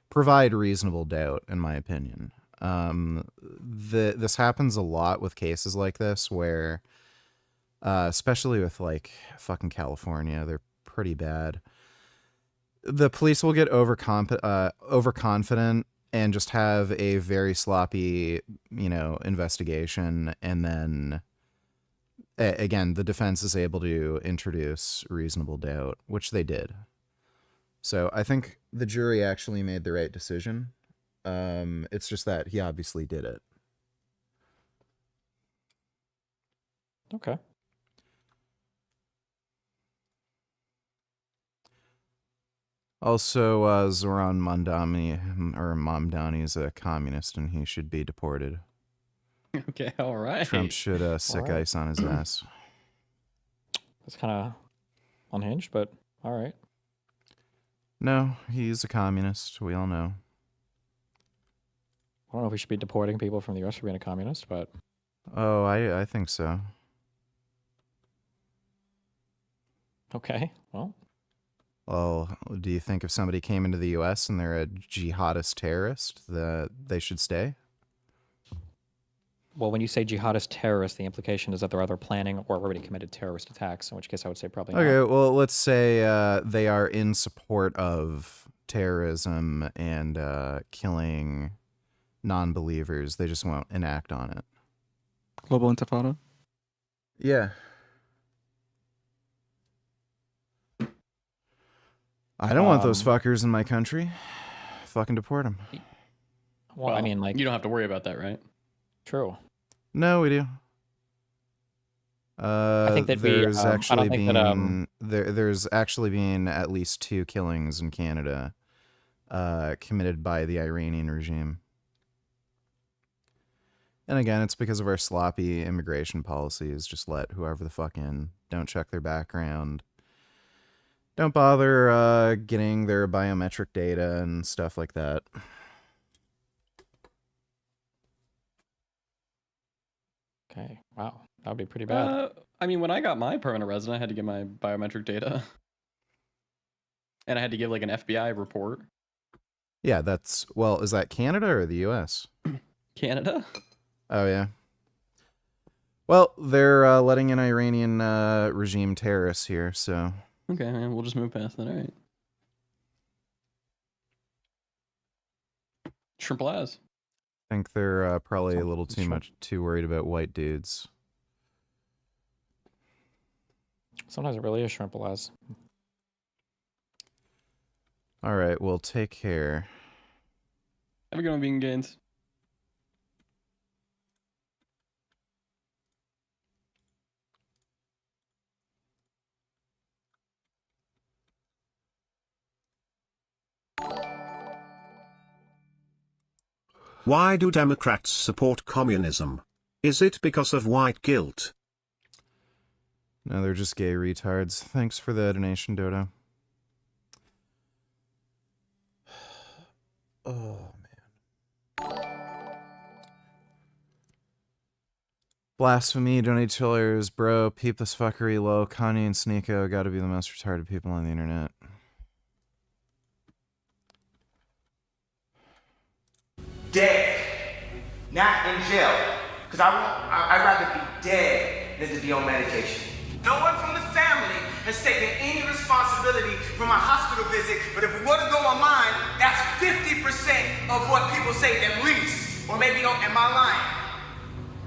[SPEAKER 2] provide reasonable doubt, in my opinion. This happens a lot with cases like this where, especially with like fucking California, they're pretty bad. The police will get overconfident and just have a very sloppy, you know, investigation, and then again, the defense is able to introduce reasonable doubt, which they did. So I think the jury actually made the right decision. It's just that he obviously did it.
[SPEAKER 9] Okay.
[SPEAKER 2] Also, Zoran Mamdani is a communist, and he should be deported.
[SPEAKER 8] Okay, all right.
[SPEAKER 2] Trump should sick ice on his ass.
[SPEAKER 9] That's kind of unhinged, but all right.
[SPEAKER 2] No, he's a communist. We all know.
[SPEAKER 9] I don't know if we should be deporting people from the U.S. for being a communist, but...
[SPEAKER 2] Oh, I think so.
[SPEAKER 9] Okay, well...
[SPEAKER 2] Well, do you think if somebody came into the U.S. and they're a jihadist terrorist, that they should stay?
[SPEAKER 9] Well, when you say jihadist terrorists, the implication is that they're either planning or already committed terrorist attacks, in which case I would say probably not.
[SPEAKER 2] Okay, well, let's say they are in support of terrorism and killing non-believers. They just won't enact on it.
[SPEAKER 7] Global Intifada?
[SPEAKER 2] Yeah. I don't want those fuckers in my country. Fucking deport them.
[SPEAKER 9] Well, I mean, like...
[SPEAKER 8] You don't have to worry about that, right?
[SPEAKER 9] True.
[SPEAKER 2] No, we do.
[SPEAKER 9] I think that
[SPEAKER 2] there's
[SPEAKER 9] I
[SPEAKER 2] actually
[SPEAKER 9] don't think
[SPEAKER 2] been
[SPEAKER 9] that,
[SPEAKER 2] there's actually been at least 2 killings in Canada committed by the Iranian regime. And again, it's because of our sloppy immigration policies. Just let whoever the fuck in. Don't check their background. Don't bother getting their biometric data and stuff like that.
[SPEAKER 9] Okay, wow. That would be pretty bad.
[SPEAKER 8] I mean, when I got my permanent resident, I had to give my biometric data. And I had to give like an FBI report.
[SPEAKER 2] Yeah, that's... Well, is that Canada or the US?
[SPEAKER 8] Canada?
[SPEAKER 2] Oh, yeah. Well, they're letting in Iranian regime terrorists here, so...
[SPEAKER 8] Okay, man, we'll just move past that, alright. Triple S.
[SPEAKER 2] I think they're probably a little too worried about white dudes.
[SPEAKER 9] Sometimes it really is shrimp as.
[SPEAKER 2] All right, well, take care.
[SPEAKER 8] Have a good one, Vegan Gains.
[SPEAKER 1] Why do Democrats support communism? Is it because of white guilt?
[SPEAKER 2] No, they're just gay retards. Thanks for the donation, Dodo. Oh, man. Blasphemy, donate chillers, bro, peep this fuckery low. Kanye and Sneeko gotta be the most retarded people on the internet.
[SPEAKER 10] Dead, not in jail. Because I'd rather be dead than to be on medication. No one from the family has taken any responsibility for my hospital visit, but if we were to go online, that's 50% of what people say at least. Or maybe, am I lying?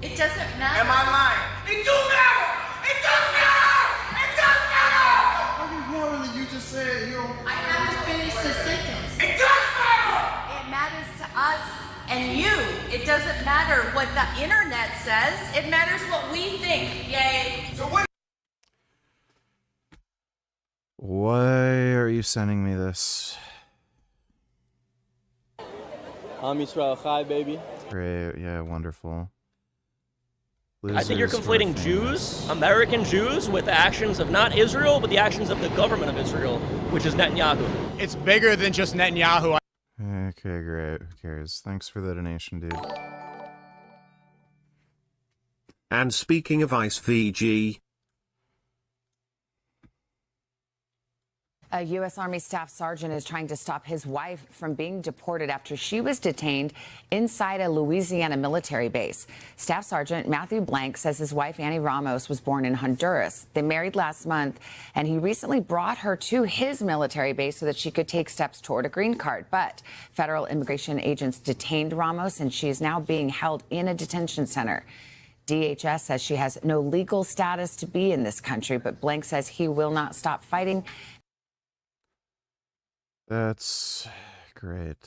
[SPEAKER 15] It doesn't matter.
[SPEAKER 10] Am I lying? It do matter! It does matter! It does matter!
[SPEAKER 6] Ordinarily, you just said you don't...
[SPEAKER 15] I have to finish the sentence.
[SPEAKER 10] It does matter!
[SPEAKER 15] It matters to us and you. It doesn't matter what the internet says. It matters what we think. Yay.
[SPEAKER 10] So what?
[SPEAKER 2] Why are you sending me this?
[SPEAKER 17] Am Yisrael Chai, baby.
[SPEAKER 2] Great, yeah, wonderful.
[SPEAKER 17] I think you're conflating Jews, American Jews, with the actions of not Israel, but the actions of the government of Israel, which is Netanyahu.
[SPEAKER 6] It's bigger than just Netanyahu.
[SPEAKER 2] Okay, great. Who cares? Thanks for the donation, dude.
[SPEAKER 1] And speaking of Ice VG,
[SPEAKER 22] A U.S. Army Staff Sergeant is trying to stop his wife from being deported after she was detained inside a Louisiana military base. Staff Sergeant Matthew Blank says his wife, Annie Ramos, was born in Honduras. They married last month, and he recently brought her to his military base so that she could take steps toward a green card. But federal immigration agents detained Ramos, and she is now being held in a detention center. DHS says she has no legal status to be in this country, but Blank says he will not stop fighting.
[SPEAKER 2] That's great.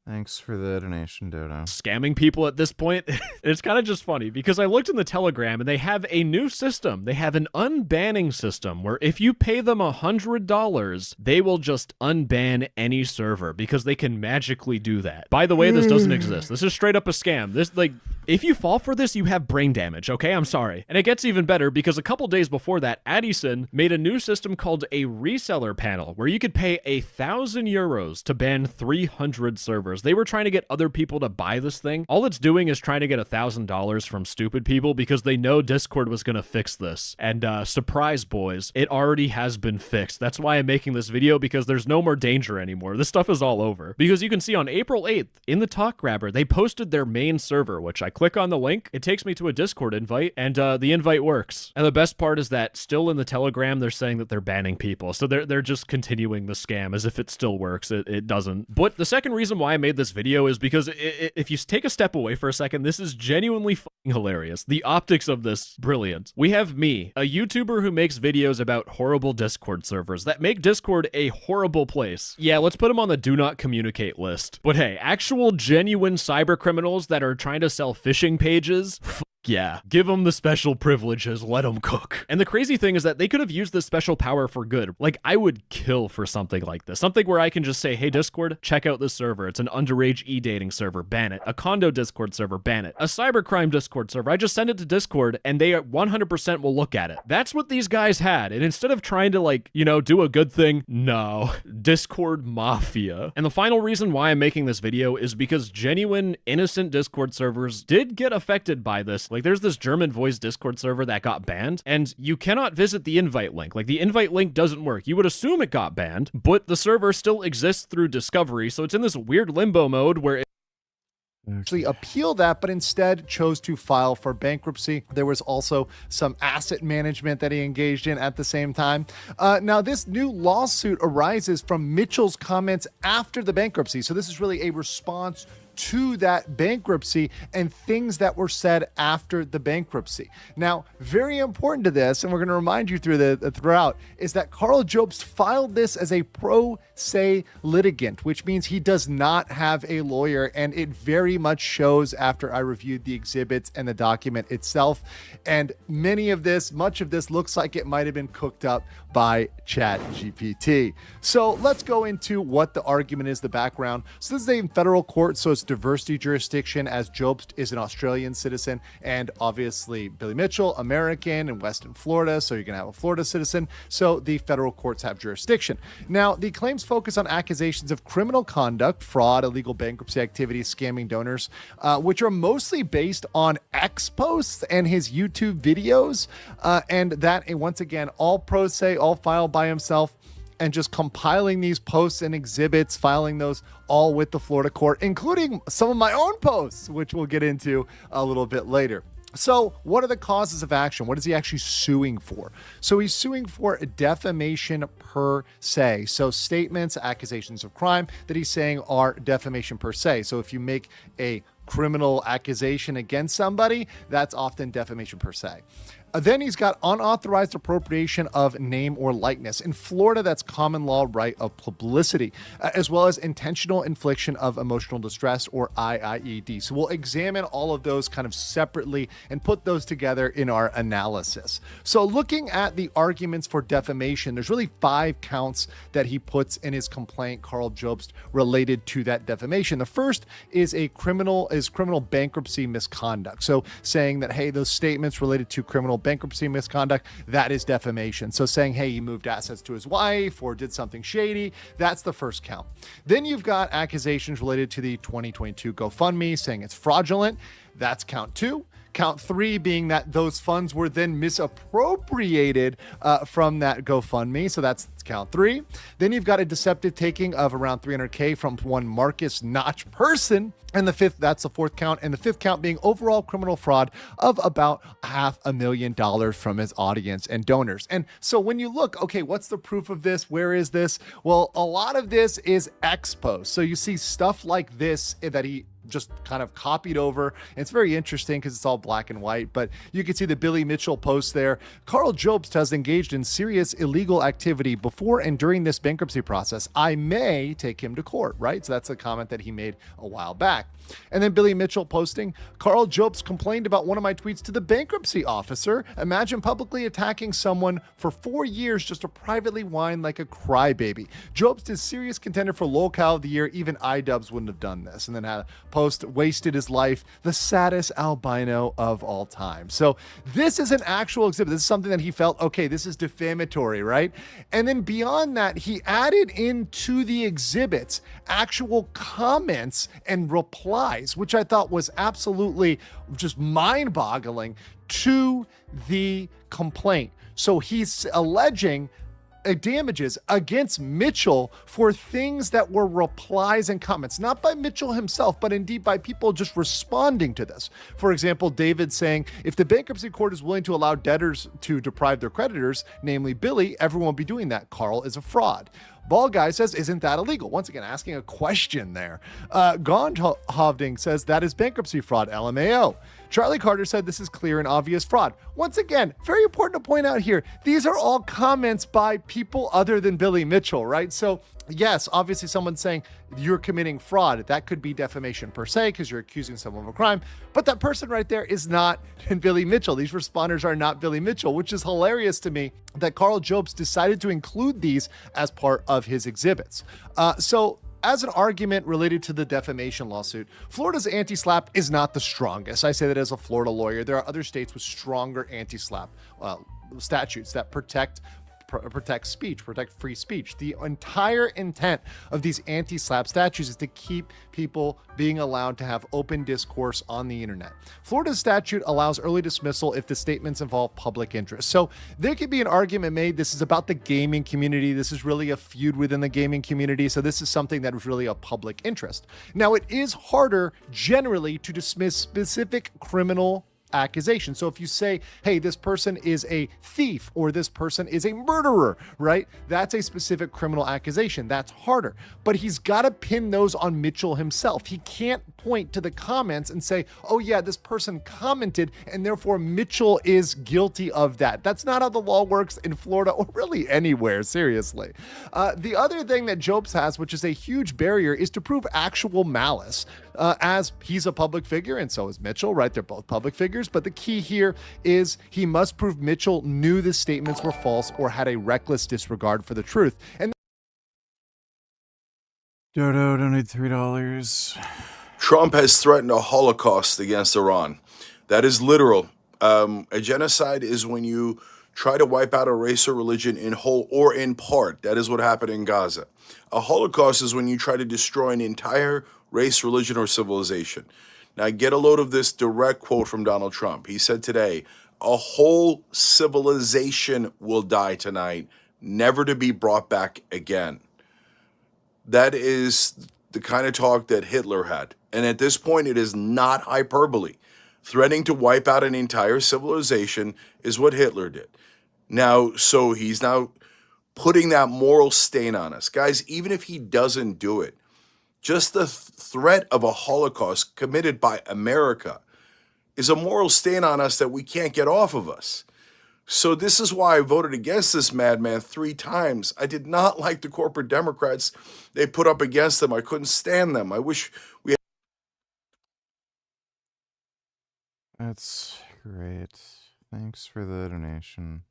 [SPEAKER 2] Thanks for the donation, Dodo.
[SPEAKER 12] Scamming people at this point. It's kind of just funny because I looked in the Telegram and they have a new system. They have an unbanning system where if you pay them $100, they will just unban any server because they can magically do that. By the way, this doesn't exist. This is straight up a scam. This, like, if you fall for this, you have brain damage, okay? I'm sorry. And it gets even better because a couple days before that, Addison made a new system called a reseller panel where you could pay €1,000 to ban 300 servers. servers. They were trying to get other people to buy this thing. All it's doing is trying to get $1,000 from stupid people because they know Discord was going to fix this. And surprise, boys, it already has been fixed. That's why I'm making this video, because there's no more danger anymore. This stuff is all over. Because you can see on April 8th in the Talk Grabber, they posted their main server, which I click on the link, it takes me to a Discord invite, and the invite works. And the best part is that still in the Telegram, they're saying that they're banning people. So they're just continuing the scam as if it still works. It doesn't. But the second reason why I made this video is because if you take a step away for a second, this is genuinely fucking hilarious. The optics of this, brilliant. We have me, a YouTuber who makes videos about horrible Discord servers that make Discord a horrible place. Yeah, let's put them on the do not communicate list. But hey, actual genuine cyber criminals that are trying to sell phishing pages, yeah, give them the special privileges, let them cook. And the crazy thing is that they could have used this special power for good. Like, I would kill for something like this. Something where I can just say, hey, Discord, check out this server. It's an underage e-dating server, ban it. A condo Discord server, ban it. A cybercrime Discord server, I just send it to Discord and they 100% will look at it. That's what these guys had. And instead of trying to, like, you know, do a good thing, no, Discord mafia. And the final reason why I'm making this video is because genuine, innocent Discord servers did get affected by this. Like, there's this German voice Discord server that got banned, and you cannot visit the invite link. Like, the invite link doesn't work. You would assume it got banned, but the server still exists through discovery, so it's in this weird limbo mode where it
[SPEAKER 5] actually appeal that, but instead chose to file for bankruptcy. There was also some asset management that he engaged in at the same time. Now, this new lawsuit arises from Mitchell's comments after the bankruptcy. So this is really a response to that bankruptcy and things that were said after the bankruptcy. Now, very important to this, and we're going to remind you throughout, is that Karl Jobst filed this as a pro se litigant, which means he does not have a lawyer, and it very much shows after I reviewed the exhibits and the document itself. And much of this looks like it might have been cooked up by ChatGPT. So let's go into what the argument is, the background. So this is a federal court, so it's diversity jurisdiction, as Jobst is an Australian citizen, and obviously Billy Mitchell, American and Weston, Florida, so you're going to have a Florida citizen. So the federal courts have jurisdiction. Now, the claims focus on accusations of criminal conduct, fraud, illegal bankruptcy activities, scamming donors, which are mostly based on X posts and his YouTube videos, and that, once again, all pro se, all filed by himself, and just compiling these posts and exhibits, filing those all with the Florida court, including some of my own posts, which we'll get into a little bit later. So what are the causes of action? What is he actually suing for? So he's suing for defamation per se. So statements, accusations of crime that he's saying are defamation per se. So if you make a criminal accusation against somebody, that's often defamation per se. Then he's got unauthorized appropriation of name or likeness. In Florida, that's common law right of publicity, as well as intentional infliction of emotional distress, or IIED. So we'll examine all of those kind of separately and put those together in our analysis. So looking at the arguments for defamation, there's really 5 counts that he puts in his complaint, Karl Jobst, related to that defamation. The first is criminal bankruptcy misconduct. So saying that, hey, those statements related to criminal bankruptcy misconduct, that is defamation. So saying, hey, he moved assets to his wife or did something shady, that's the first count. Then you've got accusations related to the 2022 GoFundMe, saying it's fraudulent. That's count 2. Count 3 being that those funds were then misappropriated from that GoFundMe. So that's count 3. Then you've got a deceptive taking of around $300K from one Marcus Notch person. And that's the 4th count. And the 5th count being overall criminal fraud of about $500,000 from his audience and donors. And so when you look, okay, what's the proof of this? Where is this? Well, a lot of this is exposed. So you see stuff like this that he just kind of copied over. And it's very interesting because it's all black and white, but you can see the Billy Mitchell post there. Karl Jobst has engaged in serious illegal activity before and during this bankruptcy process. I may take him to court, right? So that's a comment that he made a while back. And then Billy Mitchell posting, Carl Jobst complained about one of my tweets to the bankruptcy officer. Imagine publicly attacking someone for 4 years just to privately whine like a crybaby. Jobst is serious contender for lolcow of the year. Even iDubbbz wouldn't have done this. And then had a post, wasted his life, the saddest albino of all time. So this is an actual exhibit. This is something that he felt, okay, this is defamatory, right? And then beyond that, he added into the exhibits actual comments and replies, which I thought was absolutely just mind-boggling to the complaint. So he's alleging damages against Mitchell for things that were replies and comments, not by Mitchell himself, but indeed by people just responding to this. For example, David saying, if the bankruptcy court is willing to allow debtors to deprive their creditors, namely Billy, everyone will be doing that. Carl is a fraud. Ball Guy says, isn't that illegal? Once again, asking a question there. Gond Hovding says, that is bankruptcy fraud, LMAO. Charlie Carter said, this is clear and obvious fraud. Once again, very important to point out here, these are all comments by people other than Billy Mitchell, right? So yes, obviously someone's saying you're committing fraud. That could be defamation per se because you're accusing someone of a crime. But that person right there is not Billy Mitchell. These responders are not Billy Mitchell, which is hilarious to me that Carl Jobst decided to include these as part of his exhibits. So as an argument related to the defamation lawsuit, Florida's anti-SLAPP is not the strongest. I say that as a Florida lawyer. There are other states with stronger anti-SLAPP statutes that protect speech, protect free speech. The entire intent of these anti-SLAPP statutes is to keep people being allowed to have open discourse on the internet. Florida's statute allows early dismissal if the statements involve public interest. So there could be an argument made, this is about the gaming community. This is really a feud within the gaming community. So this is something that is really a public interest. Now, it is harder generally to dismiss specific criminal accusation. So if you say, hey, this person is a thief or this person is a murderer, right? That's a specific criminal accusation. That's harder. But he's got to pin those on Mitchell himself. He can't point to the comments and say, oh yeah, this person commented and therefore Mitchell is guilty of that. That's not how the law works in Florida or really anywhere, seriously. The other thing that Jobst has, which is a huge barrier, is to prove actual malice. As he's a public figure and so is Mitchell, right? They're both public figures. But the key here is he must prove Mitchell knew the statements were false or had a reckless disregard for the truth. And
[SPEAKER 2] Dodo, donate $3.
[SPEAKER 11] Trump has threatened a Holocaust against Iran. That is literal. A genocide is when you try to wipe out a race or religion in whole or in part. That is what happened in Gaza. A Holocaust is when you try to destroy an entire race, religion, or civilization. Now, get a load of this direct quote from Donald Trump. He said today, a whole civilization will die tonight, never to be brought back again. That is the kind of talk that Hitler had. And at this point, it is not hyperbole. Threatening to wipe out an entire civilization is what Hitler did. Now, so he's now putting that moral stain on us. Guys, even if he doesn't do it, just the threat of a Holocaust committed by America is a moral stain on us that we can't get off of us. So this is why I voted against this madman 3 times. I did not like the corporate Democrats they put up against them. I couldn't stand them. I wish we had.
[SPEAKER 2] That's great. Thanks for the donation.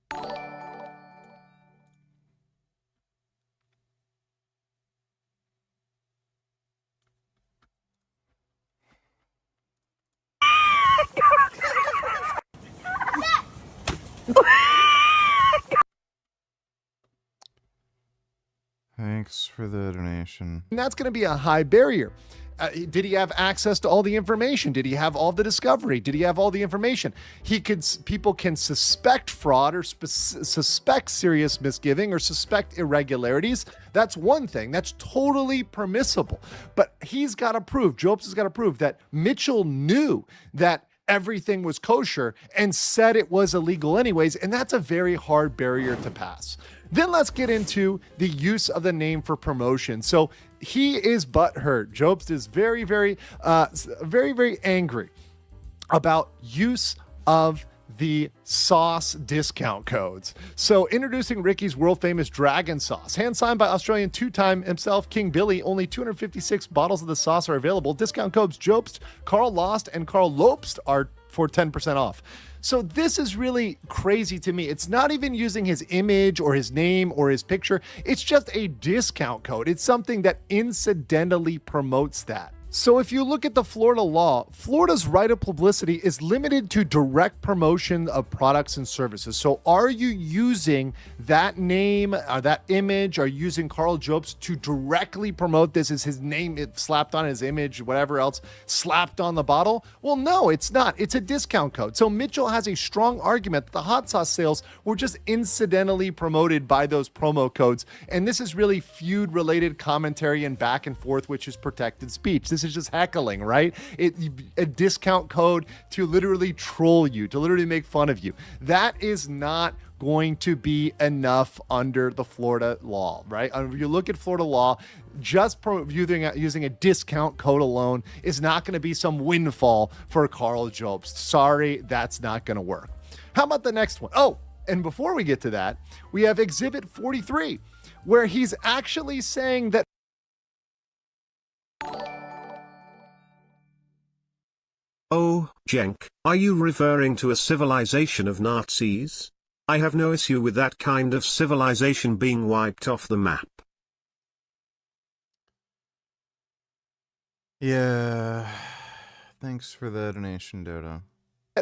[SPEAKER 2] Thanks for the donation.
[SPEAKER 5] And that's going to be a high barrier. Did he have access to all the information? Did he have all the discovery? Did he have all the information? People can suspect fraud or suspect serious misgiving or suspect irregularities. That's one thing. That's totally permissible. But he's got to prove, Jobst has got to prove that Mitchell knew that everything was kosher and said it was illegal anyways. And that's a very hard barrier to pass. Then let's get into the use of the name for promotion. So he is butthurt. Jobst is very angry about use of the sauce discount codes. So introducing Ricky's world famous dragon sauce, hand signed by Australian two-time himself, King Billy. Only 256 bottles of the sauce are available. Discount codes Jobst, Carl Lost, and Carl Lopst are for 10% off. So this is really crazy to me. It's not even using his image or his name or his picture. It's just a discount code. It's something that incidentally promotes that. So if you look at the Florida law, Florida's right of publicity is limited to direct promotion of products and services. So are you using that name or that image, or using Carl Jobst to directly promote this? Is his name slapped on his image, whatever else slapped on the bottle? Well, no, it's not. It's a discount code. So Mitchell has a strong argument that the hot sauce sales were just incidentally promoted by those promo codes. And this is really feud related commentary and back and forth, which is protected speech. This is just heckling, right? A discount code to literally troll you, to literally make fun of you. That is not going to be enough under the Florida law, right? If you look at Florida law, just using a discount code alone is not going to be some windfall for Carl Jobst. Sorry, that's not going to work. How about the next one? Oh, and before we get to that, we have Exhibit 43, where he's actually saying that
[SPEAKER 1] Oh, Jenk, are you referring to a civilization of Nazis? I have no issue with that kind of civilization being wiped off the map.
[SPEAKER 2] Yeah. Thanks for the donation, Dodo.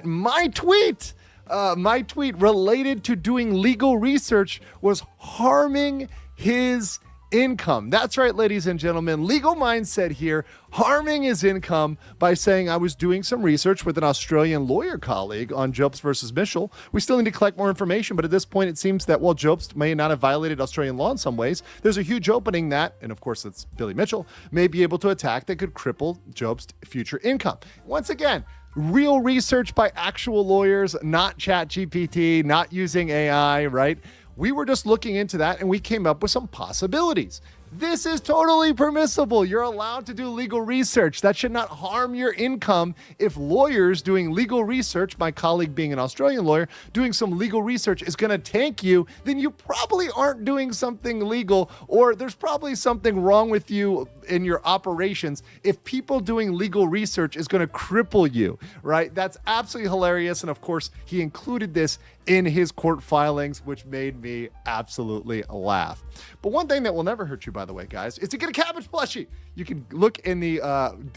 [SPEAKER 5] my tweet related to doing legal research was harming his income. That's right, ladies and gentlemen. Legal mindset here, harming his income by saying I was doing some research with an Australian lawyer colleague on Jobst versus Mitchell. We still need to collect more information, but at this point it seems that while Jobst may not have violated Australian law in some ways, there's a huge opening that, and of course it's Billy Mitchell, may be able to attack that could cripple Jobst's future income. Once again, real research by actual lawyers, not ChatGPT, not using AI, right? We were just looking into that and we came up with some possibilities. This is totally permissible. You're allowed to do legal research. That should not harm your income. If lawyers doing legal research, my colleague being an Australian lawyer, doing some legal research is going to tank you, then you probably aren't doing something legal, or there's probably something wrong with you in your operations if people doing legal research is going to cripple you, right? That's absolutely hilarious. And of course, he included this in his court filings, which made me absolutely laugh. But one thing that will never hurt you, by the way, guys, is to get a cabbage plushie. You can look in the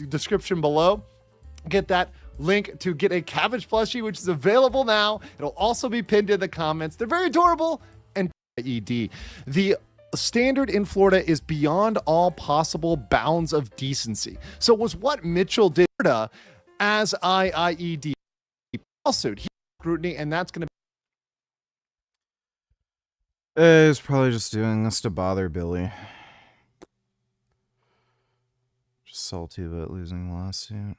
[SPEAKER 5] description below, get that link to get a cabbage plushie, which is available now. It'll also be pinned in the comments. They're very adorable and ED. The standard in Florida is beyond all possible bounds of decency. So it was what Mitchell did as IIED lawsuit. He scrutiny, and that's going to
[SPEAKER 2] He's probably just doing this to bother Billy. Just salty about losing the lawsuit.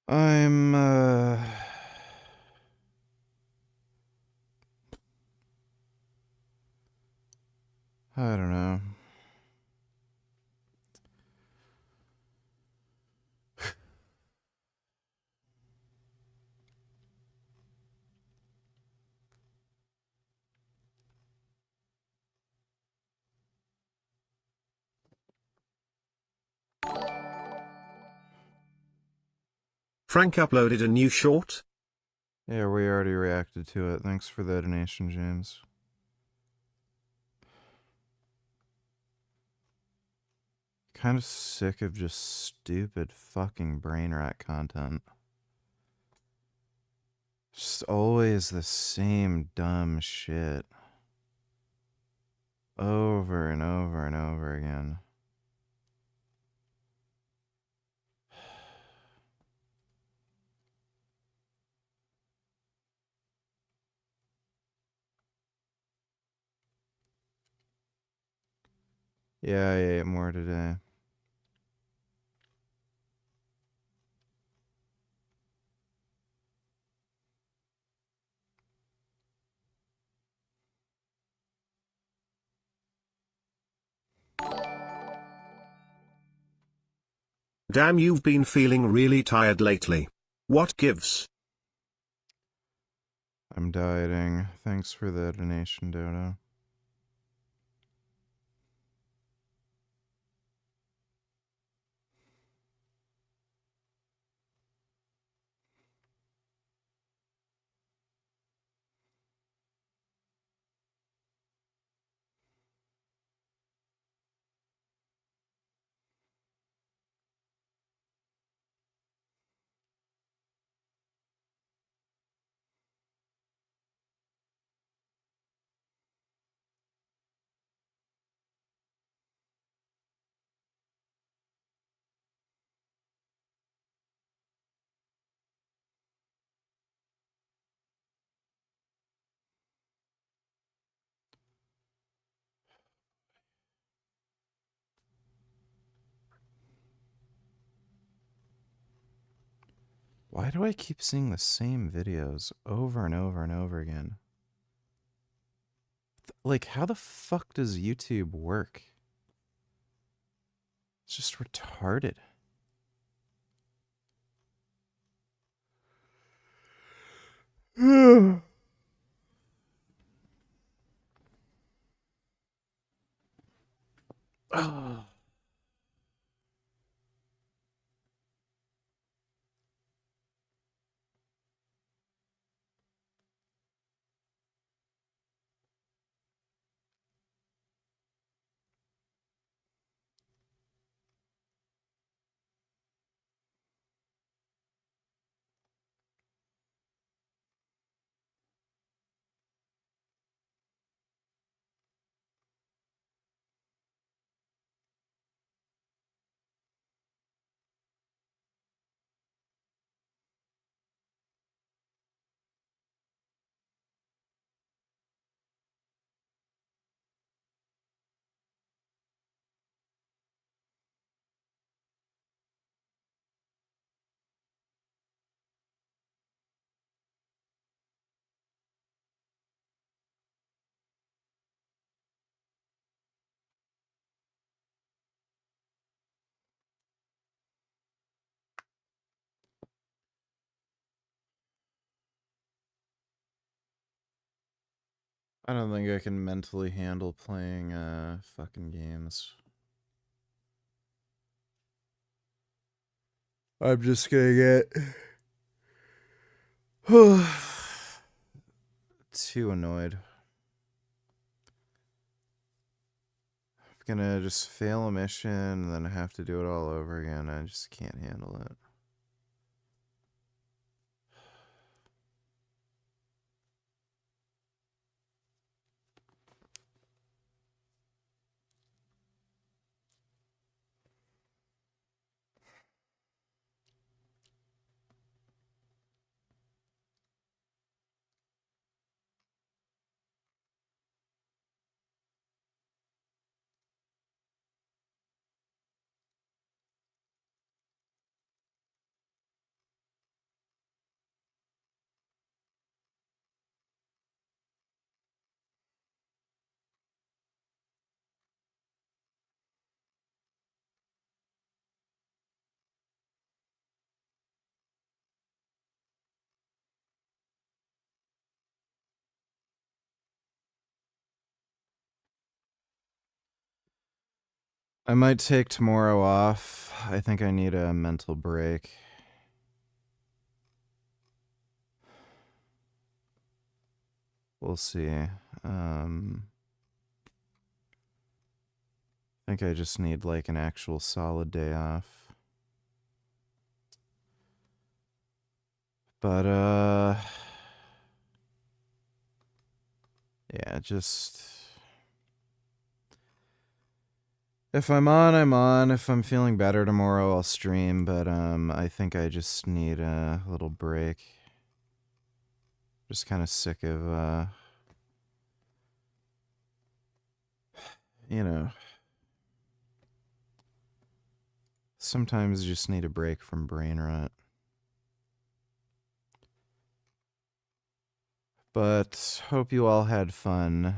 [SPEAKER 2] I'm, I don't know.
[SPEAKER 1] Frank uploaded a new short?
[SPEAKER 2] Yeah, we already reacted to it. Thanks for the donation, James. Kind of sick of just stupid fucking brain rat content. Just always the same dumb shit. Over and over and over again. Yeah, I ate more today.
[SPEAKER 1] Damn, you've been feeling really tired lately. What gives?
[SPEAKER 2] I'm dieting. Thanks for the donation, Dodo. Why do I keep seeing the same videos over and over and over again? Like, how the fuck does YouTube work? It's just retarded. Oh. I don't think I can mentally handle playing fucking games. I'm just gonna get too annoyed. I'm gonna just fail a mission and then have to do it all over again. I just can't handle it. I might take tomorrow off. I think I need a mental break. We'll see. I think I just need like an actual solid day off. But yeah, just if I'm on, I'm on. If I'm feeling better tomorrow, I'll stream, but I think I just need a little break. Just kind of sick of you know, sometimes you just need a break from brain rot. But hope you all had fun.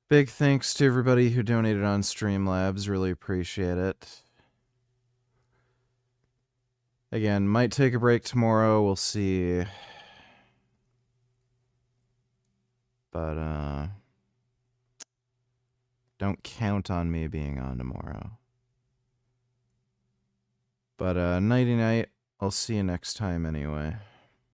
[SPEAKER 2] Big thanks to everybody who donated on Streamlabs. Really appreciate it. Again, might take a break tomorrow. We'll see. But don't count on me being on tomorrow. But nighty night. I'll see you next time anyway.